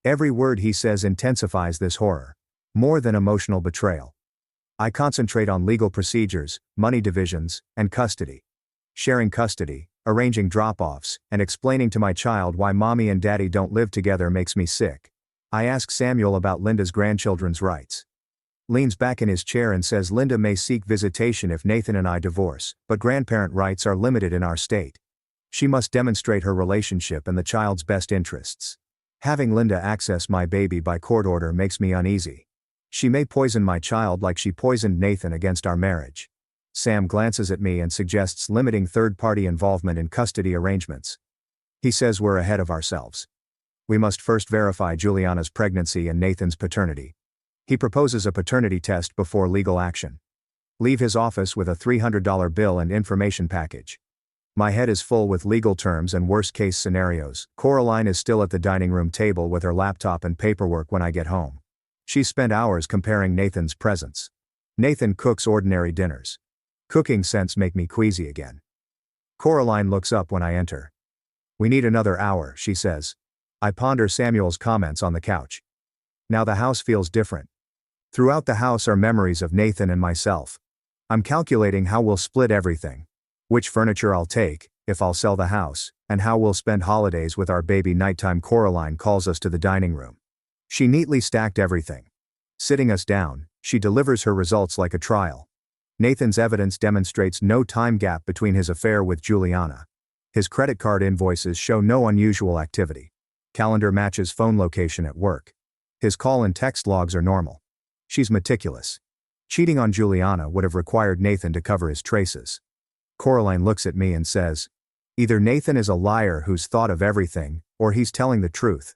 Every word he says intensifies this horror. More than emotional betrayal. I concentrate on legal procedures, money divisions, and custody. Sharing custody, arranging drop-offs, and explaining to my child why mommy and daddy don't live together makes me sick. I ask Samuel about Linda's grandchildren's rights. Leans back in his chair and says Linda may seek visitation if Nathan and I divorce, but grandparent rights are limited in our state. She must demonstrate her relationship and the child's best interests. Having Linda access my baby by court order makes me uneasy. She may poison my child like she poisoned Nathan against our marriage. Sam glances at me and suggests limiting third-party involvement in custody arrangements. He says we're ahead of ourselves. We must first verify Juliana's pregnancy and Nathan's paternity. He proposes a paternity test before legal action. Leave his office with a $300 bill and information package. My head is full with legal terms and worst-case scenarios. Coraline is still at the dining room table with her laptop and paperwork when I get home. She's spent hours comparing Nathan's presents. Nathan cooks ordinary dinners. Cooking scents make me queasy again. Coraline looks up when I enter. We need another hour, she says. I ponder Samuel's comments on the couch. Now the house feels different. Throughout the house are memories of Nathan and myself. I'm calculating how we'll split everything. Which furniture I'll take, if I'll sell the house, and how we'll spend holidays with our baby. Nighttime. Coraline calls us to the dining room. She neatly stacked everything. Sitting us down, she delivers her results like a trial. Nathan's evidence demonstrates no time gap between his affair with Juliana. His credit card invoices show no unusual activity. Calendar matches phone location at work. His call and text logs are normal. She's meticulous. Cheating on Juliana would have required Nathan to cover his traces. Coraline looks at me and says, either Nathan is a liar who's thought of everything, or he's telling the truth.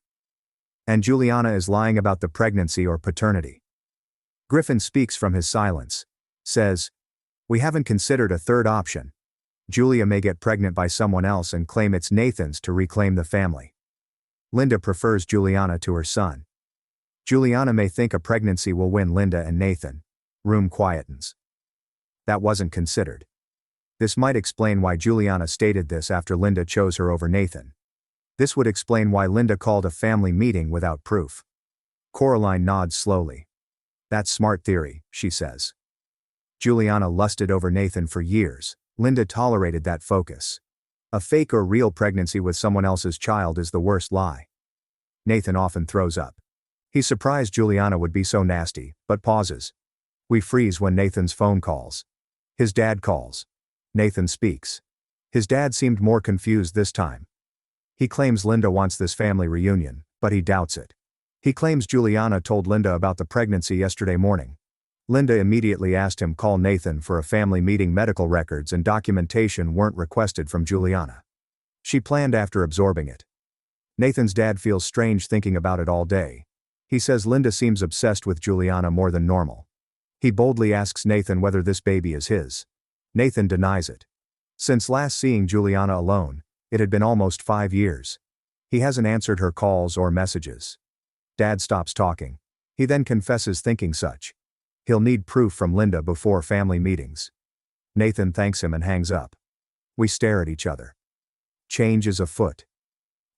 And Juliana is lying about the pregnancy or paternity. Griffin speaks from his silence. Says, we haven't considered a third option. Julia may get pregnant by someone else and claim it's Nathan's to reclaim the family. Linda prefers Juliana to her son. Juliana may think a pregnancy will win Linda and Nathan. Room quietens. That wasn't considered. This might explain why Juliana stated this after Linda chose her over Nathan. This would explain why Linda called a family meeting without proof. Coraline nods slowly. That's smart theory, she says. Juliana lusted over Nathan for years. Linda tolerated that focus. A fake or real pregnancy with someone else's child is the worst lie. Nathan often throws up. He's surprised Juliana would be so nasty, but pauses. We freeze when Nathan's phone calls. His dad calls. Nathan speaks. His dad seemed more confused this time. He claims Linda wants this family reunion, but he doubts it. He claims Juliana told Linda about the pregnancy yesterday morning. Linda immediately asked him call Nathan for a family meeting. Medical records and documentation weren't requested from Juliana. She planned after absorbing it. Nathan's dad feels strange thinking about it all day. He says Linda seems obsessed with Juliana more than normal. He boldly asks Nathan whether this baby is his. Nathan denies it. Since last seeing Juliana alone, it had been almost 5 years. He hasn't answered her calls or messages. Dad stops talking. He then confesses thinking such. He'll need proof from Linda before family meetings. Nathan thanks him and hangs up. We stare at each other. Change is afoot.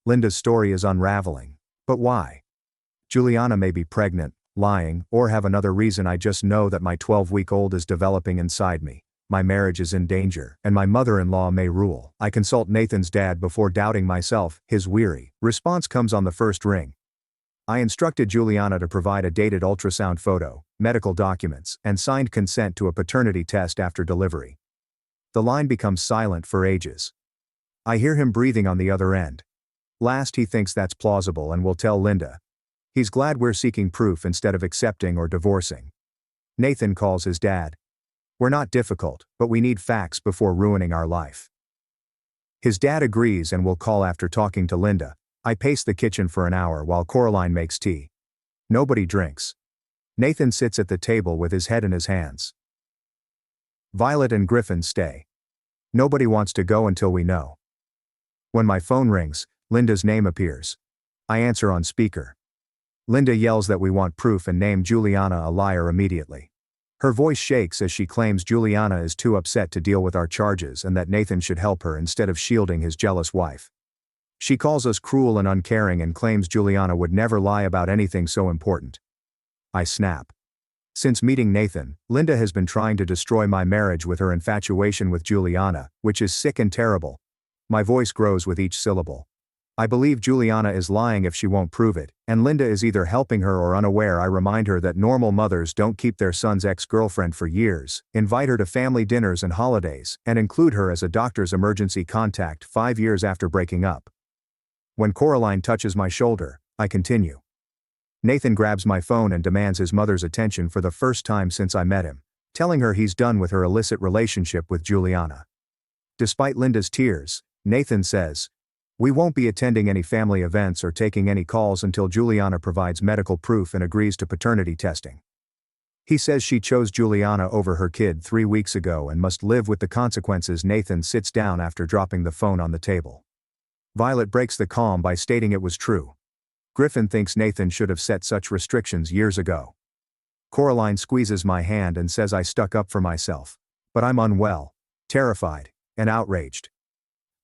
Linda's story is unraveling. But why? Juliana may be pregnant, lying, or have another reason. I just know that my 12-week-old is developing inside me. My marriage is in danger, and my mother-in-law may rule. I consult Nathan's dad before doubting myself. His weary response comes on the first ring. I instructed Juliana to provide a dated ultrasound photo, medical documents, and signed consent to a paternity test after delivery. The line becomes silent for ages. I hear him breathing on the other end. Last, he thinks that's plausible and will tell Linda. He's glad we're seeking proof instead of accepting or divorcing. Nathan calls his dad. We're not difficult, but we need facts before ruining our life. His dad agrees and will call after talking to Linda. I pace the kitchen for an hour while Coraline makes tea. Nobody drinks. Nathan sits at the table with his head in his hands. Violet and Griffin stay. Nobody wants to go until we know. When my phone rings, Linda's name appears. I answer on speaker. Linda yells that we want proof and name Juliana a liar immediately. Her voice shakes as she claims Juliana is too upset to deal with our charges and that Nathan should help her instead of shielding his jealous wife. She calls us cruel and uncaring and claims Juliana would never lie about anything so important. I snap. Since meeting Nathan, Linda has been trying to destroy my marriage with her infatuation with Juliana, which is sick and terrible. My voice grows with each syllable. I believe Juliana is lying if she won't prove it, and Linda is either helping her or unaware. I remind her that normal mothers don't keep their son's ex-girlfriend for years, invite her to family dinners and holidays, and include her as a doctor's emergency contact 5 years after breaking up. When Coraline touches my shoulder, I continue. Nathan grabs my phone and demands his mother's attention for the first time since I met him, telling her he's done with her illicit relationship with Juliana. Despite Linda's tears, Nathan says, we won't be attending any family events or taking any calls until Juliana provides medical proof and agrees to paternity testing. He says she chose Juliana over her kid 3 weeks ago and must live with the consequences. Nathan sits down after dropping the phone on the table. Violet breaks the calm by stating it was true. Griffin thinks Nathan should have set such restrictions years ago. Coraline squeezes my hand and says I stuck up for myself. But I'm unwell, terrified, and outraged.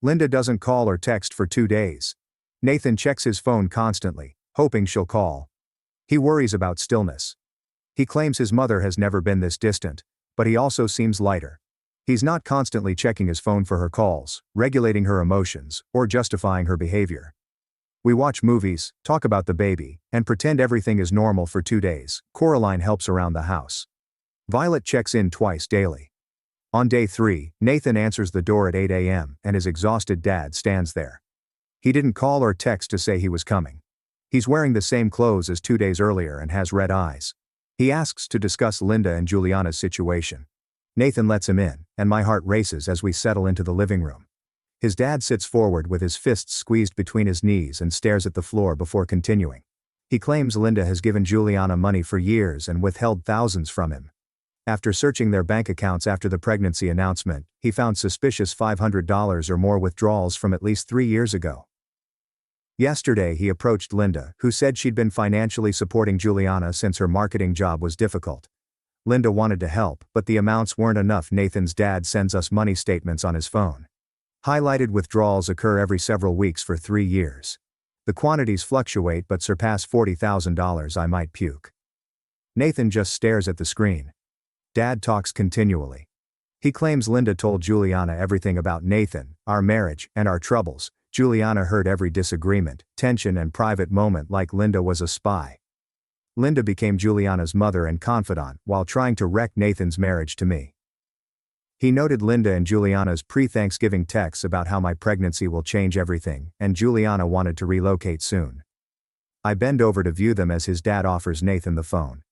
Linda doesn't call or text for 2 days. Nathan checks his phone constantly, hoping she'll call. He worries about stillness. He claims his mother has never been this distant, but he also seems lighter. He's not constantly checking his phone for her calls, regulating her emotions, or justifying her behavior. We watch movies, talk about the baby, and pretend everything is normal for 2 days. Coraline helps around the house. Violet checks in twice daily. On day 3, Nathan answers the door at 8 a.m. and his exhausted dad stands there. He didn't call or text to say he was coming. He's wearing the same clothes as 2 days earlier and has red eyes. He asks to discuss Linda and Juliana's situation. Nathan lets him in, and my heart races as we settle into the living room. His dad sits forward with his fists squeezed between his knees and stares at the floor before continuing. He claims Linda has given Juliana money for years and withheld thousands from him. After searching their bank accounts after the pregnancy announcement, he found suspicious $500 or more withdrawals from at least 3 years ago. Yesterday he approached Linda, who said she'd been financially supporting Juliana since her marketing job was difficult. Linda wanted to help, but the amounts weren't enough. Nathan's dad sends us money statements on his phone. Highlighted withdrawals occur every several weeks for 3 years. The quantities fluctuate but surpass $40,000. I might puke. Nathan just stares at the screen. Dad talks continually. He claims Linda told Juliana everything about Nathan, our marriage, and our troubles. Juliana heard every disagreement, tension, and private moment like Linda was a spy. Linda became Juliana's mother and confidant while trying to wreck Nathan's marriage to me. He noted Linda and Juliana's pre-Thanksgiving texts about how my pregnancy will change everything, and Juliana wanted to relocate soon. I bend over to view them as his dad offers Nathan the phone.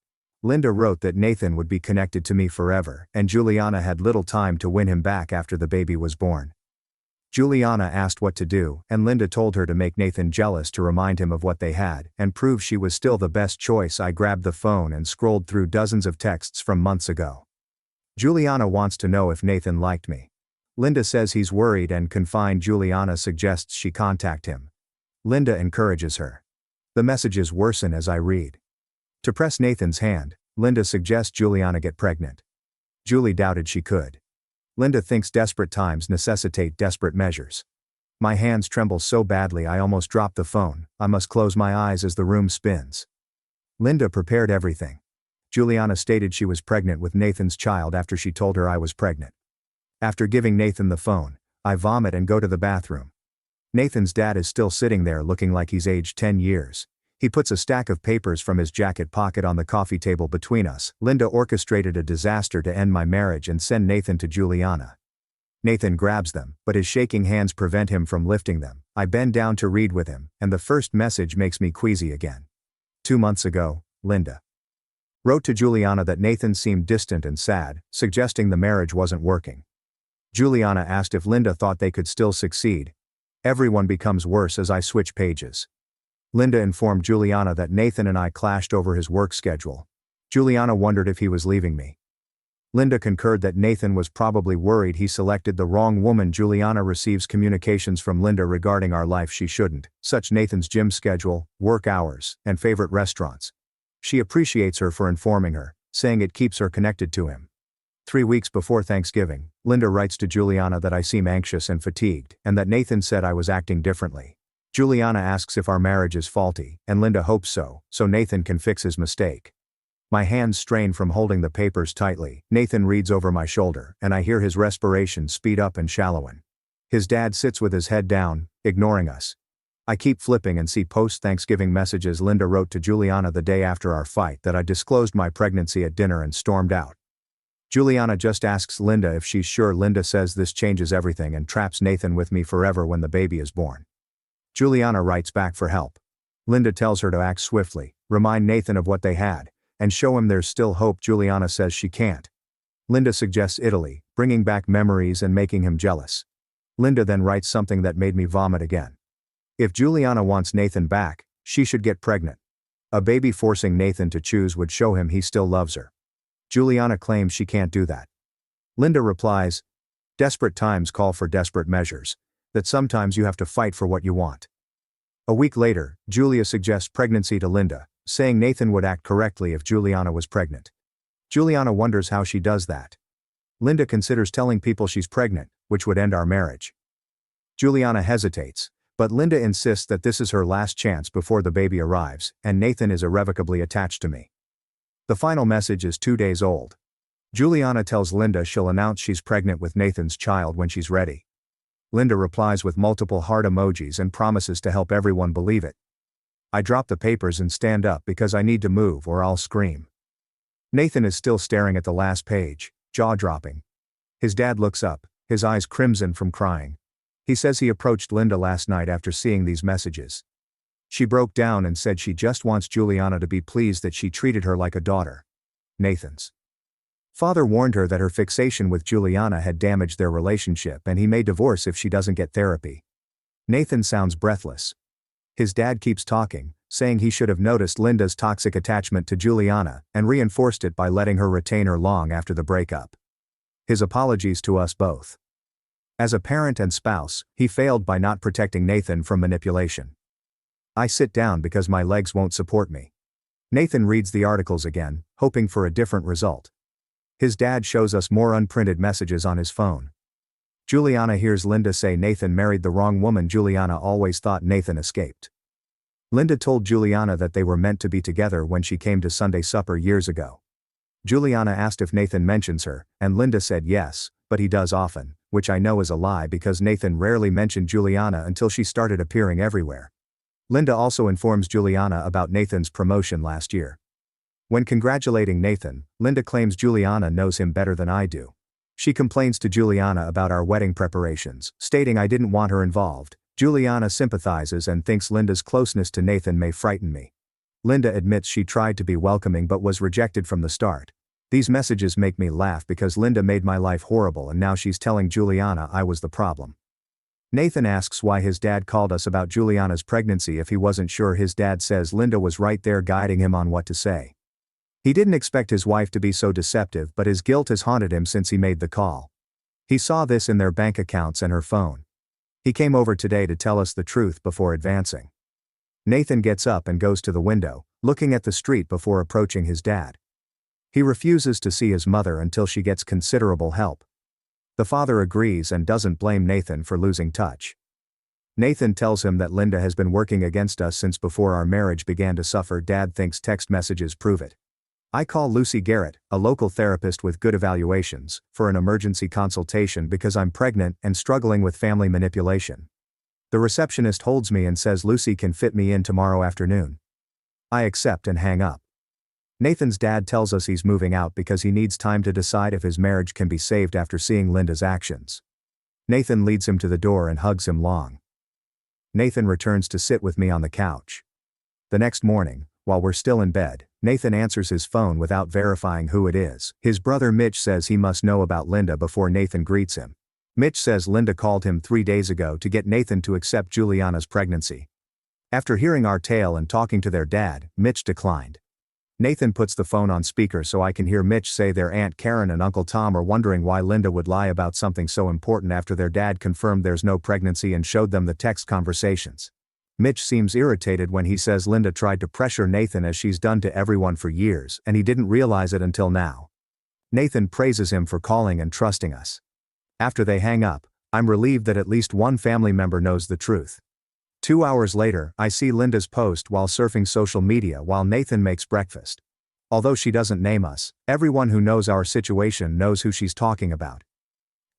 Linda wrote that Nathan would be connected to me forever, and Juliana had little time to win him back after the baby was born. Juliana asked what to do, and Linda told her to make Nathan jealous to remind him of what they had, and prove she was still the best choice. I grabbed the phone and scrolled through dozens of texts from months ago. Juliana wants to know if Nathan liked me. Linda says he's worried and confined. Juliana suggests she contact him. Linda encourages her. The messages worsen as I read. To press Nathan's hand, Linda suggests Juliana get pregnant. Julie doubted she could. Linda thinks desperate times necessitate desperate measures. My hands tremble so badly I almost drop the phone. I must close my eyes as the room spins. Linda prepared everything. Juliana stated she was pregnant with Nathan's child after she told her I was pregnant. After giving Nathan the phone, I vomit and go to the bathroom. Nathan's dad is still sitting there looking like he's aged 10 years. He puts a stack of papers from his jacket pocket on the coffee table between us. Linda orchestrated a disaster to end my marriage and send Nathan to Juliana. Nathan grabs them, but his shaking hands prevent him from lifting them. I bend down to read with him, and the first message makes me queasy again. 2 months ago, Linda wrote to Juliana that Nathan seemed distant and sad, suggesting the marriage wasn't working. Juliana asked if Linda thought they could still succeed. Everyone becomes worse as I switch pages. Linda informed Juliana that Nathan and I clashed over his work schedule. Juliana wondered if he was leaving me. Linda concurred that Nathan was probably worried he selected the wrong woman. Juliana receives communications from Linda regarding our life she shouldn't, such Nathan's gym schedule, work hours, and favorite restaurants. She appreciates her for informing her, saying it keeps her connected to him. 3 weeks before Thanksgiving, Linda writes to Juliana that I seem anxious and fatigued, and that Nathan said I was acting differently. Juliana asks if our marriage is faulty, and Linda hopes so Nathan can fix his mistake. My hands strain from holding the papers tightly. Nathan reads over my shoulder, and I hear his respiration speed up and shallowen. His dad sits with his head down, ignoring us. I keep flipping and see post-Thanksgiving messages. Linda wrote to Juliana the day after our fight that I disclosed my pregnancy at dinner and stormed out. Juliana just asks Linda if she's sure. Linda says this changes everything and traps Nathan with me forever when the baby is born. Juliana writes back for help. Linda tells her to act swiftly, remind Nathan of what they had, and show him there's still hope. Juliana says she can't. Linda suggests Italy, bringing back memories and making him jealous. Linda then writes something that made me vomit again. If Juliana wants Nathan back, she should get pregnant. A baby forcing Nathan to choose would show him he still loves her. Juliana claims she can't do that. Linda replies, desperate times call for desperate measures, that sometimes you have to fight for what you want. A week later, Julia suggests pregnancy to Linda, saying Nathan would act correctly if Juliana was pregnant. Juliana wonders how she does that. Linda considers telling people she's pregnant, which would end our marriage. Juliana hesitates, but Linda insists that this is her last chance before the baby arrives, and Nathan is irrevocably attached to me. The final message is 2 days old. Juliana tells Linda she'll announce she's pregnant with Nathan's child when she's ready. Linda replies with multiple heart emojis and promises to help everyone believe it. I drop the papers and stand up because I need to move or I'll scream. Nathan is still staring at the last page, jaw-dropping. His dad looks up, his eyes crimson from crying. He says he approached Linda last night after seeing these messages. She broke down and said she just wants Juliana to be pleased that she treated her like a daughter. Nathan's father warned her that her fixation with Juliana had damaged their relationship and he may divorce if she doesn't get therapy. Nathan sounds breathless. His dad keeps talking, saying he should have noticed Linda's toxic attachment to Juliana and reinforced it by letting her retain her long after the breakup. His apologies to us both. As a parent and spouse, he failed by not protecting Nathan from manipulation. I sit down because my legs won't support me. Nathan reads the articles again, hoping for a different result. His dad shows us more unprinted messages on his phone. Juliana hears Linda say Nathan married the wrong woman. Juliana always thought Nathan escaped. Linda told Juliana that they were meant to be together when she came to Sunday supper years ago. Juliana asked if Nathan mentions her, and Linda said yes, but he does often, which I know is a lie because Nathan rarely mentioned Juliana until she started appearing everywhere. Linda also informs Juliana about Nathan's promotion last year. When congratulating Nathan, Linda claims Juliana knows him better than I do. She complains to Juliana about our wedding preparations, stating I didn't want her involved. Juliana sympathizes and thinks Linda's closeness to Nathan may frighten me. Linda admits she tried to be welcoming but was rejected from the start. These messages make me laugh because Linda made my life horrible and now she's telling Juliana I was the problem. Nathan asks why his dad called us about Juliana's pregnancy if he wasn't sure. His dad says Linda was right there guiding him on what to say. He didn't expect his wife to be so deceptive, but his guilt has haunted him since he made the call. He saw this in their bank accounts and her phone. He came over today to tell us the truth before advancing. Nathan gets up and goes to the window, looking at the street before approaching his dad. He refuses to see his mother until she gets considerable help. The father agrees and doesn't blame Nathan for losing touch. Nathan tells him that Linda has been working against us since before our marriage began to suffer. Dad thinks text messages prove it. I call Lucy Garrett, a local therapist with good evaluations, for an emergency consultation because I'm pregnant and struggling with family manipulation. The receptionist holds me and says Lucy can fit me in tomorrow afternoon. I accept and hang up. Nathan's dad tells us he's moving out because he needs time to decide if his marriage can be saved after seeing Linda's actions. Nathan leads him to the door and hugs him long. Nathan returns to sit with me on the couch. The next morning, while we're still in bed, Nathan answers his phone without verifying who it is. His brother Mitch says he must know about Linda before Nathan greets him. Mitch says Linda called him 3 days ago to get Nathan to accept Juliana's pregnancy. After hearing our tale and talking to their dad, Mitch declined. Nathan puts the phone on speaker so I can hear Mitch say their Aunt Karen and Uncle Tom are wondering why Linda would lie about something so important after their dad confirmed there's no pregnancy and showed them the text conversations. Mitch seems irritated when he says Linda tried to pressure Nathan as she's done to everyone for years and he didn't realize it until now. Nathan praises him for calling and trusting us. After they hang up, I'm relieved that at least one family member knows the truth. 2 hours later, I see Linda's post while surfing social media while Nathan makes breakfast. Although she doesn't name us, everyone who knows our situation knows who she's talking about.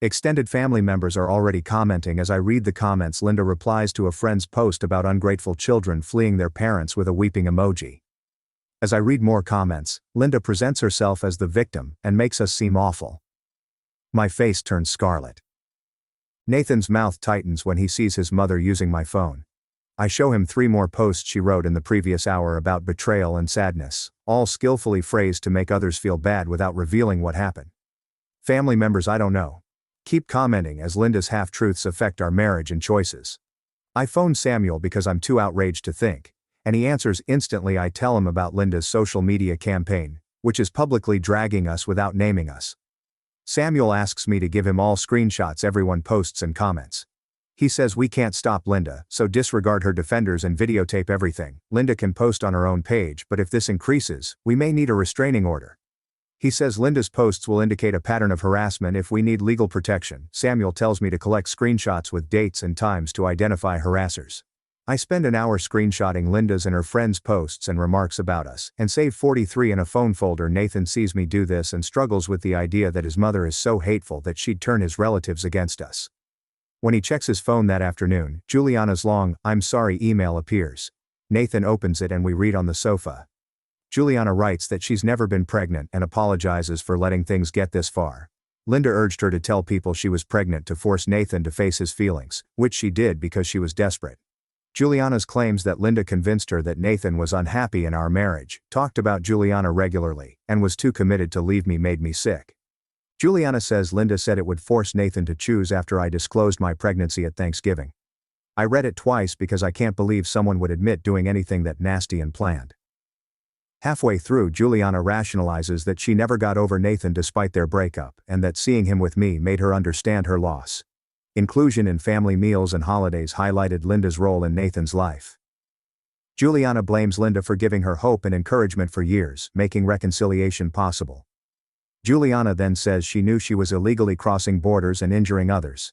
Extended family members are already commenting. As I read the comments, Linda replies to a friend's post about ungrateful children fleeing their parents with a weeping emoji. As I read more comments, Linda presents herself as the victim and makes us seem awful. My face turns scarlet. Nathan's mouth tightens when he sees his mother using my phone. I show him 3 more posts she wrote in the previous hour about betrayal and sadness, all skillfully phrased to make others feel bad without revealing what happened. Family members I don't know. Keep commenting as Linda's half-truths affect our marriage and choices. I phone Samuel because I'm too outraged to think, and he answers instantly. I tell him about Linda's social media campaign, which is publicly dragging us without naming us. Samuel asks me to give him all screenshots everyone posts and comments. He says we can't stop Linda, so disregard her defenders and videotape everything. Linda can post on her own page, but if this increases, we may need a restraining order. He says Linda's posts will indicate a pattern of harassment if we need legal protection. Samuel tells me to collect screenshots with dates and times to identify harassers. I spend an hour screenshotting Linda's and her friends' posts and remarks about us, and save 43 in a phone folder. Nathan sees me do this and struggles with the idea that his mother is so hateful that she'd turn his relatives against us. When he checks his phone that afternoon, Juliana's long, "I'm sorry" email appears. Nathan opens it and we read on the sofa. Juliana writes that she's never been pregnant and apologizes for letting things get this far. Linda urged her to tell people she was pregnant to force Nathan to face his feelings, which she did because she was desperate. Juliana's claims that Linda convinced her that Nathan was unhappy in our marriage, talked about Juliana regularly, and was too committed to leave me made me sick. Juliana says Linda said it would force Nathan to choose after I disclosed my pregnancy at Thanksgiving. I read it twice because I can't believe someone would admit doing anything that nasty and planned. Halfway through, Juliana rationalizes that she never got over Nathan despite their breakup and that seeing him with me made her understand her loss. Inclusion in family meals and holidays highlighted Linda's role in Nathan's life. Juliana blames Linda for giving her hope and encouragement for years, making reconciliation possible. Juliana then says she knew she was illegally crossing borders and injuring others.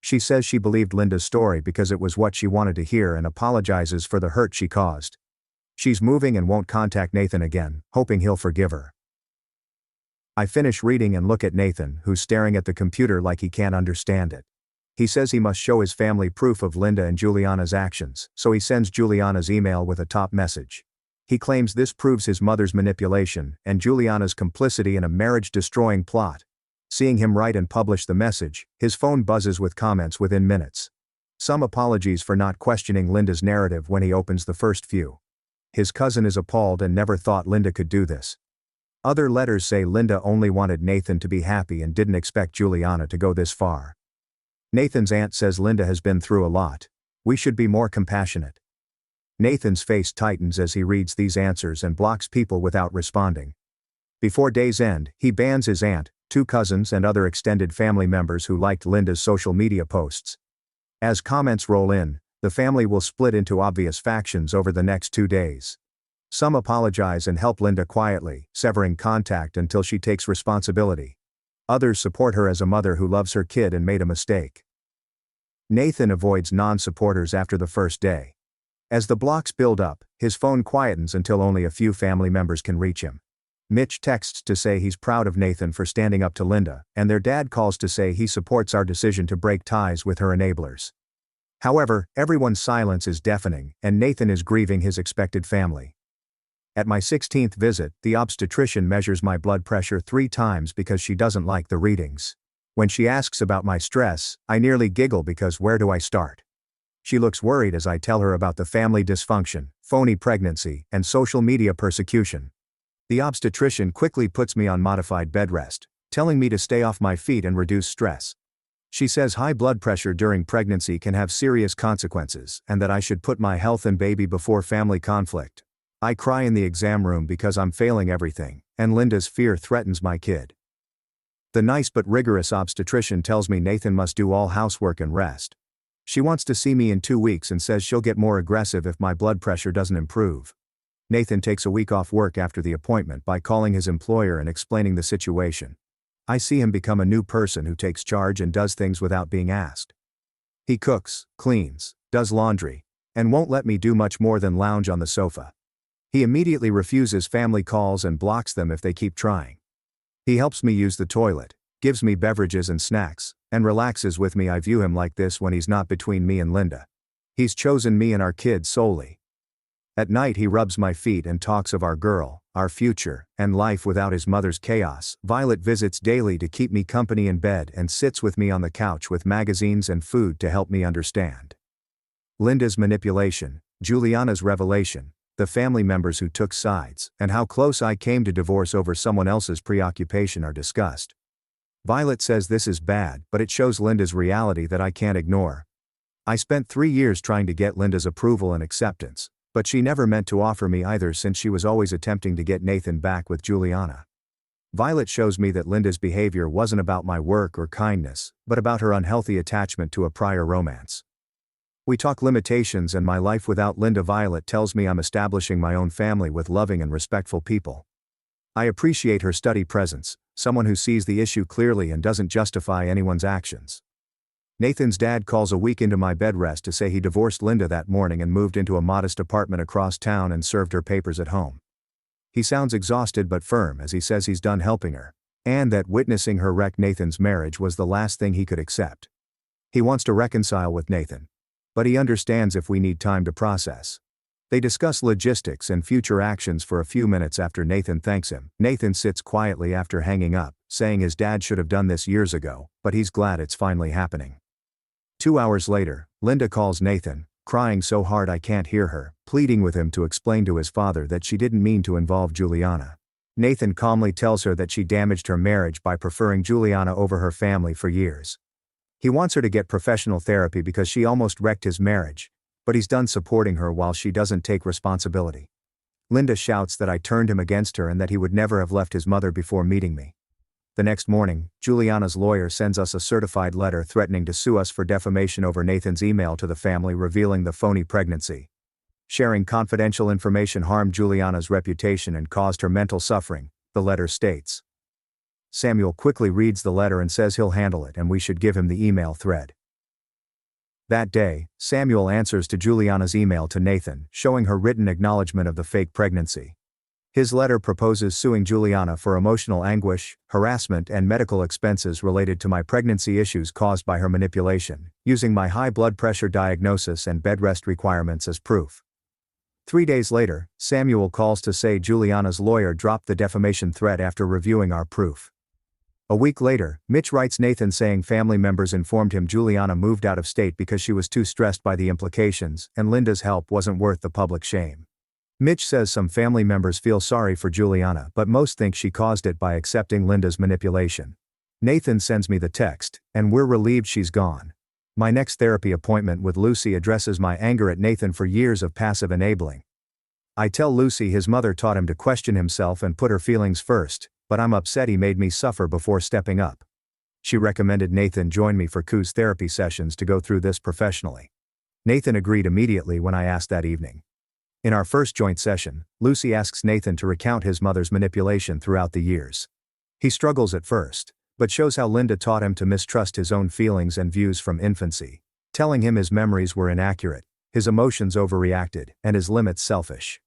She says she believed Linda's story because it was what she wanted to hear and apologizes for the hurt she caused. She's moving and won't contact Nathan again, hoping he'll forgive her. I finish reading and look at Nathan, who's staring at the computer like he can't understand it. He says he must show his family proof of Linda and Juliana's actions, so he sends Juliana's email with a top message. He claims this proves his mother's manipulation and Juliana's complicity in a marriage-destroying plot. Seeing him write and publish the message, his phone buzzes with comments within minutes. Some apologies for not questioning Linda's narrative when he opens the first few. His cousin is appalled and never thought Linda could do this. Other letters say Linda only wanted Nathan to be happy and didn't expect Juliana to go this far. Nathan's aunt says Linda has been through a lot. We should be more compassionate. Nathan's face tightens as he reads these answers and blocks people without responding. Before day's end, he bans his aunt, 2 cousins and other extended family members who liked Linda's social media posts. As comments roll in, the family will split into obvious factions over the next 2 days. Some apologize and help Linda quietly, severing contact until she takes responsibility. Others support her as a mother who loves her kid and made a mistake. Nathan avoids non-supporters after the first day. As the blocks build up, his phone quietens until only a few family members can reach him. Mitch texts to say he's proud of Nathan for standing up to Linda, and their dad calls to say he supports our decision to break ties with her enablers. However, everyone's silence is deafening, and Nathan is grieving his expected family. At my 16th visit, the obstetrician measures my blood pressure 3 times because she doesn't like the readings. When she asks about my stress, I nearly giggle because where do I start? She looks worried as I tell her about the family dysfunction, phony pregnancy, and social media persecution. The obstetrician quickly puts me on modified bed rest, telling me to stay off my feet and reduce stress. She says high blood pressure during pregnancy can have serious consequences and that I should put my health and baby before family conflict. I cry in the exam room because I'm failing everything, and Linda's fear threatens my kid. The nice but rigorous obstetrician tells me Nathan must do all housework and rest. She wants to see me in 2 weeks and says she'll get more aggressive if my blood pressure doesn't improve. Nathan takes a week off work after the appointment by calling his employer and explaining the situation. I see him become a new person who takes charge and does things without being asked. He cooks, cleans, does laundry, and won't let me do much more than lounge on the sofa. He immediately refuses family calls and blocks them if they keep trying. He helps me use the toilet, gives me beverages and snacks, and relaxes with me. I view him like this when he's not between me and Linda. He's chosen me and our kids solely. At night he rubs my feet and talks of our girl, our future, and life without his mother's chaos. Violet visits daily to keep me company in bed and sits with me on the couch with magazines and food to help me understand. Linda's manipulation, Juliana's revelation, the family members who took sides, and how close I came to divorce over someone else's preoccupation are discussed. Violet says this is bad, but it shows Linda's reality that I can't ignore. I spent 3 years trying to get Linda's approval and acceptance, but she never meant to offer me either since she was always attempting to get Nathan back with Juliana. Violet shows me that Linda's behavior wasn't about my work or kindness, but about her unhealthy attachment to a prior romance. We talk limitations and my life without Linda. Violet tells me I'm establishing my own family with loving and respectful people. I appreciate her steady presence, someone who sees the issue clearly and doesn't justify anyone's actions. Nathan's dad calls a week into my bed rest to say he divorced Linda that morning and moved into a modest apartment across town and served her papers at home. He sounds exhausted but firm as he says he's done helping her, and that witnessing her wreck Nathan's marriage was the last thing he could accept. He wants to reconcile with Nathan, but he understands if we need time to process. They discuss logistics and future actions for a few minutes after Nathan thanks him. Nathan sits quietly after hanging up, saying his dad should have done this years ago, but he's glad it's finally happening. 2 hours later, Linda calls Nathan, crying so hard I can't hear her, pleading with him to explain to his father that she didn't mean to involve Juliana. Nathan calmly tells her that she damaged her marriage by preferring Juliana over her family for years. He wants her to get professional therapy because she almost wrecked his marriage, but he's done supporting her while she doesn't take responsibility. Linda shouts that I turned him against her and that he would never have left his mother before meeting me. The next morning, Juliana's lawyer sends us a certified letter threatening to sue us for defamation over Nathan's email to the family revealing the phony pregnancy. Sharing confidential information harmed Juliana's reputation and caused her mental suffering, the letter states. Samuel quickly reads the letter and says he'll handle it and we should give him the email thread. That day, Samuel answers to Juliana's email to Nathan, showing her written acknowledgement of the fake pregnancy. His letter proposes suing Juliana for emotional anguish, harassment and medical expenses related to my pregnancy issues caused by her manipulation, using my high blood pressure diagnosis and bed rest requirements as proof. 3 days later, Samuel calls to say Juliana's lawyer dropped the defamation threat after reviewing our proof. A week later, Mitch writes Nathan saying family members informed him Juliana moved out of state because she was too stressed by the implications, and Linda's help wasn't worth the public shame. Mitch says some family members feel sorry for Juliana but most think she caused it by accepting Linda's manipulation. Nathan sends me the text, and we're relieved she's gone. My next therapy appointment with Lucy addresses my anger at Nathan for years of passive enabling. I tell Lucy his mother taught him to question himself and put her feelings first, but I'm upset he made me suffer before stepping up. She recommended Nathan join me for Q's therapy sessions to go through this professionally. Nathan agreed immediately when I asked that evening. In our first joint session, Lucy asks Nathan to recount his mother's manipulation throughout the years. He struggles at first, but shows how Linda taught him to mistrust his own feelings and views from infancy, telling him his memories were inaccurate, his emotions overreacted, and his limits selfish.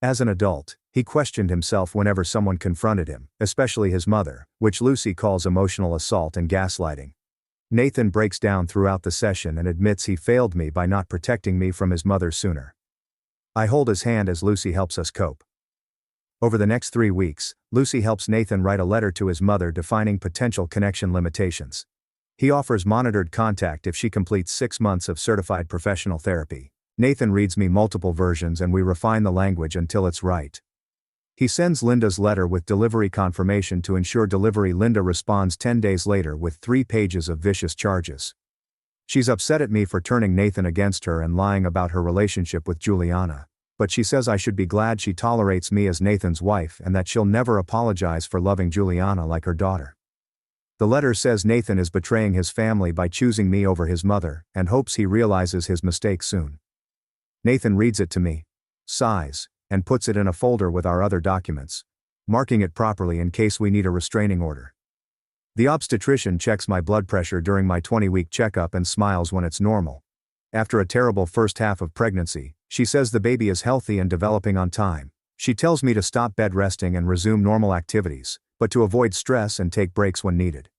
As an adult, he questioned himself whenever someone confronted him, especially his mother, which Lucy calls emotional assault and gaslighting. Nathan breaks down throughout the session and admits he failed me by not protecting me from his mother sooner. I hold his hand as Lucy helps us cope. Over the next 3 weeks, Lucy helps Nathan write a letter to his mother defining potential connection limitations. He offers monitored contact if she completes 6 months of certified professional therapy. Nathan reads me multiple versions and we refine the language until it's right. He sends Linda's letter with delivery confirmation to ensure delivery. Linda responds 10 days later with 3 pages of vicious charges. She's upset at me for turning Nathan against her and lying about her relationship with Juliana, but she says I should be glad she tolerates me as Nathan's wife and that she'll never apologize for loving Juliana like her daughter. The letter says Nathan is betraying his family by choosing me over his mother, and hopes he realizes his mistake soon. Nathan reads it to me, sighs, and puts it in a folder with our other documents, marking it properly in case we need a restraining order. The obstetrician checks my blood pressure during my 20-week checkup and smiles when it's normal. After a terrible first half of pregnancy, she says the baby is healthy and developing on time. She tells me to stop bed resting and resume normal activities, but to avoid stress and take breaks when needed.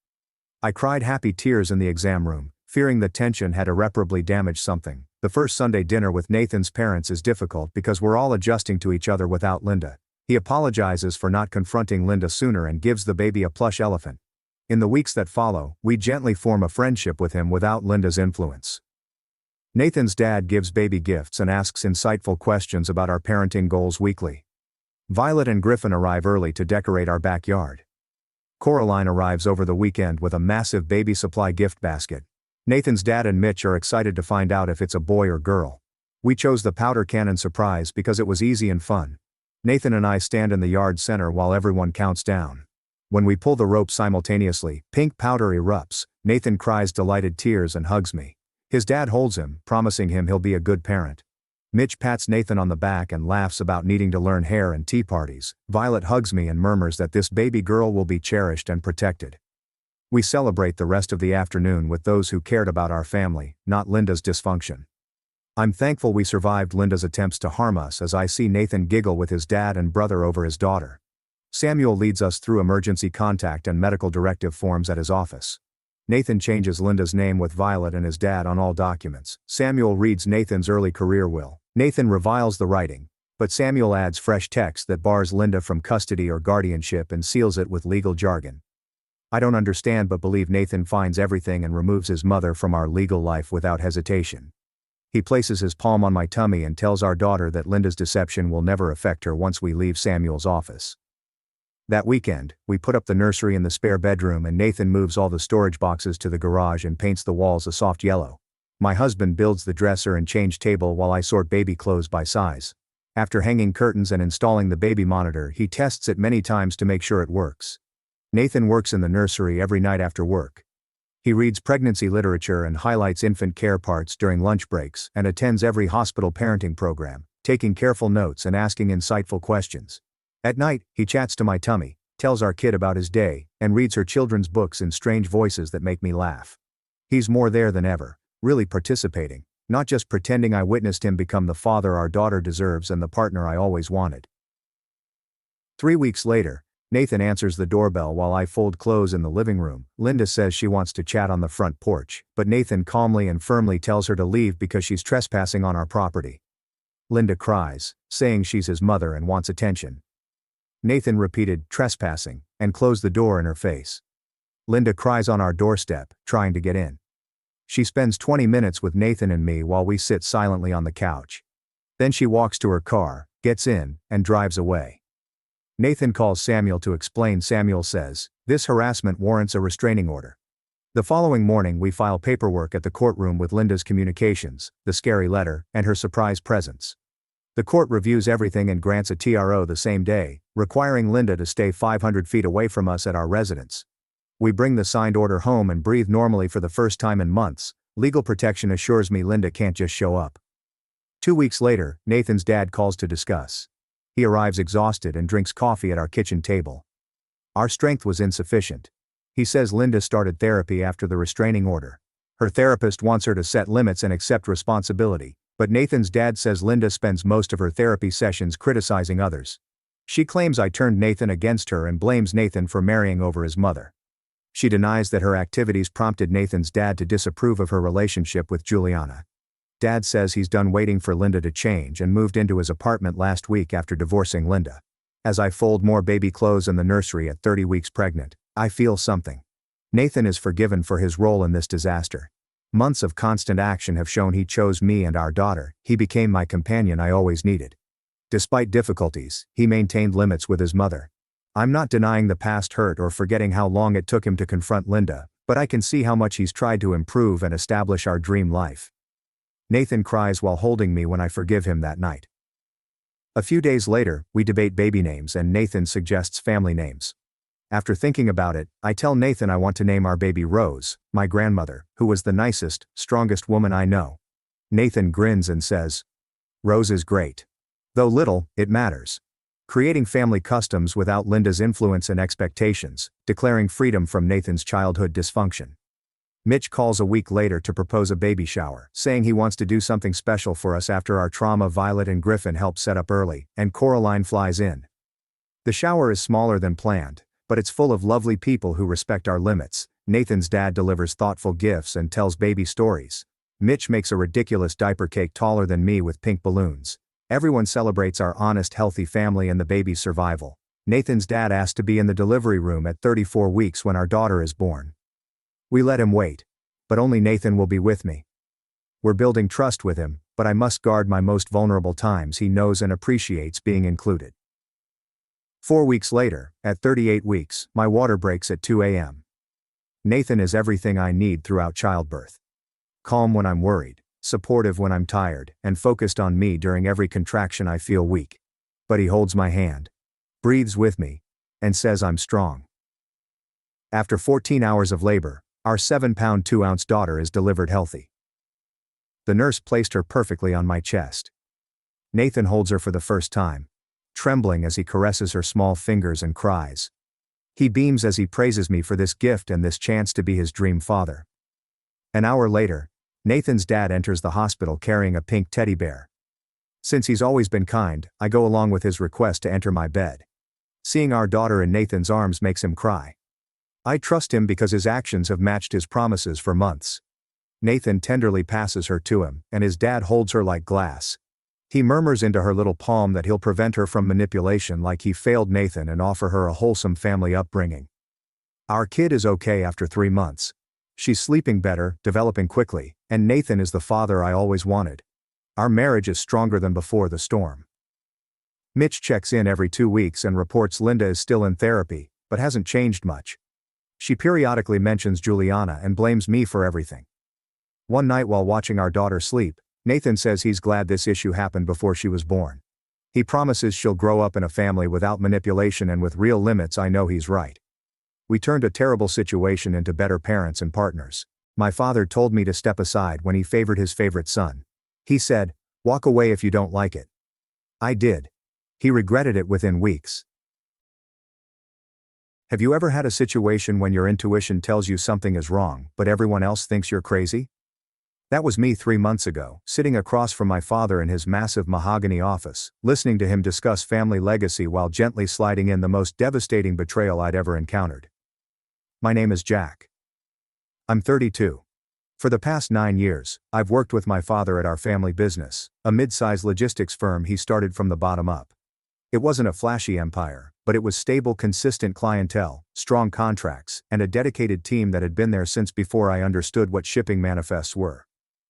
I cried happy tears in the exam room, fearing the tension had irreparably damaged something. The first Sunday dinner with Nathan's parents is difficult because we're all adjusting to each other without Linda. He apologizes for not confronting Linda sooner and gives the baby a plush elephant. In the weeks that follow, we gently form a friendship with him without Linda's influence. Nathan's dad gives baby gifts and asks insightful questions about our parenting goals weekly. Violet and Griffin arrive early to decorate our backyard. Coraline arrives over the weekend with a massive baby supply gift basket. Nathan's dad and Mitch are excited to find out if it's a boy or girl. We chose the powder cannon surprise because it was easy and fun. Nathan and I stand in the yard center while everyone counts down. When we pull the rope simultaneously, pink powder erupts. Nathan cries delighted tears and hugs me. His dad holds him, promising him he'll be a good parent. Mitch pats Nathan on the back and laughs about needing to learn hair and tea parties. Violet hugs me and murmurs that this baby girl will be cherished and protected. We celebrate the rest of the afternoon with those who cared about our family, not Linda's dysfunction. I'm thankful we survived Linda's attempts to harm us as I see Nathan giggle with his dad and brother over his daughter. Samuel leads us through emergency contact and medical directive forms at his office. Nathan changes Linda's name with Violet and his dad on all documents. Samuel reads Nathan's early career will. Nathan reviles the writing, but Samuel adds fresh text that bars Linda from custody or guardianship and seals it with legal jargon. I don't understand but believe Nathan finds everything and removes his mother from our legal life without hesitation. He places his palm on my tummy and tells our daughter that Linda's deception will never affect her once we leave Samuel's office. That weekend, we put up the nursery in the spare bedroom and Nathan moves all the storage boxes to the garage and paints the walls a soft yellow. My husband builds the dresser and change table while I sort baby clothes by size. After hanging curtains and installing the baby monitor, he tests it many times to make sure it works. Nathan works in the nursery every night after work. He reads pregnancy literature and highlights infant care parts during lunch breaks and attends every hospital parenting program, taking careful notes and asking insightful questions. At night, he chats to my tummy, tells our kid about his day, and reads her children's books in strange voices that make me laugh. He's more there than ever, really participating, not just pretending. I witnessed him become the father our daughter deserves and the partner I always wanted. 3 weeks later, Nathan answers the doorbell while I fold clothes in the living room. Linda says she wants to chat on the front porch, but Nathan calmly and firmly tells her to leave because she's trespassing on our property. Linda cries, saying she's his mother and wants attention. Nathan repeated, "Trespassing," and closed the door in her face. Linda cries on our doorstep, trying to get in. She spends 20 minutes with Nathan and me while we sit silently on the couch. Then she walks to her car, gets in, and drives away. Nathan calls Samuel to explain. Samuel says, "This harassment warrants a restraining order." The following morning we file paperwork at the courtroom with Linda's communications, the scary letter, and her surprise presents. The court reviews everything and grants a TRO the same day, requiring Linda to stay 500 feet away from us at our residence. We bring the signed order home and breathe normally for the first time in months. Legal protection assures me Linda can't just show up. 2 weeks later, Nathan's dad calls to discuss. He arrives exhausted and drinks coffee at our kitchen table. Our strength was insufficient. He says Linda started therapy after the restraining order. Her therapist wants her to set limits and accept responsibility, but Nathan's dad says Linda spends most of her therapy sessions criticizing others. She claims I turned Nathan against her and blames Nathan for marrying over his mother. She denies that her activities prompted Nathan's dad to disapprove of her relationship with Juliana. Dad says he's done waiting for Linda to change and moved into his apartment last week after divorcing Linda. As I fold more baby clothes in the nursery at 30 weeks pregnant, I feel something. Nathan is forgiven for his role in this disaster. Months of constant action have shown he chose me and our daughter. He became my companion I always needed. Despite difficulties, he maintained limits with his mother. I'm not denying the past hurt or forgetting how long it took him to confront Linda, but I can see how much he's tried to improve and establish our dream life. Nathan cries while holding me when I forgive him that night. A few days later, we debate baby names and Nathan suggests family names. After thinking about it, I tell Nathan I want to name our baby Rose, my grandmother, who was the nicest, strongest woman I know. Nathan grins and says, "Rose is great. Though little, it matters." Creating family customs without Linda's influence and expectations, declaring freedom from Nathan's childhood dysfunction. Mitch calls a week later to propose a baby shower, saying he wants to do something special for us after our trauma. Violet and Griffin help set up early, and Coraline flies in. The shower is smaller than planned, but it's full of lovely people who respect our limits. Nathan's dad delivers thoughtful gifts and tells baby stories. Mitch makes a ridiculous diaper cake taller than me with pink balloons. Everyone celebrates our honest, healthy family and the baby's survival. Nathan's dad asked to be in the delivery room at 34 weeks when our daughter is born. We let him wait. But only Nathan will be with me. We're building trust with him, but I must guard my most vulnerable times. He knows and appreciates being included. 4 weeks later, at 38 weeks, my water breaks at 2 a.m. Nathan is everything I need throughout childbirth. Calm when I'm worried, supportive when I'm tired, and focused on me during every contraction I feel weak. But he holds my hand, breathes with me, and says I'm strong. After 14 hours of labor, our 7-pound 2-ounce daughter is delivered healthy. The nurse placed her perfectly on my chest. Nathan holds her for the first time, trembling as he caresses her small fingers and cries. He beams as he praises me for this gift and this chance to be his dream father. An hour later, Nathan's dad enters the hospital carrying a pink teddy bear. Since he's always been kind, I go along with his request to enter my bed. Seeing our daughter in Nathan's arms makes him cry. I trust him because his actions have matched his promises for months. Nathan tenderly passes her to him, and his dad holds her like glass. He murmurs into her little palm that he'll prevent her from manipulation like he failed Nathan and offer her a wholesome family upbringing. Our kid is okay after 3 months. She's sleeping better, developing quickly, and Nathan is the father I always wanted. Our marriage is stronger than before the storm. Mitch checks in every 2 weeks and reports Linda is still in therapy, but hasn't changed much. She periodically mentions Juliana and blames me for everything. One night while watching our daughter sleep, Nathan says he's glad this issue happened before she was born. He promises she'll grow up in a family without manipulation and with real limits. I know he's right. We turned a terrible situation into better parents and partners. My father told me to step aside when he favored his favorite son. He said, "Walk away if you don't like it." I did. He regretted it within weeks. Have you ever had a situation when your intuition tells you something is wrong, but everyone else thinks you're crazy? That was me 3 months ago, sitting across from my father in his massive mahogany office, listening to him discuss family legacy while gently sliding in the most devastating betrayal I'd ever encountered. My name is Jack. I'm 32. For the past 9 years, I've worked with my father at our family business, a mid-size logistics firm he started from the bottom up. It wasn't a flashy empire, but it was stable, consistent clientele, strong contracts, and a dedicated team that had been there since before I understood what shipping manifests were.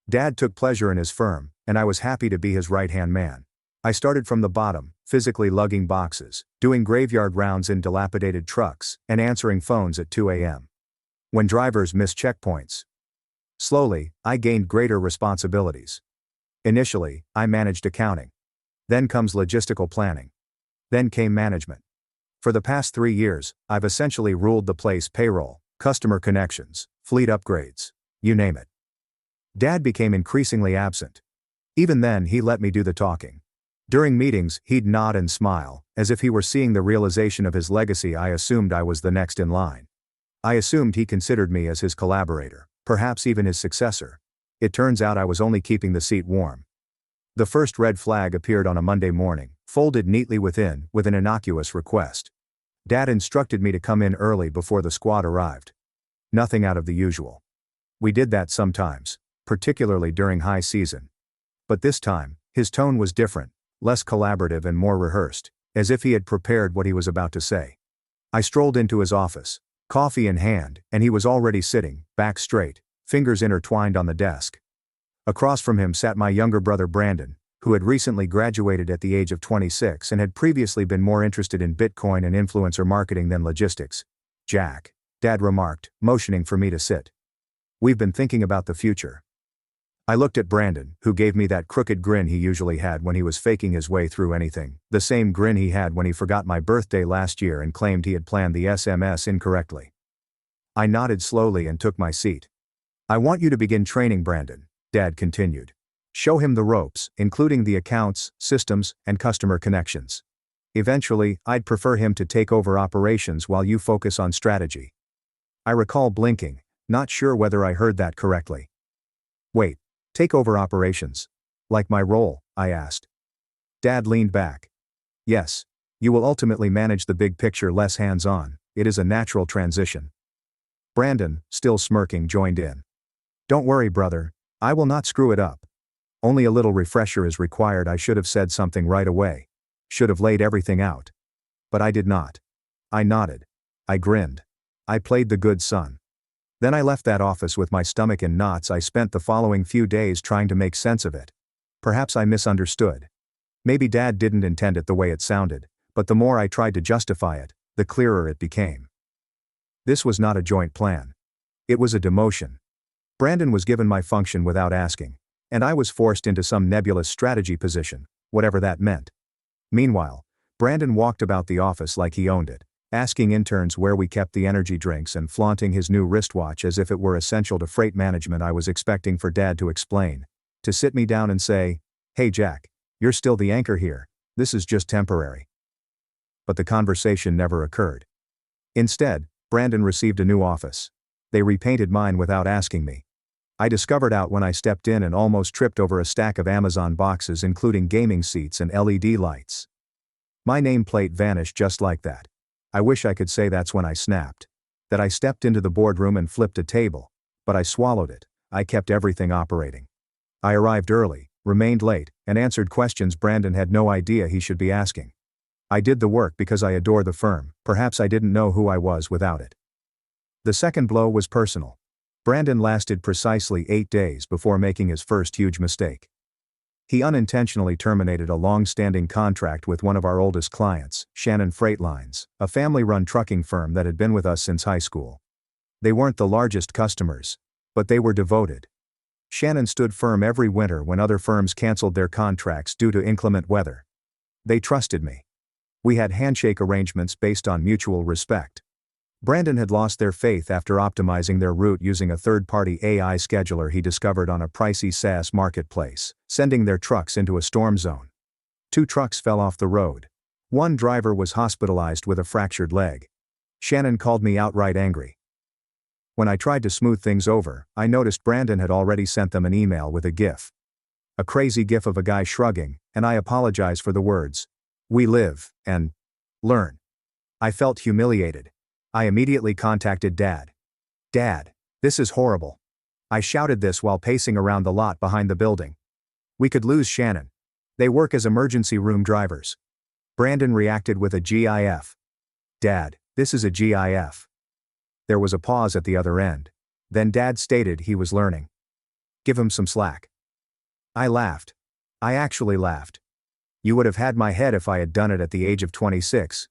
Dad took pleasure in his firm, and I was happy to be his right-hand man. I started from the bottom, physically lugging boxes, doing graveyard rounds in dilapidated trucks, and answering phones at 2 a.m. when drivers missed checkpoints. Slowly, I gained greater responsibilities. Initially, I managed accounting. Then comes logistical planning. Then came management. For the past 3 years, I've essentially ruled the place: payroll, customer connections, fleet upgrades, you name it. Dad became increasingly absent. Even then, he let me do the talking. During meetings, he'd nod and smile, as if he were seeing the realization of his legacy. I assumed I was the next in line. I assumed he considered me as his collaborator, perhaps even his successor. It turns out I was only keeping the seat warm. The first red flag appeared on a Monday morning, folded neatly within, with an innocuous request. Dad instructed me to come in early before the squad arrived. Nothing out of the usual. We did that sometimes, particularly during high season. But this time, his tone was different, less collaborative and more rehearsed, as if he had prepared what he was about to say. I strolled into his office, coffee in hand, and he was already sitting, back straight, fingers intertwined on the desk. Across from him sat my younger brother Brandon, who had recently graduated at the age of 26 and had previously been more interested in Bitcoin and influencer marketing than logistics. "Jack," Dad remarked, motioning for me to sit. "We've been thinking about the future." I looked at Brandon, who gave me that crooked grin he usually had when he was faking his way through anything, the same grin he had when he forgot my birthday last year and claimed he had planned the SMS incorrectly. I nodded slowly and took my seat. "I want you to begin training Brandon," Dad continued. "Show him the ropes, including the accounts, systems, and customer connections. Eventually, I'd prefer him to take over operations while you focus on strategy." I recall blinking, not sure whether I heard that correctly. "Wait, take over operations? Like my role?" I asked. Dad leaned back. "Yes. You will ultimately manage the big picture, less hands-on. It is a natural transition." Brandon, still smirking, joined in. "Don't worry, brother. I will not screw it up. Only a little refresher is required. I should have said something right away. Should have laid everything out. But I did not." I nodded. I grinned. I played the good son. Then I left that office with my stomach in knots. I spent the following few days trying to make sense of it. Perhaps I misunderstood. Maybe Dad didn't intend it the way it sounded, but the more I tried to justify it, the clearer it became. This was not a joint plan. It was a demotion. Brandon was given my function without asking, and I was forced into some nebulous strategy position, whatever that meant. Meanwhile, Brandon walked about the office like he owned it, asking interns where we kept the energy drinks and flaunting his new wristwatch as if it were essential to freight management. I was expecting for Dad to explain, to sit me down and say, "Hey Jack, you're still the anchor here, this is just temporary." But the conversation never occurred. Instead, Brandon received a new office. They repainted mine without asking me. I discovered out when I stepped in and almost tripped over a stack of Amazon boxes including gaming seats and LED lights. My nameplate vanished just like that. I wish I could say that's when I snapped. That I stepped into the boardroom and flipped a table. But I swallowed it. I kept everything operating. I arrived early, remained late, and answered questions Brandon had no idea he should be asking. I did the work because I adore the firm. Perhaps I didn't know who I was without it. The second blow was personal. Brandon lasted precisely 8 days before making his first huge mistake. He unintentionally terminated a long-standing contract with one of our oldest clients, Shannon Freight Lines, a family-run trucking firm that had been with us since high school. They weren't the largest customers, but they were devoted. Shannon stood firm every winter when other firms canceled their contracts due to inclement weather. They trusted me. We had handshake arrangements based on mutual respect. Brandon had lost their faith after optimizing their route using a third-party AI scheduler he discovered on a pricey SaaS marketplace, sending their trucks into a storm zone. 2 trucks fell off the road. One driver was hospitalized with a fractured leg. Shannon called me outright angry. When I tried to smooth things over, I noticed Brandon had already sent them an email with a GIF. A crazy GIF of a guy shrugging, and I apologize for the words. We live, and learn. I felt humiliated. I immediately contacted Dad. Dad, this is horrible. I shouted this while pacing around the lot behind the building. We could lose Shannon. They work as emergency room drivers. Brandon reacted with a GIF. Dad, this is a GIF. There was a pause at the other end. Then Dad stated he was learning. Give him some slack. I laughed. I actually laughed. You would have had my head if I had done it at the age of 26.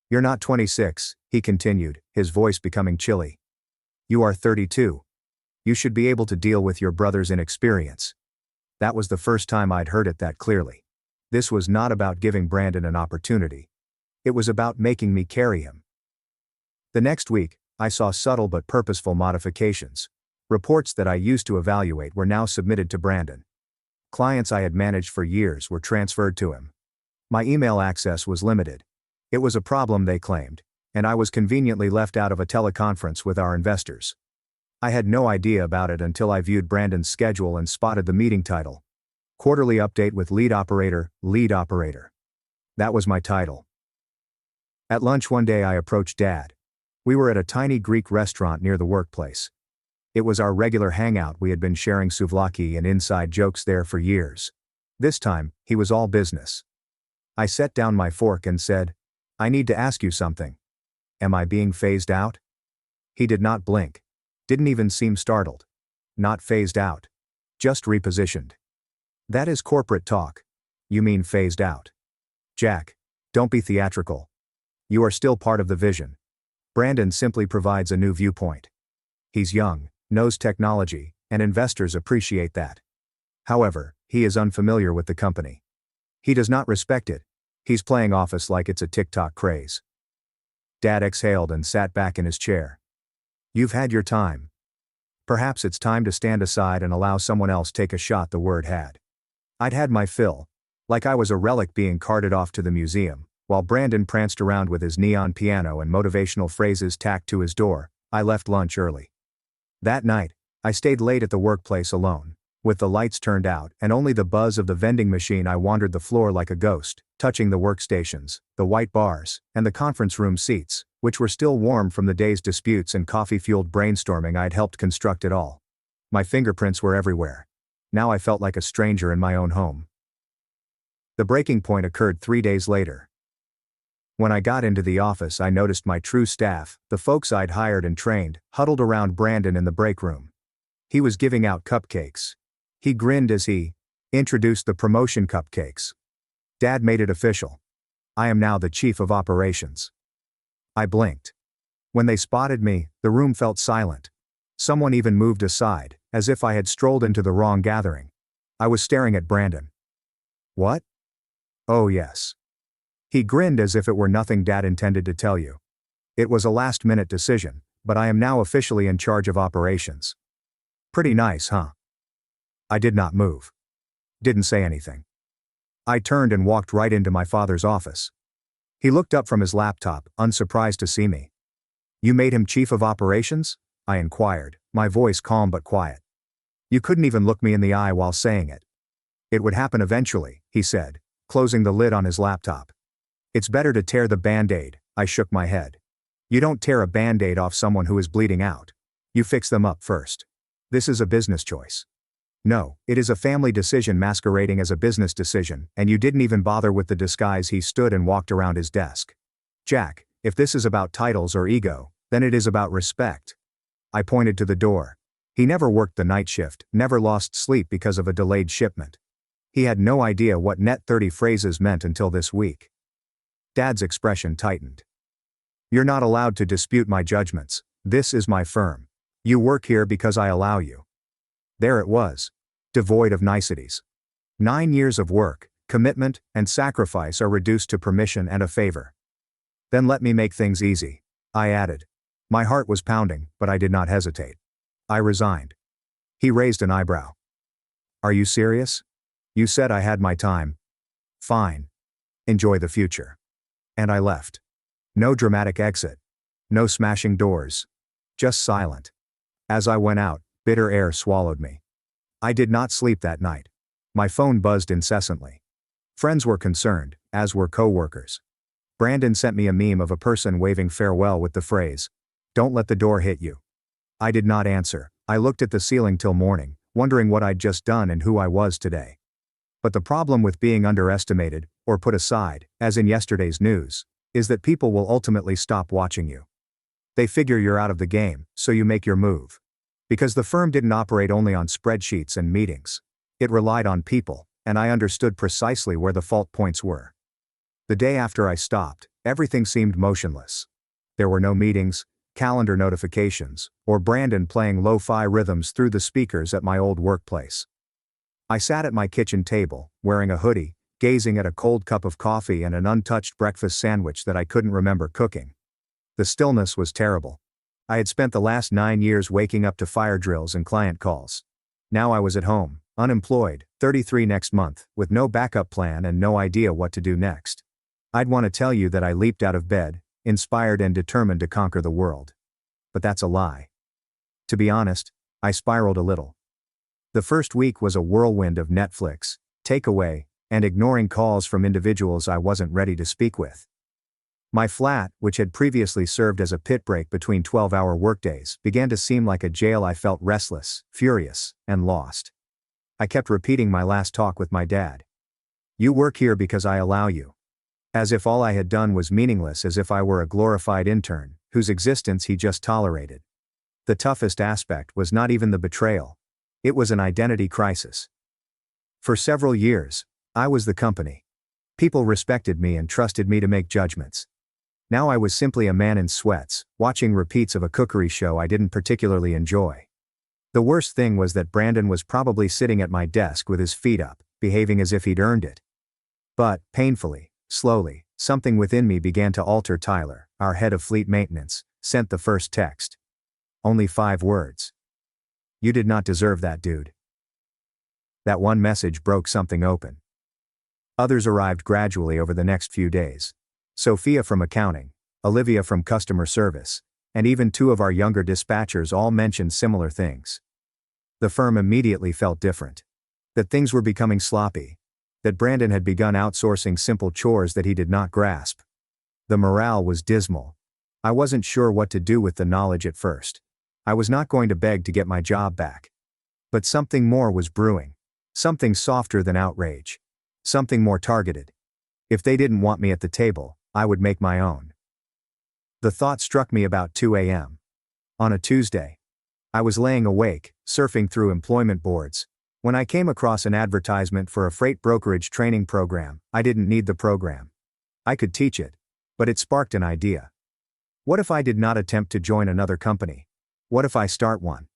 You're not 26, he continued, his voice becoming chilly. You are 32. You should be able to deal with your brother's inexperience. That was the first time I'd heard it that clearly. This was not about giving Brandon an opportunity. It was about making me carry him. The next week, I saw subtle but purposeful modifications. Reports that I used to evaluate were now submitted to Brandon. Clients I had managed for years were transferred to him. My email access was limited. It was a problem they claimed, and I was conveniently left out of a teleconference with our investors. I had no idea about it until I viewed Brandon's schedule and spotted the meeting title. Quarterly update with lead operator, lead operator. That was my title. At lunch one day I approached Dad. We were at a tiny Greek restaurant near the workplace. It was our regular hangout. We had been sharing souvlaki and inside jokes there for years. This time, he was all business. I set down my fork and said, I need to ask you something. Am I being phased out? He did not blink. Didn't even seem startled. Not phased out. Just repositioned. That is corporate talk. You mean phased out. Jack, don't be theatrical. You are still part of the vision. Brandon simply provides a new viewpoint. He's young, knows technology, and investors appreciate that. However, he is unfamiliar with the company. He does not respect it. He's playing office like it's a TikTok craze. Dad exhaled and sat back in his chair. You've had your time. Perhaps it's time to stand aside and allow someone else take a shot. The word had. I'd had my fill. Like I was a relic being carted off to the museum, while Brandon pranced around with his neon piano and motivational phrases tacked to his door. I left lunch early. That night, I stayed late at the workplace alone. With the lights turned out and only the buzz of the vending machine, I wandered the floor like a ghost, touching the workstations, the white bars, and the conference room seats, which were still warm from the day's disputes and coffee-fueled brainstorming I'd helped construct it all. My fingerprints were everywhere. Now I felt like a stranger in my own home. The breaking point occurred 3 days later. When I got into the office, I noticed my true staff, the folks I'd hired and trained, huddled around Brandon in the break room. He was giving out cupcakes. He grinned as he introduced the promotion cupcakes. Dad made it official. I am now the chief of operations. I blinked. When they spotted me, the room felt silent. Someone even moved aside, as if I had strolled into the wrong gathering. I was staring at Brandon. What? Oh yes. He grinned as if it were nothing Dad intended to tell you. It was a last-minute decision, but I am now officially in charge of operations. Pretty nice, huh? I did not move. Didn't say anything. I turned and walked right into my father's office. He looked up from his laptop, unsurprised to see me. You made him chief of operations? I inquired, my voice calm but quiet. You couldn't even look me in the eye while saying it. It would happen eventually, he said, closing the lid on his laptop. It's better to tear the Band-Aid, I shook my head. You don't tear a Band-Aid off someone who is bleeding out. You fix them up first. This is a business choice. No, it is a family decision masquerading as a business decision, and you didn't even bother with the disguise. He stood and walked around his desk. Jack, if this is about titles or ego, then it is about respect. I pointed to the door. He never worked the night shift, never lost sleep because of a delayed shipment. He had no idea what net 30 phrases meant until this week. Dad's expression tightened. You're not allowed to dispute my judgments. This is my firm. You work here because I allow you. There it was. Devoid of niceties. 9 years of work, commitment, and sacrifice are reduced to permission and a favor. Then let me make things easy, I added. My heart was pounding, but I did not hesitate. I resigned. He raised an eyebrow. Are you serious? You said I had my time. Fine. Enjoy the future. And I left. No dramatic exit. No smashing doors. Just silent. As I went out, bitter air swallowed me. I did not sleep that night. My phone buzzed incessantly. Friends were concerned, as were coworkers. Brandon sent me a meme of a person waving farewell with the phrase, "Don't let the door hit you." I did not answer. I looked at the ceiling till morning, wondering what I'd just done and who I was today. But the problem with being underestimated, or put aside, as in yesterday's news, is that people will ultimately stop watching you. They figure you're out of the game, so you make your move. Because the firm didn't operate only on spreadsheets and meetings. It relied on people, and I understood precisely where the fault points were. The day after I stopped, everything seemed motionless. There were no meetings, calendar notifications, or Brandon playing lo-fi rhythms through the speakers at my old workplace. I sat at my kitchen table, wearing a hoodie, gazing at a cold cup of coffee and an untouched breakfast sandwich that I couldn't remember cooking. The stillness was terrible. I had spent the last 9 years waking up to fire drills and client calls. Now I was at home, unemployed, 33 next month, with no backup plan and no idea what to do next. I'd want to tell you that I leaped out of bed, inspired and determined to conquer the world. But that's a lie. To be honest, I spiraled a little. The first week was a whirlwind of Netflix, takeaway, and ignoring calls from individuals I wasn't ready to speak with. My flat, which had previously served as a pit break between 12-hour workdays, began to seem like a jail. I felt restless, furious, and lost. I kept repeating my last talk with my dad. "You work here because I allow you." As if all I had done was meaningless, as if I were a glorified intern, whose existence he just tolerated. The toughest aspect was not even the betrayal. It was an identity crisis. For several years, I was the company. People respected me and trusted me to make judgments. Now I was simply a man in sweats, watching repeats of a cookery show I didn't particularly enjoy. The worst thing was that Brandon was probably sitting at my desk with his feet up, behaving as if he'd earned it. But, painfully, slowly, something within me began to alter. Tyler, our head of fleet maintenance, sent the first text. Only 5 words. "You did not deserve that, dude." That one message broke something open. Others arrived gradually over the next few days. Sophia from accounting, Olivia from customer service, and even 2 of our younger dispatchers all mentioned similar things. The firm immediately felt different. That things were becoming sloppy. That Brandon had begun outsourcing simple chores that he did not grasp. The morale was dismal. I wasn't sure what to do with the knowledge at first. I was not going to beg to get my job back. But something more was brewing. Something softer than outrage. Something more targeted. If they didn't want me at the table, I would make my own. The thought struck me about 2 a.m. on a Tuesday. I was laying awake, surfing through employment boards, when I came across an advertisement for a freight brokerage training program. I didn't need the program. I could teach it. But it sparked an idea. What if I did not attempt to join another company? What if I start one?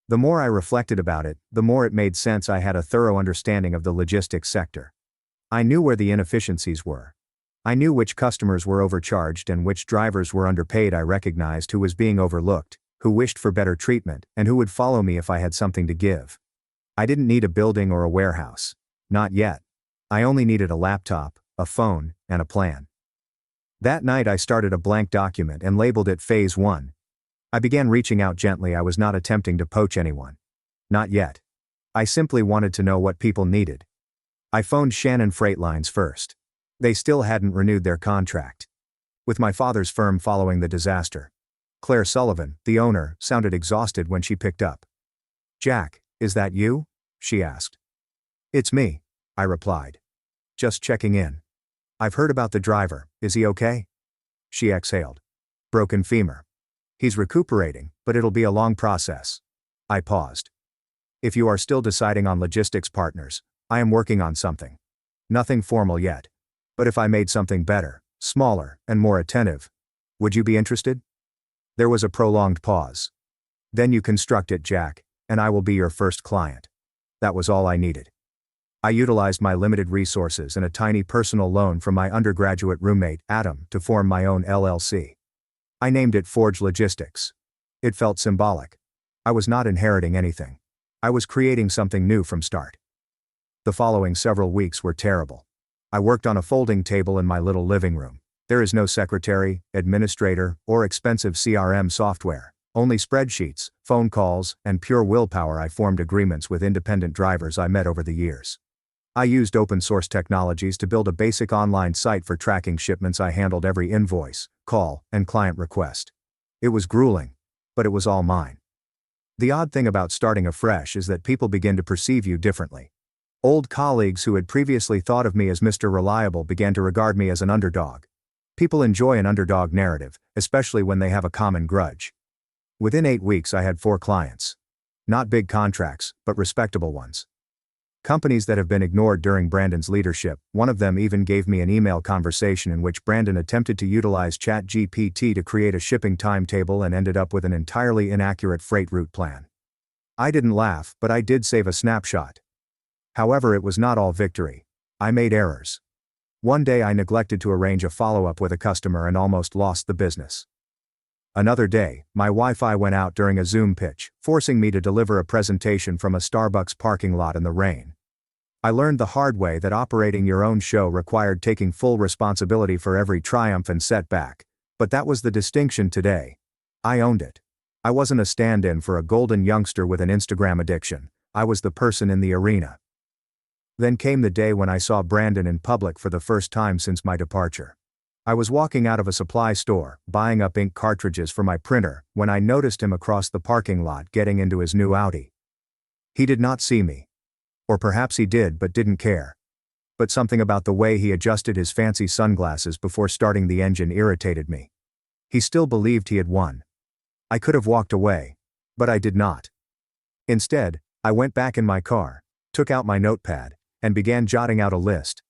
The more I reflected about it, the more it made sense. I had a thorough understanding of the logistics sector. I knew where the inefficiencies were. I knew which customers were overcharged and which drivers were underpaid. I recognized who was being overlooked, who wished for better treatment, and who would follow me if I had something to give. I didn't need a building or a warehouse. Not yet. I only needed a laptop, a phone, and a plan. That night I started a blank document and labeled it Phase 1. I began reaching out gently. I was not attempting to poach anyone. Not yet. I simply wanted to know what people needed. I phoned Shannon Freight Lines first. They still hadn't renewed their contract with my father's firm following the disaster. Claire Sullivan, the owner, sounded exhausted when she picked up. "Jack, is that you?" she asked. "It's me," I replied. "Just checking in. I've heard about the driver. Is he okay?" She exhaled. "Broken femur. He's recuperating, but it'll be a long process." I paused. "If you are still deciding on logistics partners, I am working on something. Nothing formal yet. But if I made something better, smaller, and more attentive, would you be interested?" There was a prolonged pause. "Then you construct it, Jack, and I will be your first client." That was all I needed. I utilized my limited resources and a tiny personal loan from my undergraduate roommate, Adam, to form my own LLC. I named it Forge Logistics. It felt symbolic. I was not inheriting anything. I was creating something new from start. The following several weeks were terrible. I worked on a folding table in my little living room. There is no secretary, administrator, or expensive CRM software. Only spreadsheets, phone calls, and pure willpower. I formed agreements with independent drivers I met over the years. I used open source technologies to build a basic online site for tracking shipments. I handled every invoice, call, and client request. It was grueling, but it was all mine. The odd thing about starting afresh is that people begin to perceive you differently. Old colleagues who had previously thought of me as Mr. Reliable began to regard me as an underdog. People enjoy an underdog narrative, especially when they have a common grudge. Within 8 weeks I had 4 clients. Not big contracts, but respectable ones. Companies that have been ignored during Brandon's leadership. One of them even gave me an email conversation in which Brandon attempted to utilize ChatGPT to create a shipping timetable and ended up with an entirely inaccurate freight route plan. I didn't laugh, but I did save a snapshot. However, it was not all victory. I made errors. One day I neglected to arrange a follow-up with a customer and almost lost the business. Another day, my Wi-Fi went out during a Zoom pitch, forcing me to deliver a presentation from a Starbucks parking lot in the rain. I learned the hard way that operating your own show required taking full responsibility for every triumph and setback, but that was the distinction today. I owned it. I wasn't a stand-in for a golden youngster with an Instagram addiction. I was the person in the arena. Then came the day when I saw Brandon in public for the first time since my departure. I was walking out of a supply store, buying up ink cartridges for my printer, when I noticed him across the parking lot getting into his new Audi. He did not see me. Or perhaps he did but didn't care. But something about the way he adjusted his fancy sunglasses before starting the engine irritated me. He still believed he had won. I could have walked away. But I did not. Instead, I went back in my car, took out my notepad, and began jotting out a list.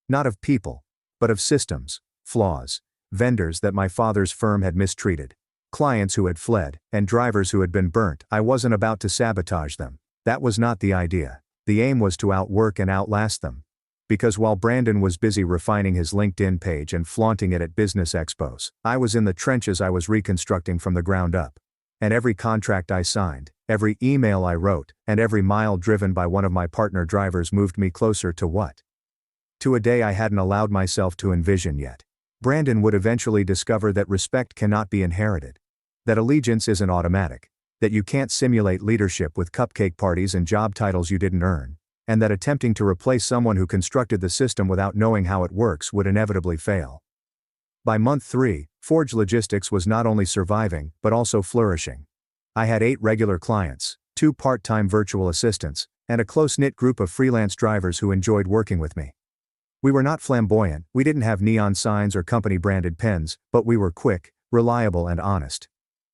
Not of people, but of systems, flaws, vendors that my father's firm had mistreated, clients who had fled, and drivers who had been burnt. I wasn't about to sabotage them. That was not the idea. The aim was to outwork and outlast them. Because while Brandon was busy refining his LinkedIn page and flaunting it at business expos, I was in the trenches. I was reconstructing from the ground up. And every contract I signed, every email I wrote, and every mile driven by one of my partner drivers moved me closer to what? To a day I hadn't allowed myself to envision yet. Brandon would eventually discover that respect cannot be inherited. That allegiance isn't automatic. That you can't simulate leadership with cupcake parties and job titles you didn't earn. And that attempting to replace someone who constructed the system without knowing how it works would inevitably fail. By month 3, Forge Logistics was not only surviving, but also flourishing. I had 8 regular clients, 2 part-time virtual assistants, and a close-knit group of freelance drivers who enjoyed working with me. We were not flamboyant, we didn't have neon signs or company-branded pens, but we were quick, reliable and honest.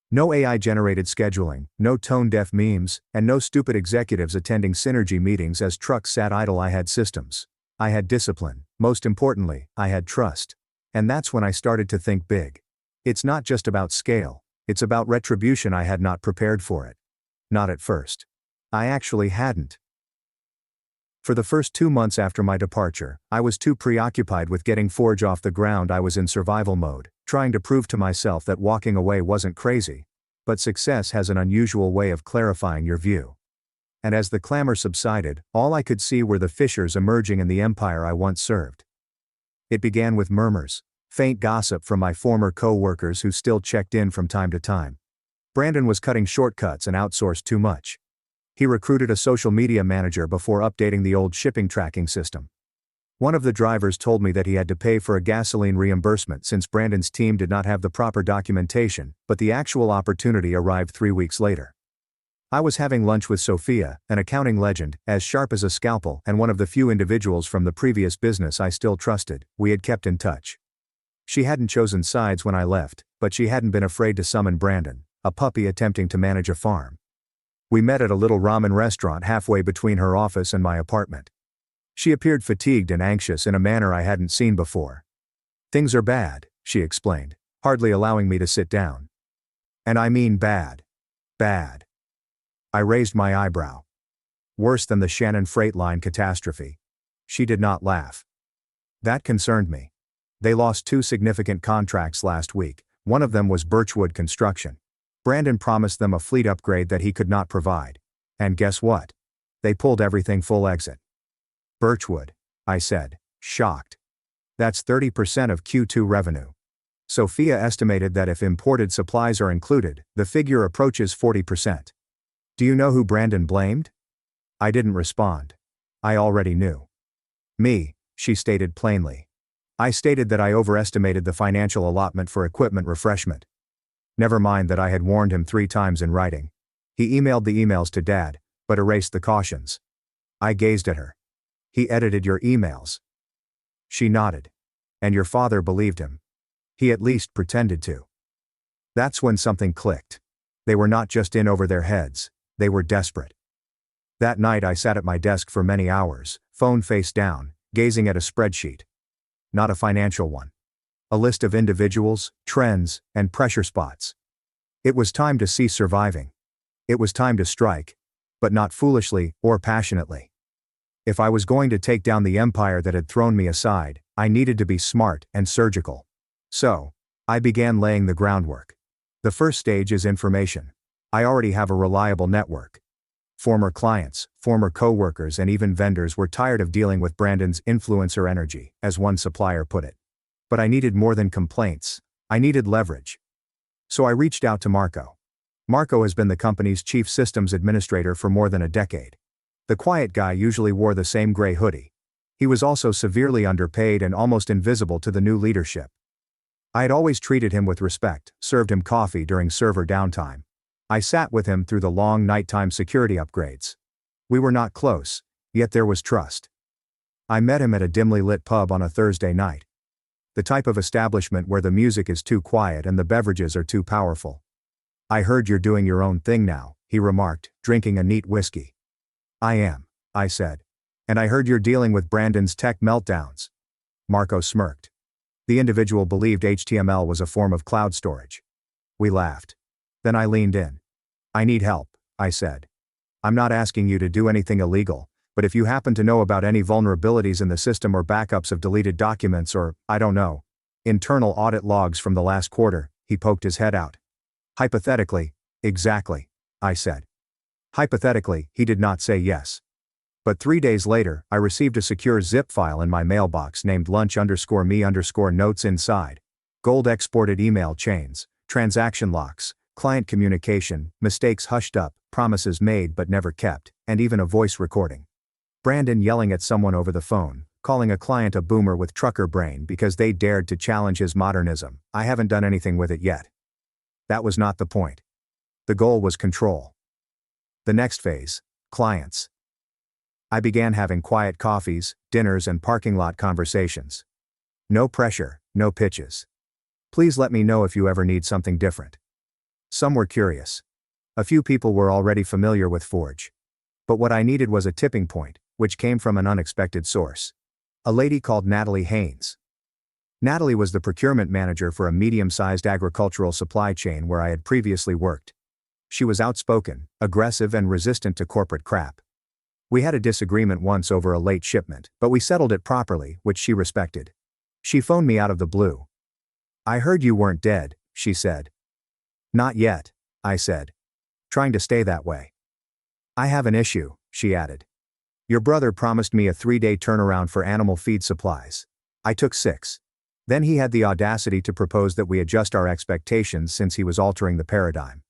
No AI-generated scheduling, no tone-deaf memes, and no stupid executives attending synergy meetings as trucks sat idle. I had systems. I had discipline. Most importantly, I had trust. And that's when I started to think big. It's not just about scale, it's about retribution. I had not prepared for it. Not at first. I actually hadn't. For the first 2 months after my departure, I was too preoccupied with getting Forge off the ground. I was in survival mode, trying to prove to myself that walking away wasn't crazy. But success has an unusual way of clarifying your view. And as the clamor subsided, all I could see were the fissures emerging in the empire I once served. It began with murmurs, faint gossip from my former co-workers who still checked in from time to time. Brandon was cutting shortcuts and outsourced too much. He recruited a social media manager before updating the old shipping tracking system. One of the drivers told me that he had to pay for a gasoline reimbursement since Brandon's team did not have the proper documentation, but the actual opportunity arrived 3 weeks later. I was having lunch with Sophia, an accounting legend, as sharp as a scalpel and one of the few individuals from the previous business I still trusted. We had kept in touch. She hadn't chosen sides when I left, but she hadn't been afraid to summon Brandon, a puppy attempting to manage a farm. We met at a little ramen restaurant halfway between her office and my apartment. She appeared fatigued and anxious in a manner I hadn't seen before. "Things are bad," she explained, hardly allowing me to sit down. "And I mean bad. Bad." I raised my eyebrow. "Worse than the Shannon Freight Line catastrophe." She did not laugh. That concerned me. They lost 2 significant contracts last week. One of them was Birchwood Construction. Brandon promised them a fleet upgrade that he could not provide. And guess what? They pulled everything full exit. "Birchwood," I said, shocked. That's 30% of Q2 revenue. Sophia estimated that if imported supplies are included, the figure approaches 40%. Do you know who Brandon blamed? I didn't respond. I already knew. Me, she stated plainly. I stated that I overestimated the financial allotment for equipment refreshment. Never mind that I had warned him 3 times in writing. He emailed the emails to Dad, but erased the cautions. I gazed at her. He edited your emails. She nodded. And your father believed him. He at least pretended to. That's when something clicked. They were not just in over their heads, they were desperate. That night I sat at my desk for many hours, phone face down, gazing at a spreadsheet. Not a financial one. A list of individuals, trends, and pressure spots. It was time to cease surviving. It was time to strike. But not foolishly or passionately. If I was going to take down the empire that had thrown me aside, I needed to be smart and surgical. So, I began laying the groundwork. The first stage is information. I already have a reliable network. Former clients, former co-workers and even vendors were tired of dealing with Brandon's influencer energy, as one supplier put it. But I needed more than complaints. I needed leverage. So I reached out to Marco. Marco has been the company's chief systems administrator for more than a decade. The quiet guy usually wore the same gray hoodie. He was also severely underpaid and almost invisible to the new leadership. I had always treated him with respect, served him coffee during server downtime. I sat with him through the long nighttime security upgrades. We were not close, yet there was trust. I met him at a dimly lit pub on a Thursday night. The type of establishment where the music is too quiet and the beverages are too powerful. I heard you're doing your own thing now, he remarked, drinking a neat whiskey. I am, I said. And I heard you're dealing with Brandon's tech meltdowns. Marco smirked. The individual believed HTML was a form of cloud storage. We laughed. Then I leaned in. I need help, I said. I'm not asking you to do anything illegal, but if you happen to know about any vulnerabilities in the system or backups of deleted documents or, I don't know, internal audit logs from the last quarter, he poked his head out. Hypothetically, exactly, I said. Hypothetically, he did not say yes. But 3 days later, I received a secure zip file in my mailbox named lunch_me_notes inside. Gold exported email chains, transaction locks, client communication, mistakes hushed up, promises made but never kept, and even a voice recording. Brandon yelling at someone over the phone, calling a client a boomer with trucker brain because they dared to challenge his modernism. I haven't done anything with it yet. That was not the point. The goal was control. The next phase, clients. I began having quiet coffees, dinners and parking lot conversations. No pressure, no pitches. Please let me know if you ever need something different. Some were curious. A few people were already familiar with Forge. But what I needed was a tipping point, which came from an unexpected source. A lady called Natalie Haynes. Natalie was the procurement manager for a medium-sized agricultural supply chain where I had previously worked. She was outspoken, aggressive and resistant to corporate crap. We had a disagreement once over a late shipment, but we settled it properly, which she respected. She phoned me out of the blue. I heard you weren't dead, she said. Not yet, I said. Trying to stay that way. I have an issue, she added. Your brother promised me a 3-day turnaround for animal feed supplies. I took 6. Then he had the audacity to propose that we adjust our expectations since he was altering the paradigm.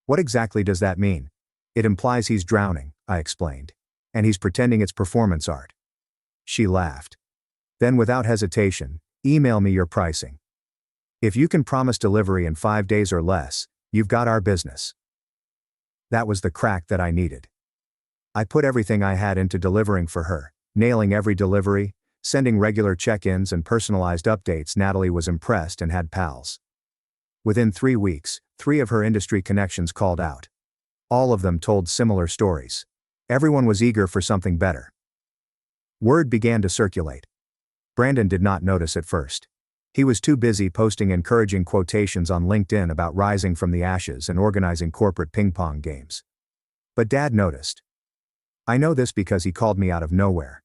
What exactly does that mean? It implies he's drowning, I explained. And he's pretending it's performance art. She laughed. Then without hesitation, email me your pricing. If you can promise delivery in 5 days or less, you've got our business. That was the crack that I needed. I put everything I had into delivering for her, nailing every delivery, sending regular check-ins and personalized updates. Natalie was impressed and had pals. Within 3 weeks, 3 of her industry connections called out. All of them told similar stories. Everyone was eager for something better. Word began to circulate. Brandon did not notice at first. He was too busy posting encouraging quotations on LinkedIn about rising from the ashes and organizing corporate ping-pong games. But Dad noticed. I know this because he called me out of nowhere.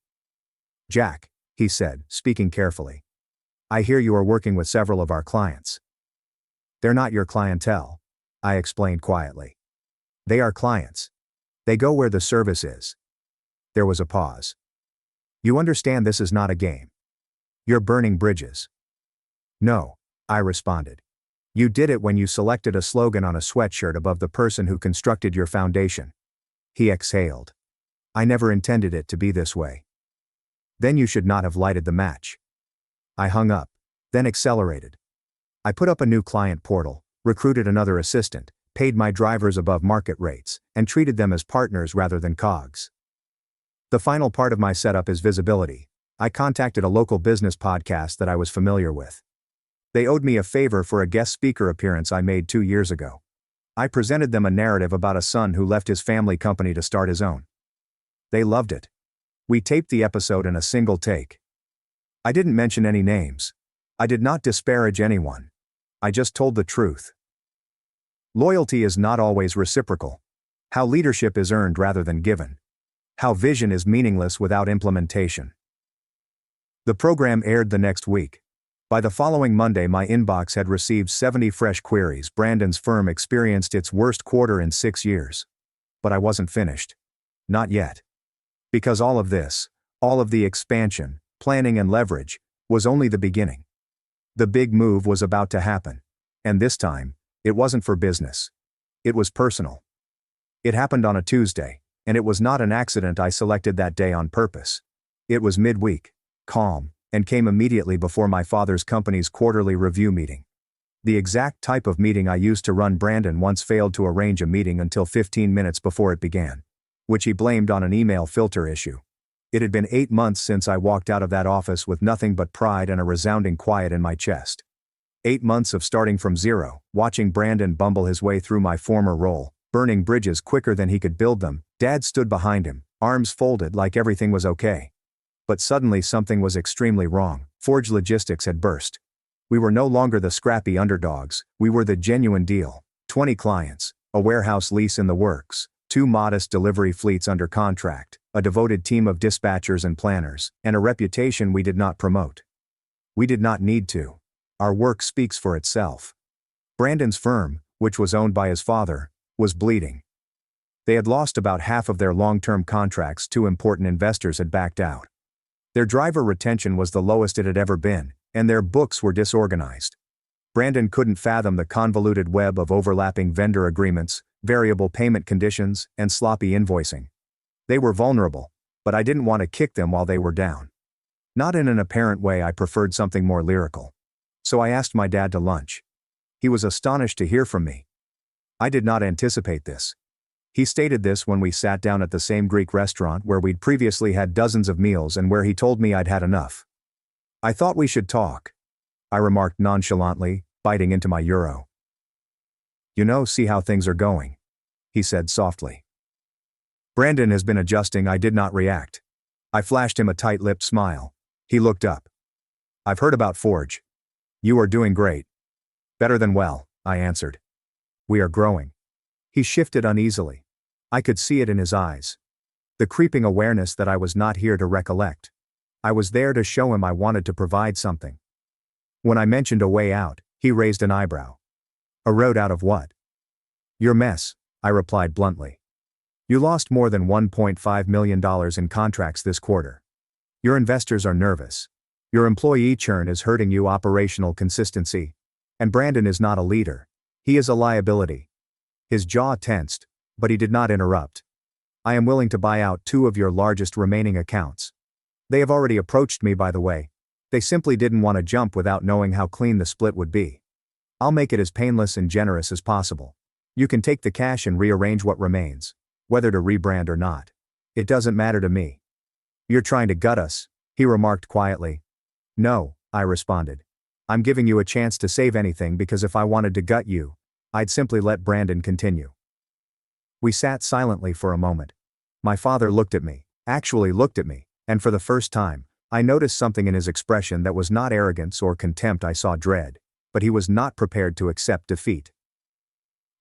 Jack, he said, speaking carefully. I hear you are working with several of our clients. They're not your clientele, I explained quietly. They are clients. They go where the service is. There was a pause. You understand this is not a game. You're burning bridges. No, I responded. You did it when you selected a slogan on a sweatshirt above the person who constructed your foundation. He exhaled. I never intended it to be this way. Then you should not have lighted the match. I hung up, then accelerated. I put up a new client portal, recruited another assistant, paid my drivers above market rates, and treated them as partners rather than cogs. The final part of my setup is visibility. I contacted a local business podcast that I was familiar with. They owed me a favor for a guest speaker appearance I made 2 years ago. I presented them a narrative about a son who left his family company to start his own. They loved it. We taped the episode in a single take. I didn't mention any names. I did not disparage anyone. I just told the truth. Loyalty is not always reciprocal. How leadership is earned rather than given. How vision is meaningless without implementation. The program aired the next week. By the following Monday, my inbox had received 70 fresh queries. Brandon's firm experienced its worst quarter in 6 years. But I wasn't finished. Not yet. Because all of this, all of the expansion, planning and leverage, was only the beginning. The big move was about to happen. And this time, it wasn't for business. It was personal. It happened on a Tuesday, and it was not an accident I selected that day on purpose. It was midweek, calm, and came immediately before my father's company's quarterly review meeting. The exact type of meeting I used to run. Brandon once failed to arrange a meeting until 15 minutes before it began, which he blamed on an email filter issue. It had been 8 months since I walked out of that office with nothing but pride and a resounding quiet in my chest. 8 months of starting from zero, watching Brandon bumble his way through my former role, burning bridges quicker than he could build them. Dad stood behind him, arms folded like everything was okay. But suddenly something was extremely wrong. Forge Logistics had burst. We were no longer the scrappy underdogs, we were the genuine deal. 20 clients, a warehouse lease in the works, 2 modest delivery fleets under contract, a devoted team of dispatchers and planners, and a reputation we did not promote. We did not need to. Our work speaks for itself. Brandon's firm, which was owned by his father, was bleeding. They had lost about half of their long-term contracts. 2 important investors had backed out. Their driver retention was the lowest it had ever been, and their books were disorganized. Brandon couldn't fathom the convoluted web of overlapping vendor agreements, variable payment conditions, and sloppy invoicing. They were vulnerable, but I didn't want to kick them while they were down. Not in an apparent way. I preferred something more lyrical. So I asked my dad to lunch. He was astonished to hear from me. I did not anticipate this. He stated this when we sat down at the same Greek restaurant where we'd previously had dozens of meals and where he told me I'd had enough. I thought we should talk, I remarked nonchalantly, biting into my euro. See how things are going, he said softly. Brandon has been adjusting. I did not react. I flashed him a tight-lipped smile. He looked up. I've heard about Forge. You are doing great. Better than well, I answered. We are growing. He shifted uneasily. I could see it in his eyes. The creeping awareness that I was not here to recollect. I was there to show him I wanted to provide something. When I mentioned a way out, he raised an eyebrow. A road out of what? Your mess, I replied bluntly. You lost more than $1.5 million in contracts this quarter. Your investors are nervous. Your employee churn is hurting you. Operational consistency. And Brandon is not a leader. He is a liability. His jaw tensed, but he did not interrupt. I am willing to buy out 2 of your largest remaining accounts. They have already approached me, by the way. They simply didn't want to jump without knowing how clean the split would be. I'll make it as painless and generous as possible. You can take the cash and rearrange what remains, whether to rebrand or not. It doesn't matter to me. You're trying to gut us, he remarked quietly. No, I responded. I'm giving you a chance to save anything because if I wanted to gut you, I'd simply let Brandon continue. We sat silently for a moment. My father looked at me, actually looked at me, and for the first time, I noticed something in his expression that was not arrogance or contempt. I saw dread, but he was not prepared to accept defeat.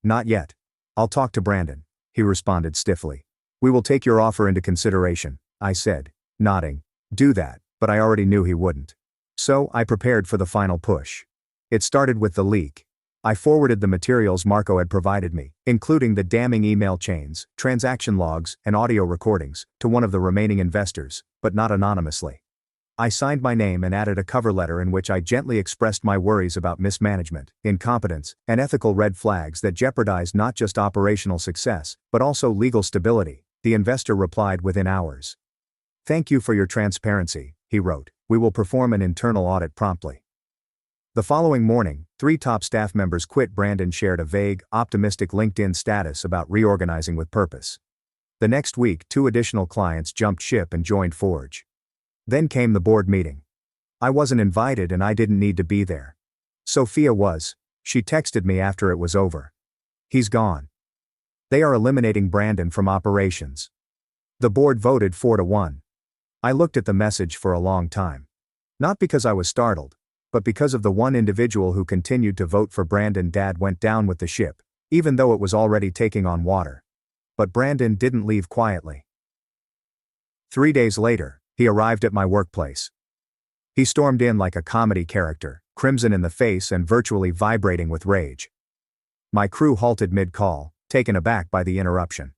Not yet. I'll talk to Brandon, he responded stiffly. We will take your offer into consideration, I said, nodding. Do that, but I already knew he wouldn't. So, I prepared for the final push. It started with the leak. I forwarded the materials Marco had provided me, including the damning email chains, transaction logs, and audio recordings, to one of the remaining investors, but not anonymously. I signed my name and added a cover letter in which I gently expressed my worries about mismanagement, incompetence, and ethical red flags that jeopardized not just operational success, but also legal stability. The investor replied within hours. "Thank you for your transparency," he wrote. "We will perform an internal audit promptly." The following morning, 3 top staff members quit. Brandon shared a vague, optimistic LinkedIn status about reorganizing with purpose. The next week, 2 additional clients jumped ship and joined Forge. Then came the board meeting. I wasn't invited and I didn't need to be there. Sophia was. She texted me after it was over. "He's gone. They are eliminating Brandon from operations." The board voted 4-1. I looked at the message for a long time. Not because I was startled, but because of the one individual who continued to vote for Brandon. Dad went down with the ship, even though it was already taking on water. But Brandon didn't leave quietly. 3 days later, he arrived at my workplace. He stormed in like a comedy character, crimson in the face and virtually vibrating with rage. My crew halted mid-call, taken aback by the interruption.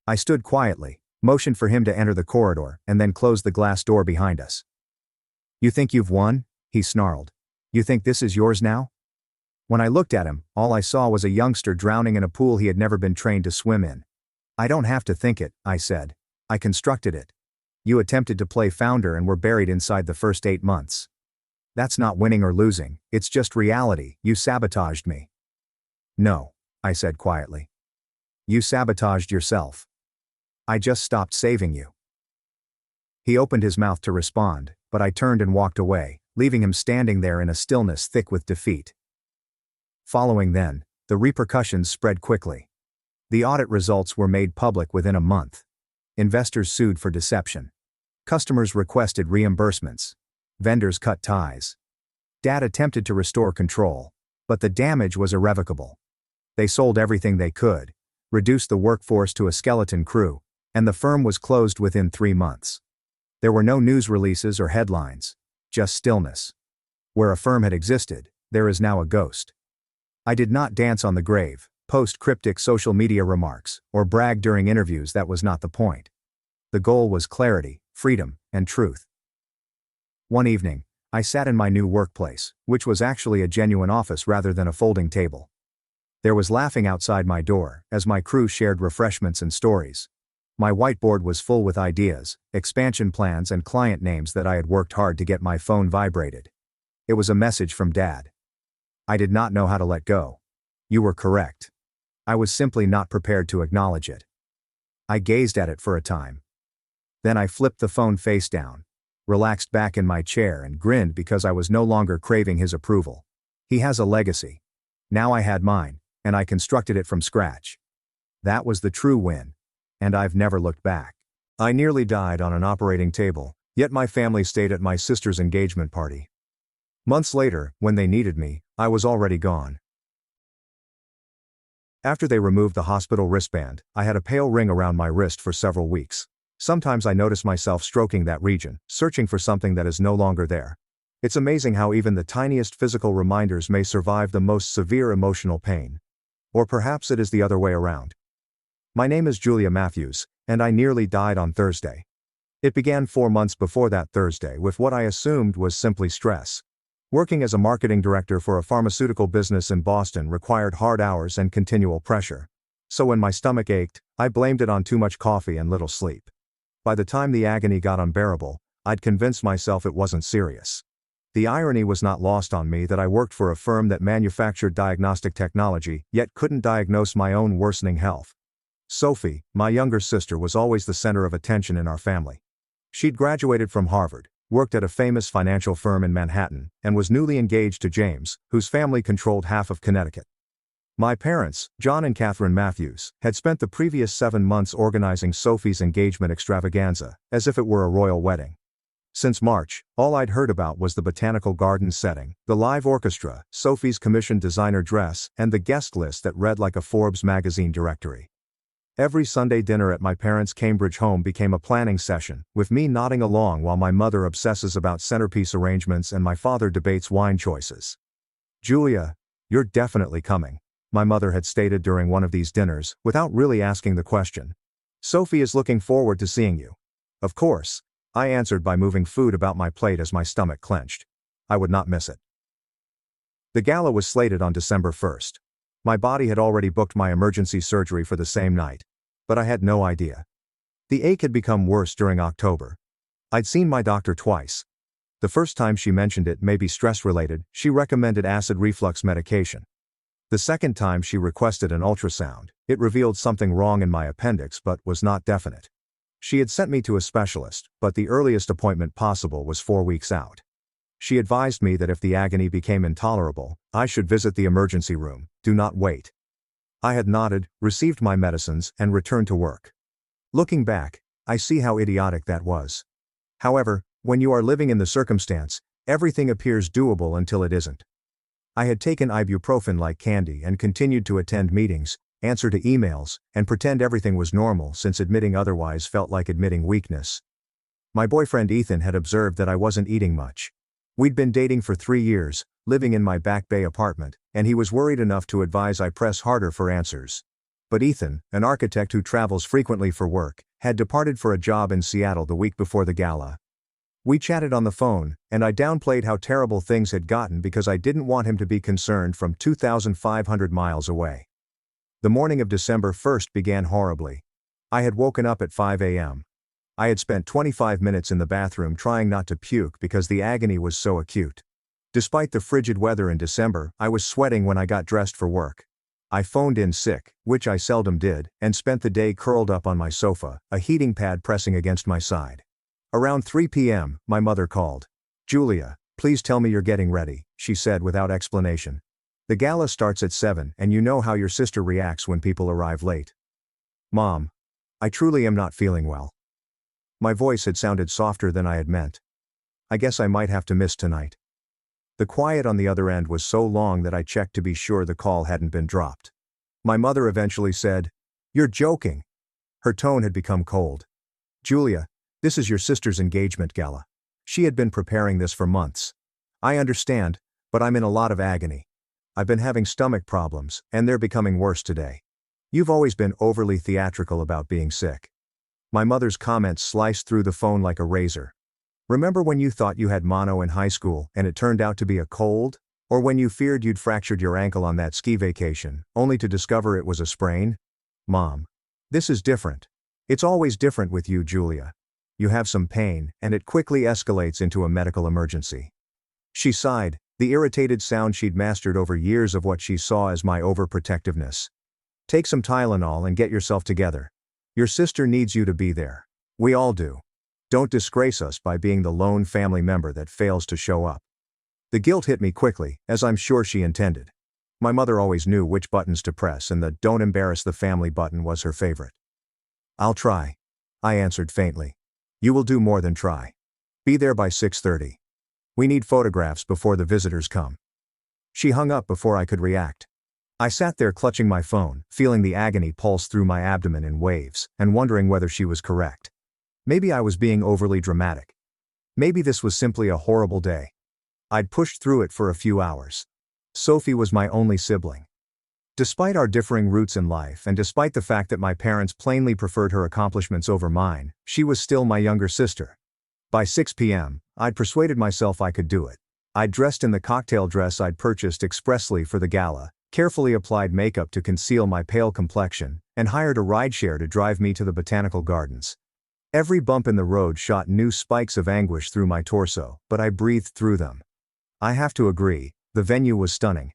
I stood quietly, motioned for him to enter the corridor, and then closed the glass door behind us. "You think you've won?" he snarled. "You think this is yours now?" When I looked at him, all I saw was a youngster drowning in a pool he had never been trained to swim in. "I don't have to think it," I said. "I constructed it. You attempted to play founder and were buried inside the first 8 months. That's not winning or losing, it's just reality. You sabotaged me." "No," I said quietly. "You sabotaged yourself. I just stopped saving you." He opened his mouth to respond, but I turned and walked away, leaving him standing there in a stillness thick with defeat. Following then, the repercussions spread quickly. The audit results were made public within a month. Investors sued for deception. Customers requested reimbursements. Vendors cut ties. Dad attempted to restore control, but the damage was irrevocable. They sold everything they could, reduced the workforce to a skeleton crew, and the firm was closed within 3 months. There were no news releases or headlines, just stillness. Where a firm had existed, there is now a ghost. I did not dance on the grave, post cryptic social media remarks, or brag during interviews. That was not the point. The goal was clarity, freedom, and truth. One evening, I sat in my new workplace, which was actually a genuine office rather than a folding table. There was laughing outside my door, as my crew shared refreshments and stories. My whiteboard was full with ideas, expansion plans and client names that I had worked hard to get. My phone vibrated. It was a message from Dad. I did not know how to let go. "You were correct." I was simply not prepared to acknowledge it. I gazed at it for a time. Then I flipped the phone face down, relaxed back in my chair and grinned because I was no longer craving his approval. He has a legacy. Now I had mine, and I constructed it from scratch. That was the true win. And I've never looked back. I nearly died on an operating table, yet my family stayed at my sister's engagement party. Months later, when they needed me, I was already gone. After they removed the hospital wristband, I had a pale ring around my wrist for several weeks. Sometimes I notice myself stroking that region, searching for something that is no longer there. It's amazing how even the tiniest physical reminders may survive the most severe emotional pain. Or perhaps it is the other way around. My name is Julia Matthews, and I nearly died on Thursday. It began 4 months before that Thursday with what I assumed was simply stress. Working as a marketing director for a pharmaceutical business in Boston required hard hours and continual pressure. So when my stomach ached, I blamed it on too much coffee and little sleep. By the time the agony got unbearable, I'd convinced myself it wasn't serious. The irony was not lost on me that I worked for a firm that manufactured diagnostic technology, yet couldn't diagnose my own worsening health. Sophie, my younger sister, was always the center of attention in our family. She'd graduated from Harvard, worked at a famous financial firm in Manhattan, and was newly engaged to James, whose family controlled half of Connecticut. My parents, John and Catherine Matthews, had spent the previous 7 months organizing Sophie's engagement extravaganza, as if it were a royal wedding. Since March, all I'd heard about was the botanical garden setting, the live orchestra, Sophie's commissioned designer dress, and the guest list that read like a Forbes magazine directory. Every Sunday dinner at my parents' Cambridge home became a planning session, with me nodding along while my mother obsesses about centerpiece arrangements and my father debates wine choices. "Julia, you're definitely coming," my mother had stated during one of these dinners, without really asking the question. "Sophie is looking forward to seeing you." Of course, I answered by moving food about my plate as my stomach clenched. I would not miss it. The gala was slated on December 1st. My body had already booked my emergency surgery for the same night. But I had no idea. The ache had become worse during October. I'd seen my doctor twice. The first time she mentioned it may be stress-related, she recommended acid reflux medication. The second time she requested an ultrasound. It revealed something wrong in my appendix but was not definite. She had sent me to a specialist, but the earliest appointment possible was 4 weeks out. She advised me that if the agony became intolerable, I should visit the emergency room. Do not wait. I had nodded, received my medicines, and returned to work. Looking back, I see how idiotic that was. However, when you are living in the circumstance, everything appears doable until it isn't. I had taken ibuprofen like candy and continued to attend meetings, answer to emails, and pretend everything was normal since admitting otherwise felt like admitting weakness. My boyfriend Ethan had observed that I wasn't eating much. We'd been dating for 3 years, living in my Back Bay apartment, and he was worried enough to advise I press harder for answers. But Ethan, an architect who travels frequently for work, had departed for a job in Seattle the week before the gala. We chatted on the phone, and I downplayed how terrible things had gotten because I didn't want him to be concerned from 2,500 miles away. The morning of December 1st began horribly. I had woken up at 5 a.m. I had spent 25 minutes in the bathroom trying not to puke because the agony was so acute. Despite the frigid weather in December, I was sweating when I got dressed for work. I phoned in sick, which I seldom did, and spent the day curled up on my sofa, a heating pad pressing against my side. Around 3 p.m., my mother called. "Julia, please tell me you're getting ready," she said without explanation. "The gala starts at 7 and you know how your sister reacts when people arrive late." "Mom, I truly am not feeling well." My voice had sounded softer than I had meant. "I guess I might have to miss tonight." The quiet on the other end was so long that I checked to be sure the call hadn't been dropped. My mother eventually said, "You're joking." Her tone had become cold. "Julia, this is your sister's engagement gala. She had been preparing this for months. I understand, but I'm in a lot of agony. I've been having stomach problems, and they're becoming worse today. You've always been overly theatrical about being sick." My mother's comments sliced through the phone like a razor. "Remember when you thought you had mono in high school and it turned out to be a cold? Or when you feared you'd fractured your ankle on that ski vacation, only to discover it was a sprain? Mom, this is different. It's always different with you, Julia. You have some pain, and it quickly escalates into a medical emergency." She sighed, the irritated sound she'd mastered over years of what she saw as my overprotectiveness. "Take some Tylenol and get yourself together. Your sister needs you to be there. We all do. Don't disgrace us by being the lone family member that fails to show up." The guilt hit me quickly, as I'm sure she intended. My mother always knew which buttons to press, and the "don't embarrass the family" button was her favorite. "I'll try," I answered faintly. "You will do more than try. Be there by 6:30. We need photographs before the visitors come." She hung up before I could react. I sat there clutching my phone, feeling the agony pulse through my abdomen in waves, and wondering whether she was correct. Maybe I was being overly dramatic. Maybe this was simply a horrible day. I'd pushed through it for a few hours. Sophie was my only sibling. Despite our differing routes in life and despite the fact that my parents plainly preferred her accomplishments over mine, she was still my younger sister. By 6 p.m., I'd persuaded myself I could do it. I'd dressed in the cocktail dress I'd purchased expressly for the gala, carefully applied makeup to conceal my pale complexion, and hired a rideshare to drive me to the botanical gardens. Every bump in the road shot new spikes of anguish through my torso, but I breathed through them. I have to agree, the venue was stunning.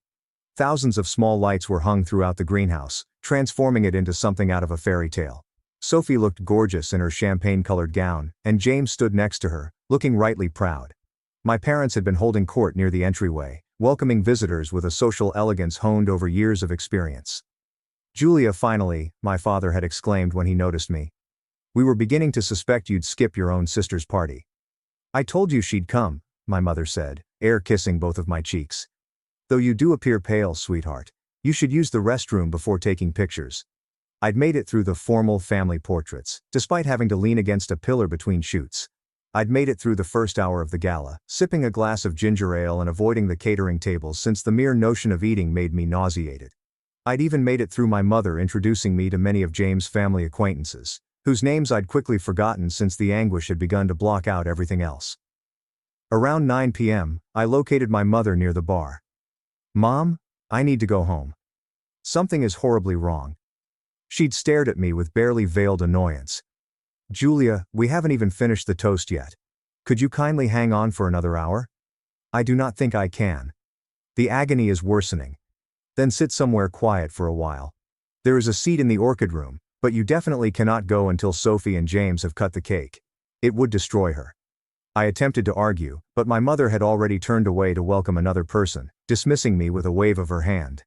Thousands of small lights were hung throughout the greenhouse, transforming it into something out of a fairy tale. Sophie looked gorgeous in her champagne-colored gown, and James stood next to her, looking rightly proud. My parents had been holding court near the entryway, welcoming visitors with a social elegance honed over years of experience. "Julia, finally," my father had exclaimed when he noticed me. "We were beginning to suspect you'd skip your own sister's party." "I told you she'd come," my mother said, air kissing both of my cheeks. "Though you do appear pale, sweetheart. You should use the restroom before taking pictures." I'd made it through the formal family portraits, despite having to lean against a pillar between shoots. I'd made it through the first hour of the gala, sipping a glass of ginger ale and avoiding the catering tables since the mere notion of eating made me nauseated. I'd even made it through my mother introducing me to many of James' family acquaintances, whose names I'd quickly forgotten since the anguish had begun to block out everything else. Around 9 p.m., I located my mother near the bar. "Mom, I need to go home. Something is horribly wrong." She'd stared at me with barely veiled annoyance. "Julia, we haven't even finished the toast yet. Could you kindly hang on for another hour?" "I do not think I can. The agony is worsening." "Then sit somewhere quiet for a while. There is a seat in the orchid room, but you definitely cannot go until Sophie and James have cut the cake. It would destroy her." I attempted to argue, but my mother had already turned away to welcome another person, dismissing me with a wave of her hand.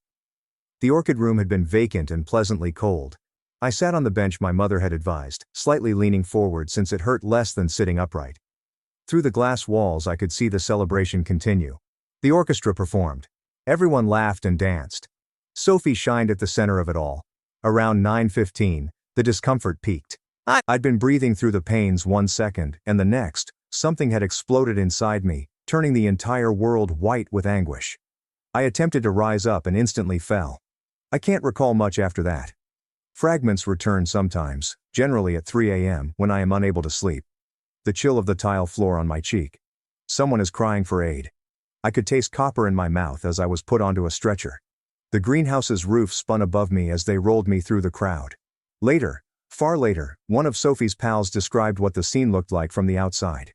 The orchid room had been vacant and pleasantly cold. I sat on the bench my mother had advised, slightly leaning forward since it hurt less than sitting upright. Through the glass walls I could see the celebration continue. The orchestra performed. Everyone laughed and danced. Sophie shined at the center of it all. Around 9:15, the discomfort peaked. I'd been breathing through the pains 1 second, and the next, something had exploded inside me, turning the entire world white with anguish. I attempted to rise up and instantly fell. I can't recall much after that. Fragments return sometimes, generally at 3 a.m. when I am unable to sleep. The chill of the tile floor on my cheek. Someone is crying for aid. I could taste copper in my mouth as I was put onto a stretcher. The greenhouse's roof spun above me as they rolled me through the crowd. Later, far later, one of Sophie's pals described what the scene looked like from the outside.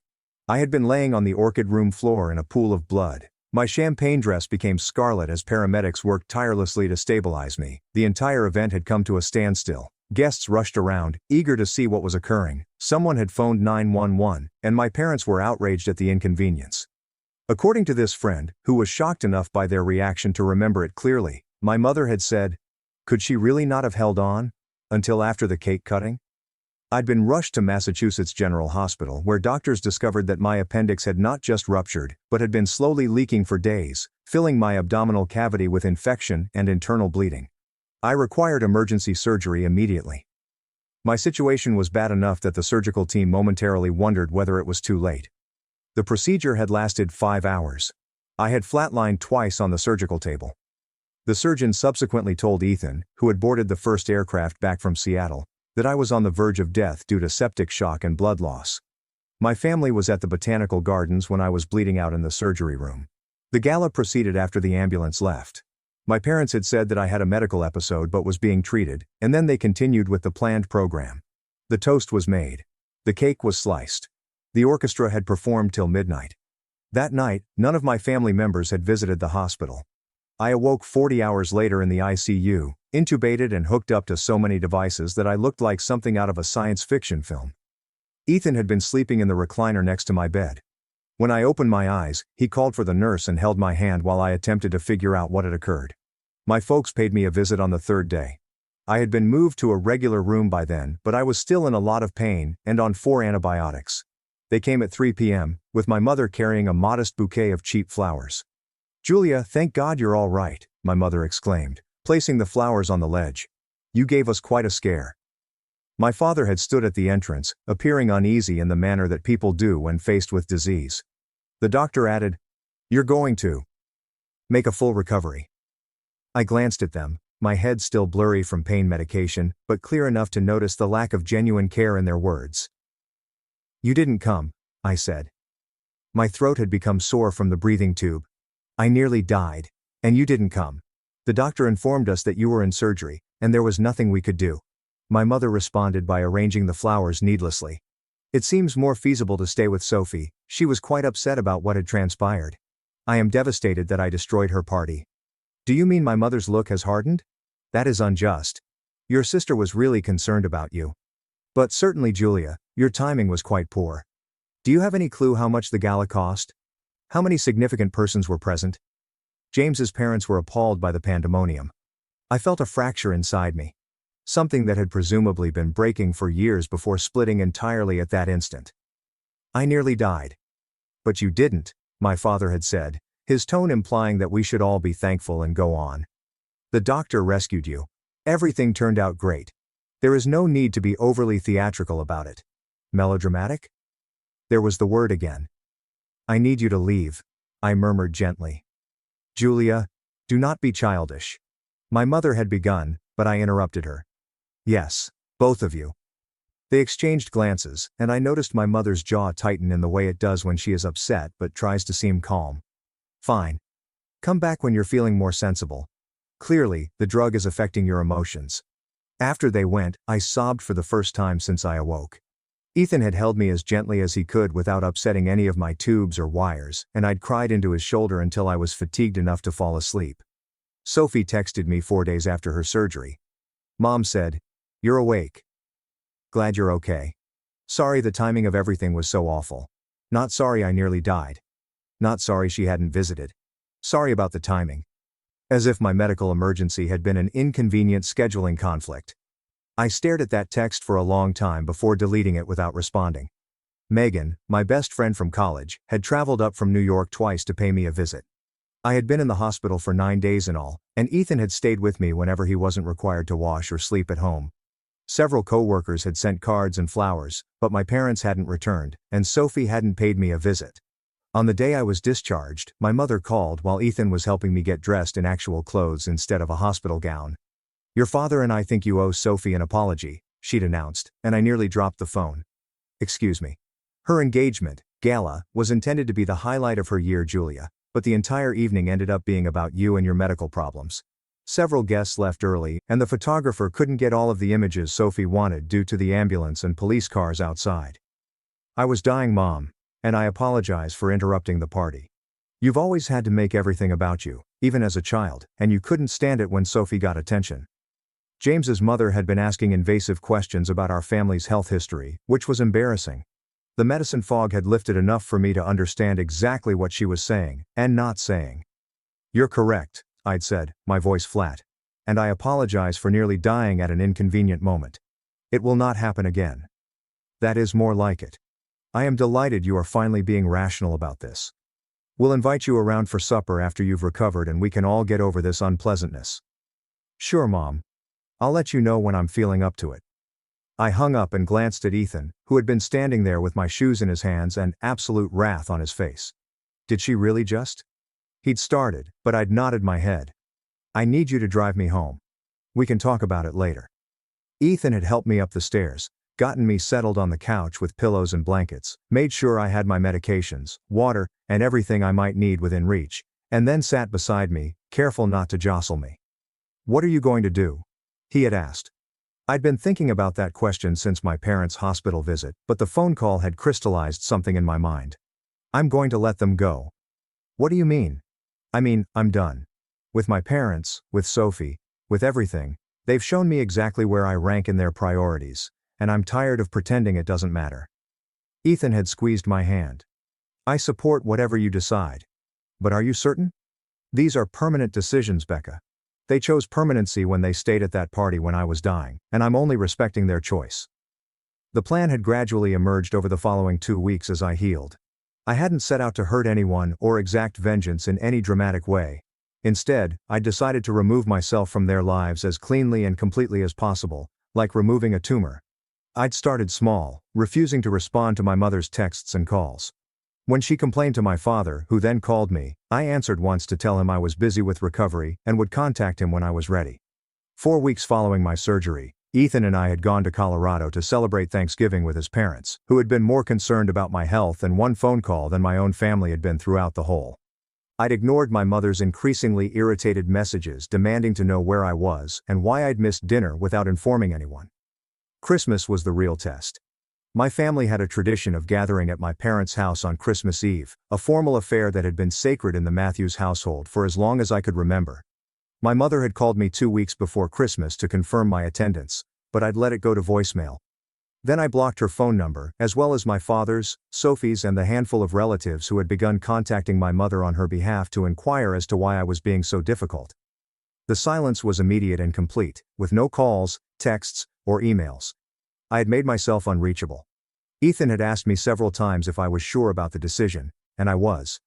I had been laying on the orchid room floor in a pool of blood. My champagne dress became scarlet as paramedics worked tirelessly to stabilize me. The entire event had come to a standstill. Guests rushed around, eager to see what was occurring. Someone had phoned 911, and my parents were outraged at the inconvenience. According to this friend, who was shocked enough by their reaction to remember it clearly, my mother had said, "Could she really not have held on until after the cake cutting?" I'd been rushed to Massachusetts General Hospital where doctors discovered that my appendix had not just ruptured, but had been slowly leaking for days, filling my abdominal cavity with infection and internal bleeding. I required emergency surgery immediately. My situation was bad enough that the surgical team momentarily wondered whether it was too late. The procedure had lasted 5 hours. I had flatlined twice on the surgical table. The surgeon subsequently told Ethan, who had boarded the first aircraft back from Seattle, that I was on the verge of death due to septic shock and blood loss. My family was at the botanical gardens when I was bleeding out in the surgery room. The gala proceeded after the ambulance left. My parents had said that I had a medical episode but was being treated, and then they continued with the planned program. The toast was made. The cake was sliced. The orchestra had performed till midnight. That night, none of my family members had visited the hospital. I awoke 40 hours later in the ICU, intubated and hooked up to so many devices that I looked like something out of a science fiction film. Ethan had been sleeping in the recliner next to my bed. When I opened my eyes, he called for the nurse and held my hand while I attempted to figure out what had occurred. My folks paid me a visit on the 3rd day. I had been moved to a regular room by then, but I was still in a lot of pain and on 4 antibiotics. They came at 3 p.m., with my mother carrying a modest bouquet of cheap flowers. "Julia, thank God you're all right," my mother exclaimed, placing the flowers on the ledge. "You gave us quite a scare." My father had stood at the entrance, appearing uneasy in the manner that people do when faced with disease. The doctor added, "You're going to make a full recovery." I glanced at them, my head still blurry from pain medication, but clear enough to notice the lack of genuine care in their words. "You didn't come," I said. My throat had become sore from the breathing tube. "I nearly died. And you didn't come. The doctor informed us that you were in surgery, and there was nothing we could do." My mother responded by arranging the flowers needlessly. "It seems more feasible to stay with Sophie. She was quite upset about what had transpired. I am devastated that I destroyed her party." "Do you mean my mother's look has hardened? That is unjust. Your sister was really concerned about you. But certainly, Julia, your timing was quite poor. Do you have any clue how much the gala cost? How many significant persons were present?" James's parents were appalled by the pandemonium. I felt a fracture inside me. Something that had presumably been breaking for years before splitting entirely at that instant. "I nearly died." "But you didn't," my father had said, his tone implying that we should all be thankful and go on. "The doctor rescued you. Everything turned out great. There is no need to be overly theatrical about it." "Melodramatic?" There was the word again. "I need you to leave," I murmured gently. "Julia, do not be childish." My mother had begun, but I interrupted her. "Yes, both of you. They exchanged glances, and I noticed my mother's jaw tighten in the way it does when she is upset but tries to seem calm. Fine. Come back when you're feeling more sensible. Clearly, the drug is affecting your emotions. After they went, I sobbed for the first time since I awoke. Ethan had held me as gently as he could without upsetting any of my tubes or wires, and I'd cried into his shoulder until I was fatigued enough to fall asleep. Sophie texted me 4 days after her surgery. Mom said, "You're awake. Glad you're okay. Sorry the timing of everything was so awful. Not sorry I nearly died. Not sorry she hadn't visited. Sorry about the timing." As if my medical emergency had been an inconvenient scheduling conflict. I stared at that text for a long time before deleting it without responding. Megan, my best friend from college, had traveled up from New York twice to pay me a visit. I had been in the hospital for 9 days in all, and Ethan had stayed with me whenever he wasn't required to wash or sleep at home. Several co-workers had sent cards and flowers, but my parents hadn't returned, and Sophie hadn't paid me a visit. On the day I was discharged, my mother called while Ethan was helping me get dressed in actual clothes instead of a hospital gown. "Your father and I think you owe Sophie an apology," she'd announced, and I nearly dropped the phone. "Excuse me." Her engagement, gala, was intended to be the highlight of her year, Julia, but the entire evening ended up being about you and your medical problems. Several guests left early, and the photographer couldn't get all of the images Sophie wanted due to the ambulance and police cars outside. "I was dying, Mom, and I apologize for interrupting the party. You've always had to make everything about you, even as a child, and you couldn't stand it when Sophie got attention." James's mother had been asking invasive questions about our family's health history, which was embarrassing. The medicine fog had lifted enough for me to understand exactly what she was saying, and not saying. "You're correct," I'd said, my voice flat. "And I apologize for nearly dying at an inconvenient moment. It will not happen again." "That is more like it. I am delighted you are finally being rational about this. We'll invite you around for supper after you've recovered and we can all get over this unpleasantness." "Sure, Mom. I'll let you know when I'm feeling up to it." I hung up and glanced at Ethan, who had been standing there with my shoes in his hands and absolute wrath on his face. Did she really just? He'd started, but I'd nodded my head. "I need you to drive me home. We can talk about it later." Ethan had helped me up the stairs, gotten me settled on the couch with pillows and blankets, made sure I had my medications, water, and everything I might need within reach, and then sat beside me, careful not to jostle me. "What are you going to do?" he had asked. I'd been thinking about that question since my parents' hospital visit, but the phone call had crystallized something in my mind. "I'm going to let them go." "What do you mean?" "I mean, I'm done. With my parents, with Sophie, with everything. They've shown me exactly where I rank in their priorities, and I'm tired of pretending it doesn't matter." Ethan had squeezed my hand. "I support whatever you decide. But are you certain? These are permanent decisions, Becca. They chose permanency when they stayed at that party when I was dying, and I'm only respecting their choice." The plan had gradually emerged over the following 2 weeks as I healed. I hadn't set out to hurt anyone or exact vengeance in any dramatic way. Instead, I decided to remove myself from their lives as cleanly and completely as possible, like removing a tumor. I'd started small, refusing to respond to my mother's texts and calls. When she complained to my father, who then called me, I answered once to tell him I was busy with recovery and would contact him when I was ready. 4 weeks following my surgery, Ethan and I had gone to Colorado to celebrate Thanksgiving with his parents, who had been more concerned about my health and one phone call than my own family had been throughout the whole. I'd ignored my mother's increasingly irritated messages demanding to know where I was and why I'd missed dinner without informing anyone. Christmas was the real test. My family had a tradition of gathering at my parents' house on Christmas Eve, a formal affair that had been sacred in the Matthews household for as long as I could remember. My mother had called me 2 weeks before Christmas to confirm my attendance, but I'd let it go to voicemail. Then I blocked her phone number, as well as my father's, Sophie's, and the handful of relatives who had begun contacting my mother on her behalf to inquire as to why I was being so difficult. The silence was immediate and complete, with no calls, texts, or emails. I had made myself unreachable. Ethan had asked me several times if I was sure about the decision, and I was.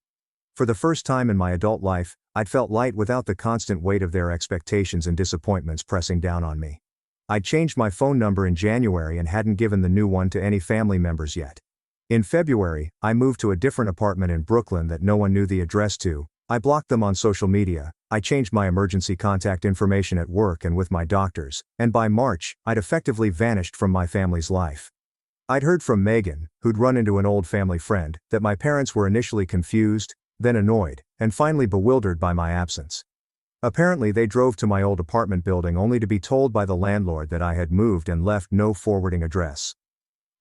For the first time in my adult life, I'd felt light without the constant weight of their expectations and disappointments pressing down on me. I'd changed my phone number in January and hadn't given the new one to any family members yet. In February, I moved to a different apartment in Brooklyn that no one knew the address to, I blocked them on social media, I changed my emergency contact information at work and with my doctors, and by March, I'd effectively vanished from my family's life. I'd heard from Megan, who'd run into an old family friend, that my parents were initially confused, then annoyed, and finally bewildered by my absence. Apparently they drove to my old apartment building only to be told by the landlord that I had moved and left no forwarding address.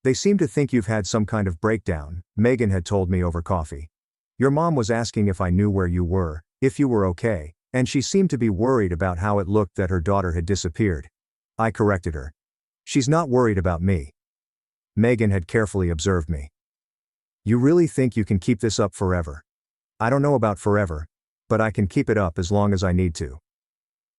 They seem to think you've had some kind of breakdown, Megan had told me over coffee. Your mom was asking if I knew where you were, if you were okay, and she seemed to be worried about how it looked that her daughter had disappeared. I corrected her. She's not worried about me. Megan had carefully observed me. You really think you can keep this up forever? I don't know about forever, but I can keep it up as long as I need to.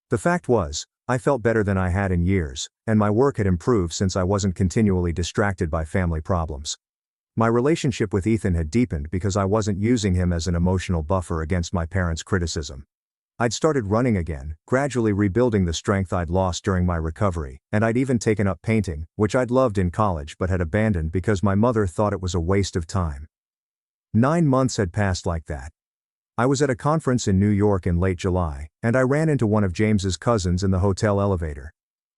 The fact was, I felt better than I had in years, and my work had improved since I wasn't continually distracted by family problems. My relationship with Ethan had deepened because I wasn't using him as an emotional buffer against my parents' criticism. I'd started running again, gradually rebuilding the strength I'd lost during my recovery, and I'd even taken up painting, which I'd loved in college but had abandoned because my mother thought it was a waste of time. 9 months had passed like that. I was at a conference in New York in late July, and I ran into one of James's cousins in the hotel elevator.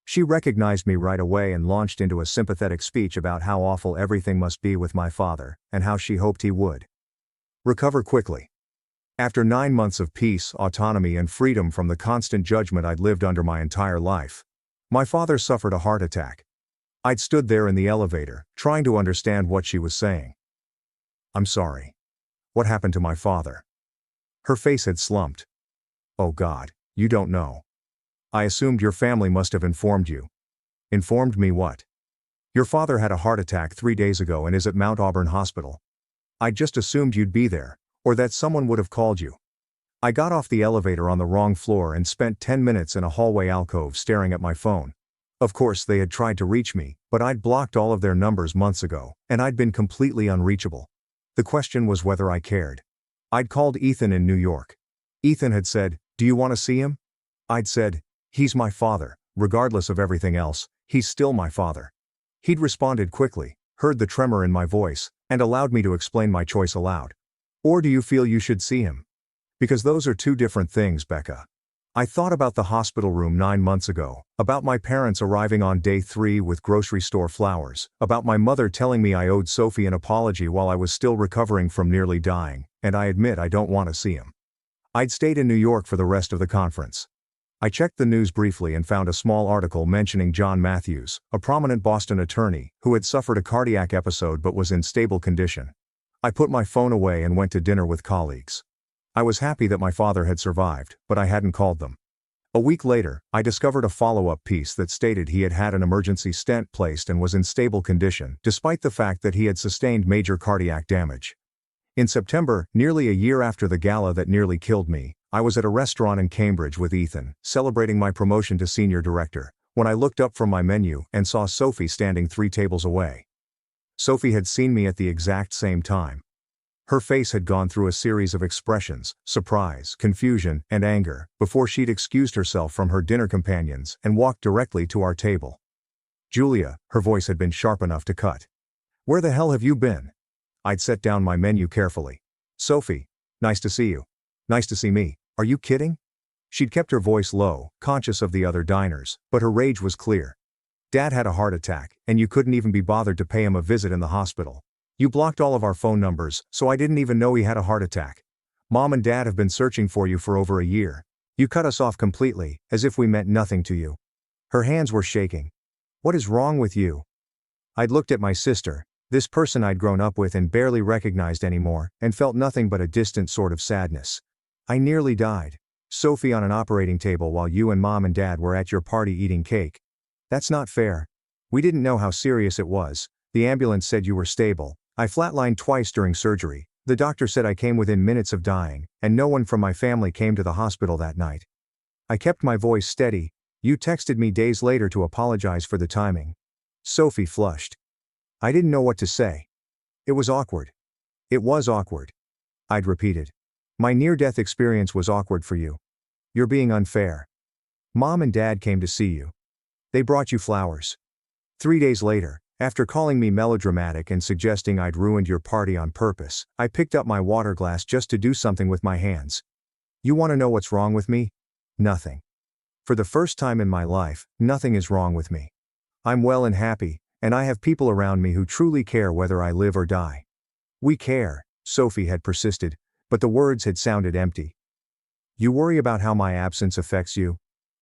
She recognized me right away and launched into a sympathetic speech about how awful everything must be with my father, and how she hoped he would recover quickly. After 9 months of peace, autonomy, and freedom from the constant judgment I'd lived under my entire life, my father suffered a heart attack. I'd stood there in the elevator, trying to understand what she was saying. I'm sorry. What happened to my father? Her face had slumped. Oh God, you don't know. I assumed your family must have informed you. Informed me what? Your father had a heart attack 3 days ago and is at Mount Auburn Hospital. I just assumed you'd be there, or that someone would have called you. I got off the elevator on the wrong floor and spent 10 minutes in a hallway alcove staring at my phone. Of course they had tried to reach me, but I'd blocked all of their numbers months ago, and I'd been completely unreachable. The question was whether I cared. I'd called Ethan in New York. Ethan had said, "Do you want to see him?" I'd said, "He's my father, regardless of everything else, he's still my father." He'd responded quickly, heard the tremor in my voice, and allowed me to explain my choice aloud. Or do you feel you should see him? Because those are two different things, Becca. I thought about the hospital room 9 months ago, about my parents arriving on day 3 with grocery store flowers, about my mother telling me I owed Sophie an apology while I was still recovering from nearly dying, and I admit I don't want to see him. I'd stayed in New York for the rest of the conference. I checked the news briefly and found a small article mentioning John Matthews, a prominent Boston attorney, who had suffered a cardiac episode but was in stable condition. I put my phone away and went to dinner with colleagues. I was happy that my father had survived, but I hadn't called them. A week later, I discovered a follow-up piece that stated he had had an emergency stent placed and was in stable condition, despite the fact that he had sustained major cardiac damage. In September, nearly a year after the gala that nearly killed me, I was at a restaurant in Cambridge with Ethan, celebrating my promotion to senior director, when I looked up from my menu and saw Sophie standing 3 tables away. Sophie had seen me at the exact same time. Her face had gone through a series of expressions, surprise, confusion, and anger, before she'd excused herself from her dinner companions and walked directly to our table. "Julia," her voice had been sharp enough to cut. "Where the hell have you been?" I'd set down my menu carefully. "Sophie, nice to see you." "Nice to see me. Are you kidding?" She'd kept her voice low, conscious of the other diners, but her rage was clear. "Dad had a heart attack, and you couldn't even be bothered to pay him a visit in the hospital. You blocked all of our phone numbers, so I didn't even know he had a heart attack. Mom and Dad have been searching for you for over a year. You cut us off completely, as if we meant nothing to you." Her hands were shaking. "What is wrong with you?" I'd looked at my sister, this person I'd grown up with and barely recognized anymore, and felt nothing but a distant sort of sadness. "I nearly died. Sophie on an operating table while you and Mom and Dad were at your party eating cake. That's not fair. We didn't know how serious it was. The ambulance said you were stable. I flatlined twice during surgery. The doctor said I came within minutes of dying, and no one from my family came to the hospital that night." I kept my voice steady. "You texted me days later to apologize for the timing." Sophie flushed. I didn't know what to say. "It was awkward." "It was awkward." I'd repeated. "My near-death experience was awkward for you. You're being unfair. Mom and Dad came to see you. They brought you flowers. 3 days later, after calling me melodramatic and suggesting I'd ruined your party on purpose, I picked up my water glass just to do something with my hands. You want to know what's wrong with me? Nothing. For the first time in my life, nothing is wrong with me. I'm well and happy, and I have people around me who truly care whether I live or die. We care, Sophie had persisted, but the words had sounded empty. You worry about how my absence affects you?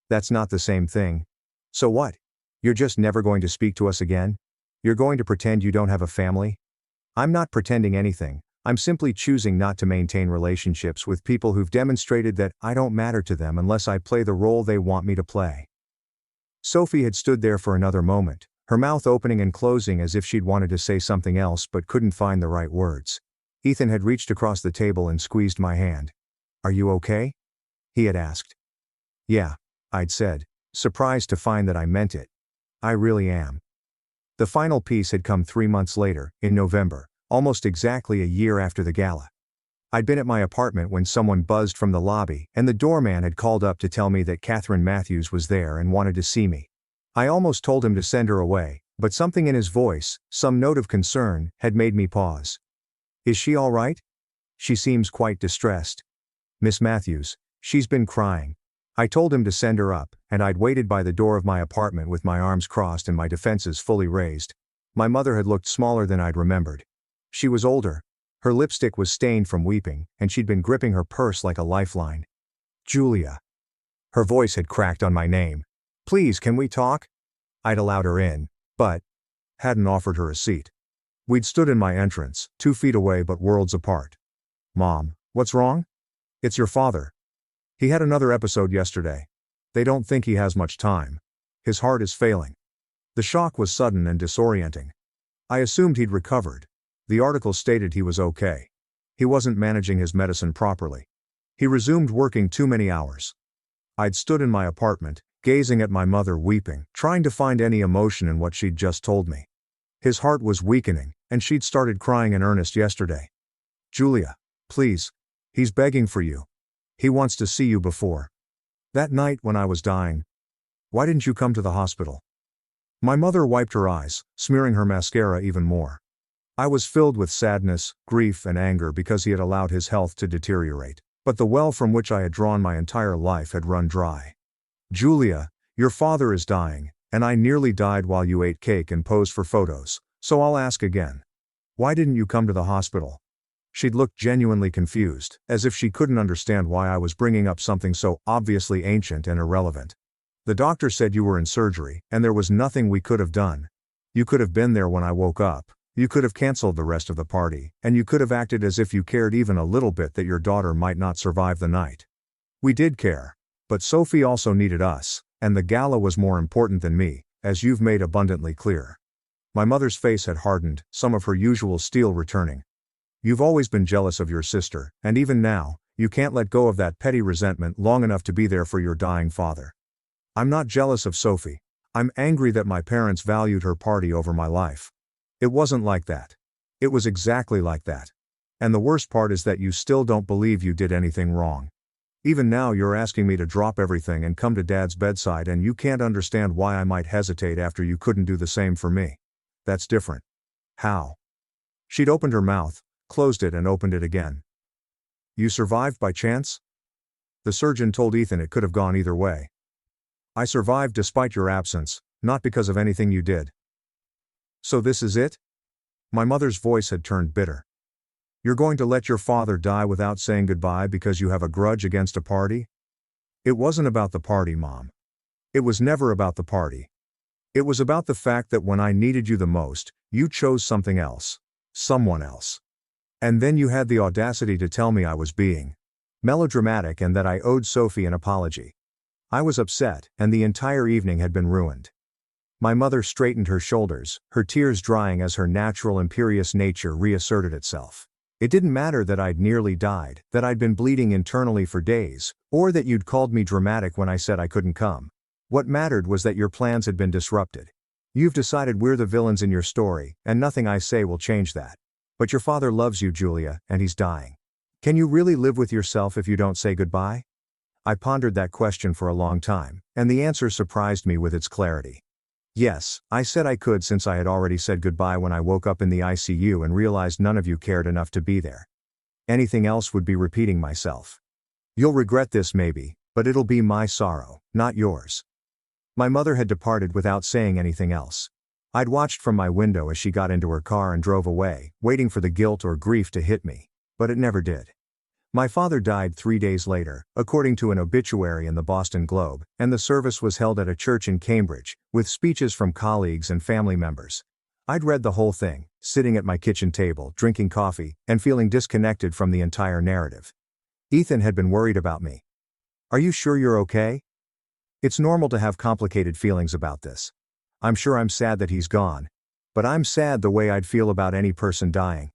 That's not the same thing. So what? You're just never going to speak to us again? You're going to pretend you don't have a family? I'm not pretending anything. I'm simply choosing not to maintain relationships with people who've demonstrated that I don't matter to them unless I play the role they want me to play. Sophie had stood there for another moment, her mouth opening and closing as if she'd wanted to say something else but couldn't find the right words. Ethan had reached across the table and squeezed my hand. Are you okay? He had asked. Yeah, I'd said, surprised to find that I meant it. I really am. The final piece had come 3 months later, in November, almost exactly a year after the gala. I'd been at my apartment when someone buzzed from the lobby, and the doorman had called up to tell me that Catherine Matthews was there and wanted to see me. I almost told him to send her away, but something in his voice, some note of concern, had made me pause. Is she all right? She seems quite distressed. Miss Matthews, she's been crying. I told him to send her up, and I'd waited by the door of my apartment with my arms crossed and my defenses fully raised. My mother had looked smaller than I'd remembered. She was older. Her lipstick was stained from weeping, and she'd been gripping her purse like a lifeline. Julia. Her voice had cracked on my name. Please, can we talk? I'd allowed her in, but hadn't offered her a seat. We'd stood in my entrance, 2 feet away but worlds apart. Mom, what's wrong? It's your father. He had another episode yesterday. They don't think he has much time. His heart is failing. The shock was sudden and disorienting. I assumed he'd recovered. The article stated he was okay. He wasn't managing his medicine properly. He resumed working too many hours. I'd stood in my apartment, gazing at my mother weeping, trying to find any emotion in what she'd just told me. His heart was weakening, and she'd started crying in earnest yesterday. Julia, please. He's begging for you. He wants to see you before. That night when I was dying. Why didn't you come to the hospital? My mother wiped her eyes, smearing her mascara even more. I was filled with sadness, grief, and anger because he had allowed his health to deteriorate, but the well from which I had drawn my entire life had run dry. Julia, your father is dying, and I nearly died while you ate cake and posed for photos, so I'll ask again. Why didn't you come to the hospital? She'd looked genuinely confused, as if she couldn't understand why I was bringing up something so obviously ancient and irrelevant. The doctor said you were in surgery, and there was nothing we could have done. You could have been there when I woke up. You could have canceled the rest of the party, and you could have acted as if you cared even a little bit that your daughter might not survive the night. We did care. But Sophie also needed us, and the gala was more important than me, as you've made abundantly clear. My mother's face had hardened, some of her usual steel returning. You've always been jealous of your sister, and even now, you can't let go of that petty resentment long enough to be there for your dying father. I'm not jealous of Sophie. I'm angry that my parents valued her party over my life. It wasn't like that. It was exactly like that. And the worst part is that you still don't believe you did anything wrong. Even now you're asking me to drop everything and come to Dad's bedside, and you can't understand why I might hesitate after you couldn't do the same for me. That's different. How? She'd opened her mouth, closed it and opened it again. You survived by chance? The surgeon told Ethan it could have gone either way. I survived despite your absence, not because of anything you did. So this is it? My mother's voice had turned bitter. You're going to let your father die without saying goodbye because you have a grudge against a party? It wasn't about the party, Mom. It was never about the party. It was about the fact that when I needed you the most, you chose something else. Someone else. And then you had the audacity to tell me I was being melodramatic and that I owed Sophie an apology. I was upset, and the entire evening had been ruined. My mother straightened her shoulders, her tears drying as her natural imperious nature reasserted itself. It didn't matter that I'd nearly died, that I'd been bleeding internally for days, or that you'd called me dramatic when I said I couldn't come. What mattered was that your plans had been disrupted. You've decided we're the villains in your story, and nothing I say will change that. But your father loves you, Julia, and he's dying. Can you really live with yourself if you don't say goodbye? I pondered that question for a long time, and the answer surprised me with its clarity. Yes, I said I could, since I had already said goodbye when I woke up in the ICU and realized none of you cared enough to be there. Anything else would be repeating myself. You'll regret this maybe, but it'll be my sorrow, not yours." My mother had departed without saying anything else. I'd watched from my window as she got into her car and drove away, waiting for the guilt or grief to hit me. But it never did. My father died 3 days later, according to an obituary in the Boston Globe, and the service was held at a church in Cambridge, with speeches from colleagues and family members. I'd read the whole thing, sitting at my kitchen table, drinking coffee, and feeling disconnected from the entire narrative. Ethan had been worried about me. "Are you sure you're okay?" It's normal to have complicated feelings about this. I'm sure I'm sad that he's gone. But I'm sad the way I'd feel about any person dying.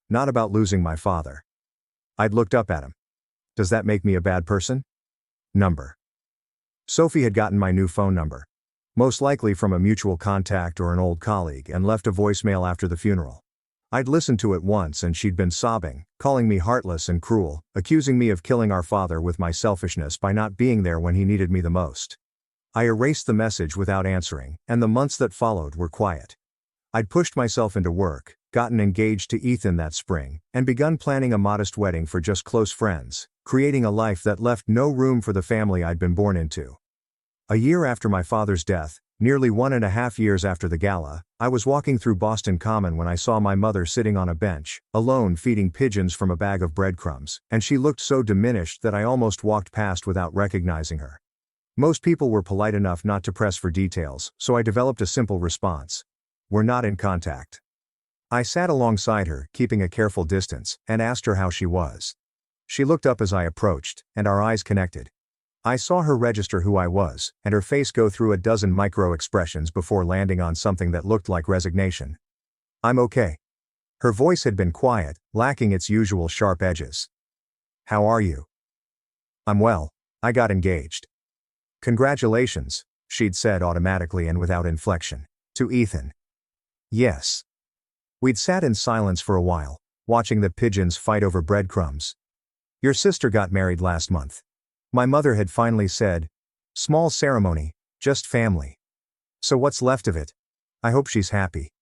Not about losing my father. I'd looked up at him. Does that make me a bad person? Number. Sophie had gotten my new phone number. Most likely from a mutual contact or an old colleague, and left a voicemail after the funeral. I'd listened to it once and she'd been sobbing, calling me heartless and cruel, accusing me of killing our father with my selfishness by not being there when he needed me the most. I erased the message without answering, and the months that followed were quiet. I'd pushed myself into work, gotten engaged to Ethan that spring, and begun planning a modest wedding for just close friends, creating a life that left no room for the family I'd been born into. A year after my father's death, nearly 1.5 years after the gala, I was walking through Boston Common when I saw my mother sitting on a bench, alone feeding pigeons from a bag of breadcrumbs, and she looked so diminished that I almost walked past without recognizing her. Most people were polite enough not to press for details, so I developed a simple response. "We're not in contact." I sat alongside her, keeping a careful distance, and asked her how she was. She looked up as I approached, and our eyes connected. I saw her register who I was, and her face go through a dozen micro-expressions before landing on something that looked like resignation. "I'm okay." Her voice had been quiet, lacking its usual sharp edges. "How are you?" "I'm well. I got engaged." "Congratulations," she'd said automatically and without inflection. "To Ethan." "Yes." We'd sat in silence for a while, watching the pigeons fight over breadcrumbs. "Your sister got married last month." My mother had finally said. "Small ceremony, just family." "So what's left of it?" "I hope she's happy."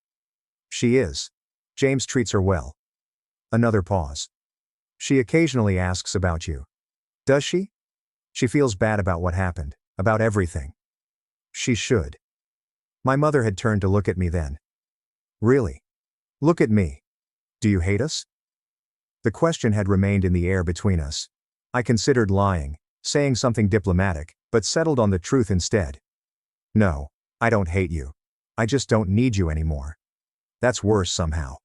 "She is. James treats her well." Another pause. "She occasionally asks about you." "Does she?" "She feels bad about what happened, about everything." "She should." My mother had turned to look at me then. "Really? Look at me. Do you hate us?" The question had remained in the air between us. I considered lying, saying something diplomatic, but settled on the truth instead. "No, I don't hate you. I just don't need you anymore." "That's worse somehow."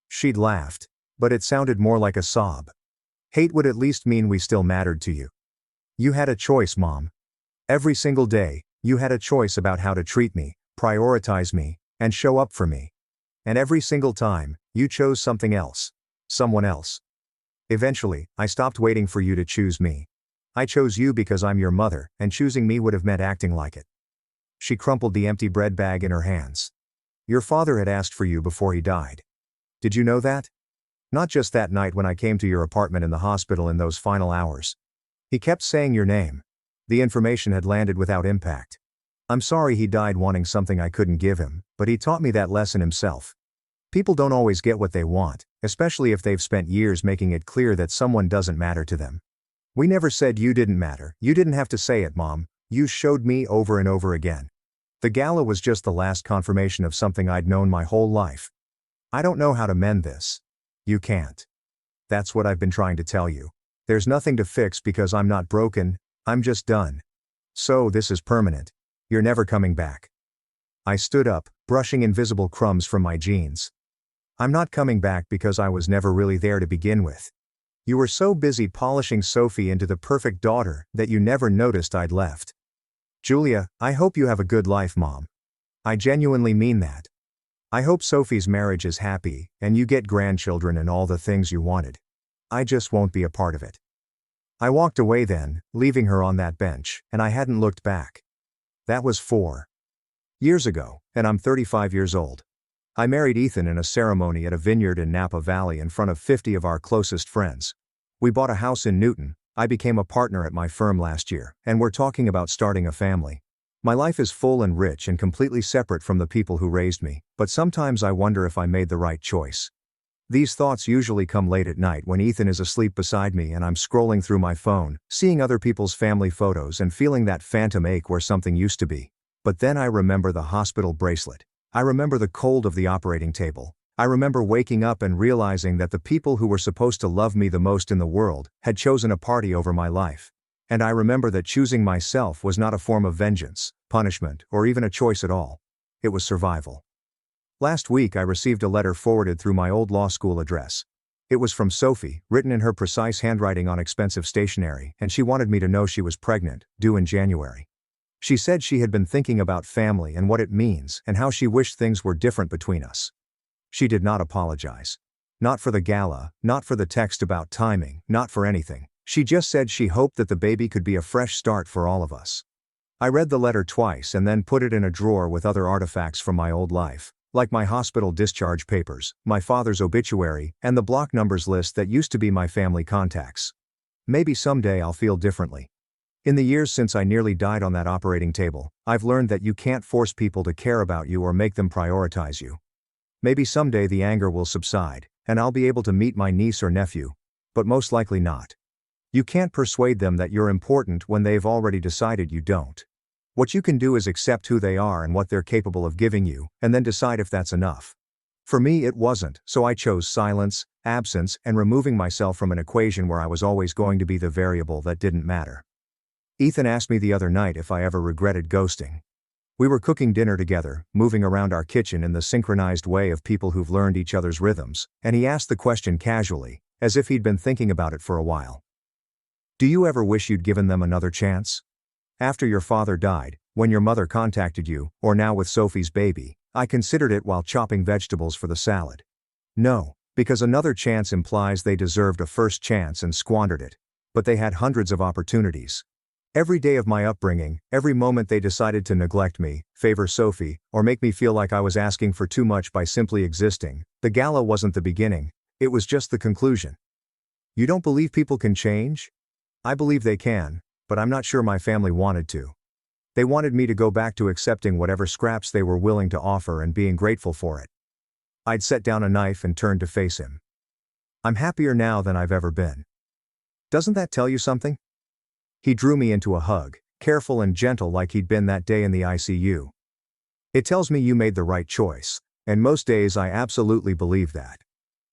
She'd laughed, but it sounded more like a sob. "Hate would at least mean we still mattered to you. You had a choice, Mom. Every single day, you had a choice about how to treat me, prioritize me, and show up for me. And every single time, you chose something else. Someone else. Eventually, I stopped waiting for you to choose me. I chose you because I'm your mother, and choosing me would have meant acting like it." She crumpled the empty bread bag in her hands. "Your father had asked for you before he died. Did you know that? Not just that night when I came to your apartment in the hospital in those final hours. He kept saying your name. The information had landed without impact. I'm sorry he died wanting something I couldn't give him, but he taught me that lesson himself. People don't always get what they want, especially if they've spent years making it clear that someone doesn't matter to them. We never said you didn't matter. You didn't have to say it, Mom. You showed me over and over again. The gala was just the last confirmation of something I'd known my whole life. I don't know how to mend this. You can't. That's what I've been trying to tell you. There's nothing to fix because I'm not broken, I'm just done. So this is permanent. You're never coming back." I stood up, brushing invisible crumbs from my jeans. "I'm not coming back because I was never really there to begin with. You were so busy polishing Sophie into the perfect daughter that you never noticed I'd left. Julia, I hope you have a good life, Mom. I genuinely mean that. I hope Sophie's marriage is happy, and you get grandchildren and all the things you wanted. I just won't be a part of it." I walked away then, leaving her on that bench, and I hadn't looked back. That was 4 years ago, and I'm 35 years old. I married Ethan in a ceremony at a vineyard in Napa Valley in front of 50 of our closest friends. We bought a house in Newton. I became a partner at my firm last year, and we're talking about starting a family. My life is full and rich and completely separate from the people who raised me, but sometimes I wonder if I made the right choice. These thoughts usually come late at night when Ethan is asleep beside me and I'm scrolling through my phone, seeing other people's family photos and feeling that phantom ache where something used to be. But then I remember the hospital bracelet. I remember the cold of the operating table. I remember waking up and realizing that the people who were supposed to love me the most in the world had chosen a party over my life. And I remember that choosing myself was not a form of vengeance, punishment, or even a choice at all. It was survival. Last week I received a letter forwarded through my old law school address. It was from Sophie, written in her precise handwriting on expensive stationery, and she wanted me to know she was pregnant, due in January. She said she had been thinking about family and what it means and how she wished things were different between us. She did not apologize. Not for the gala, not for the text about timing, not for anything. She just said she hoped that the baby could be a fresh start for all of us. I read the letter twice and then put it in a drawer with other artifacts from my old life, like my hospital discharge papers, my father's obituary, and the block numbers list that used to be my family contacts. Maybe someday I'll feel differently. In the years since I nearly died on that operating table, I've learned that you can't force people to care about you or make them prioritize you. Maybe someday the anger will subside, and I'll be able to meet my niece or nephew, but most likely not. You can't persuade them that you're important when they've already decided you don't. What you can do is accept who they are and what they're capable of giving you, and then decide if that's enough. For me it wasn't, so I chose silence, absence, and removing myself from an equation where I was always going to be the variable that didn't matter. Ethan asked me the other night if I ever regretted ghosting. We were cooking dinner together, moving around our kitchen in the synchronized way of people who've learned each other's rhythms, and he asked the question casually, as if he'd been thinking about it for a while. Do you ever wish you'd given them another chance? After your father died, when your mother contacted you, or now with Sophie's baby, I considered it while chopping vegetables for the salad. No, because another chance implies they deserved a first chance and squandered it. But they had hundreds of opportunities. Every day of my upbringing, every moment they decided to neglect me, favor Sophie, or make me feel like I was asking for too much by simply existing, the gala wasn't the beginning, it was just the conclusion. You don't believe people can change? I believe they can, but I'm not sure my family wanted to. They wanted me to go back to accepting whatever scraps they were willing to offer and being grateful for it. I'd set down a knife and turned to face him. I'm happier now than I've ever been. Doesn't that tell you something? He drew me into a hug, careful and gentle like he'd been that day in the ICU. It tells me you made the right choice, and most days I absolutely believe that.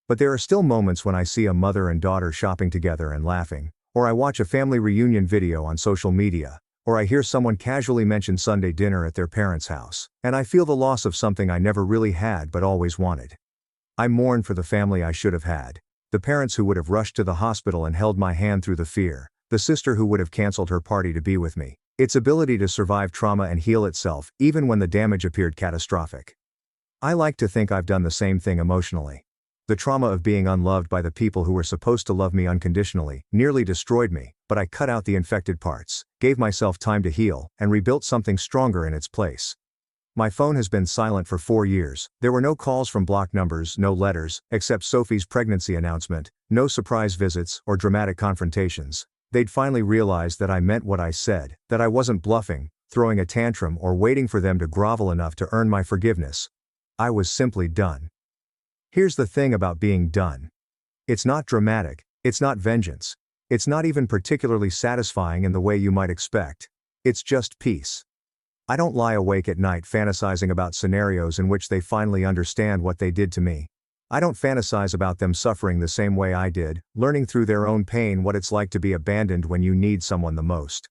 But there are still moments when I see a mother and daughter shopping together and laughing, or I watch a family reunion video on social media, or I hear someone casually mention Sunday dinner at their parents' house, and I feel the loss of something I never really had but always wanted. I mourn for the family I should have had, the parents who would have rushed to the hospital and held my hand through the fear, the sister who would have canceled her party to be with me, its ability to survive trauma and heal itself even when the damage appeared catastrophic. I like to think I've done the same thing emotionally. The trauma of being unloved by the people who were supposed to love me unconditionally nearly destroyed me, but I cut out the infected parts, gave myself time to heal, and rebuilt something stronger in its place. My phone has been silent for 4 years, there were no calls from blocked numbers, no letters, except Sophie's pregnancy announcement, no surprise visits or dramatic confrontations. They'd finally realized that I meant what I said, that I wasn't bluffing, throwing a tantrum or waiting for them to grovel enough to earn my forgiveness. I was simply done. Here's the thing about being done. It's not dramatic, it's not vengeance. It's not even particularly satisfying in the way you might expect. It's just peace. I don't lie awake at night fantasizing about scenarios in which they finally understand what they did to me. I don't fantasize about them suffering the same way I did, learning through their own pain what it's like to be abandoned when you need someone the most.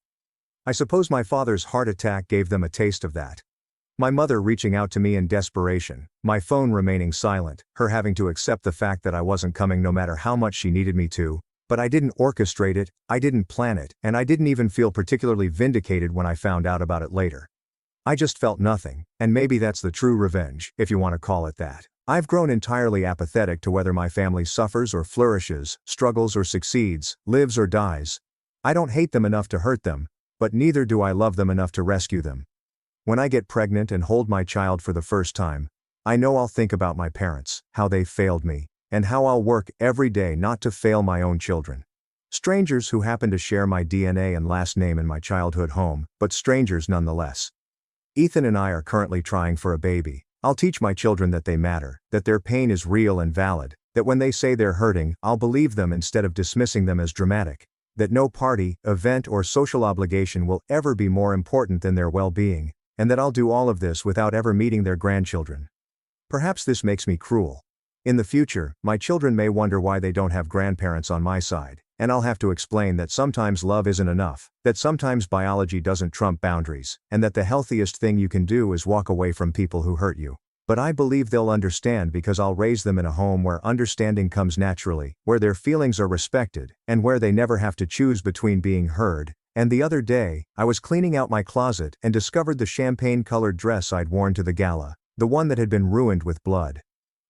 I suppose my father's heart attack gave them a taste of that. My mother reaching out to me in desperation, my phone remaining silent, her having to accept the fact that I wasn't coming no matter how much she needed me to, but I didn't orchestrate it, I didn't plan it, and I didn't even feel particularly vindicated when I found out about it later. I just felt nothing, and maybe that's the true revenge, if you want to call it that. I've grown entirely apathetic to whether my family suffers or flourishes, struggles or succeeds, lives or dies. I don't hate them enough to hurt them, but neither do I love them enough to rescue them. When I get pregnant and hold my child for the first time, I know I'll think about my parents, how they failed me, and how I'll work every day not to fail my own children. Strangers who happen to share my DNA and last name in my childhood home, but strangers nonetheless. Ethan and I are currently trying for a baby. I'll teach my children that they matter, that their pain is real and valid, That when they say they're hurting, I'll believe them instead of dismissing them as dramatic. That no party, event, or social obligation will ever be more important than their well-being, and that I'll do all of this without ever meeting their grandchildren. Perhaps this makes me cruel. In the future, my children may wonder why they don't have grandparents on my side, and I'll have to explain that sometimes love isn't enough, that sometimes biology doesn't trump boundaries, and that the healthiest thing you can do is walk away from people who hurt you. But I believe they'll understand because I'll raise them in a home where understanding comes naturally, where their feelings are respected, and where they never have to choose between being heard. And the other day, I was cleaning out my closet and discovered the champagne-colored dress I'd worn to the gala, the one that had been ruined with blood.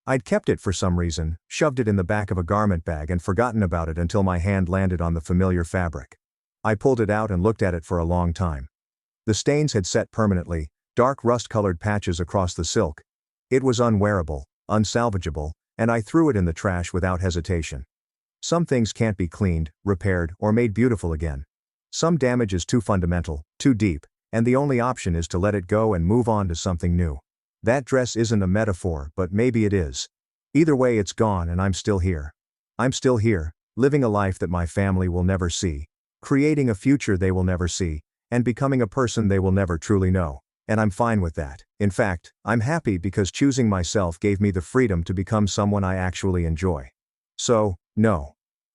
I'd kept it for some reason, shoved it in the back of a garment bag and forgotten about it until my hand landed on the familiar fabric. I pulled it out and looked at it for a long time. The stains had set permanently, dark rust-colored patches across the silk. It was unwearable, unsalvageable, and I threw it in the trash without hesitation. Some things can't be cleaned, repaired, or made beautiful again. Some damage is too fundamental, too deep, and the only option is to let it go and move on to something new. That dress isn't a metaphor, but maybe it is. Either way, it's gone and I'm still here. I'm still here, living a life that my family will never see, creating a future they will never see, and becoming a person they will never truly know. And I'm fine with that. In fact, I'm happy because choosing myself gave me the freedom to become someone I actually enjoy. So, no.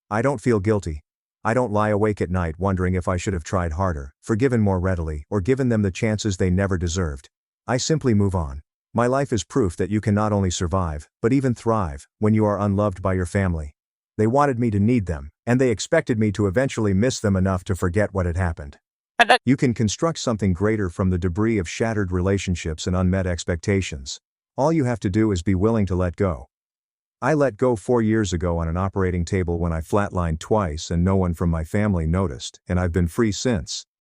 I don't feel guilty. I don't lie awake at night wondering if I should have tried harder, forgiven more readily, or given them the chances they never deserved. I simply move on. My life is proof that you can not only survive, but even thrive, when you are unloved by your family. They wanted me to need them, and they expected me to eventually miss them enough to forget what had happened. You can construct something greater from the debris of shattered relationships and unmet expectations. All you have to do is be willing to let go. I let go 4 years ago on an operating table when I flatlined twice and no one from my family noticed, and I've been free since.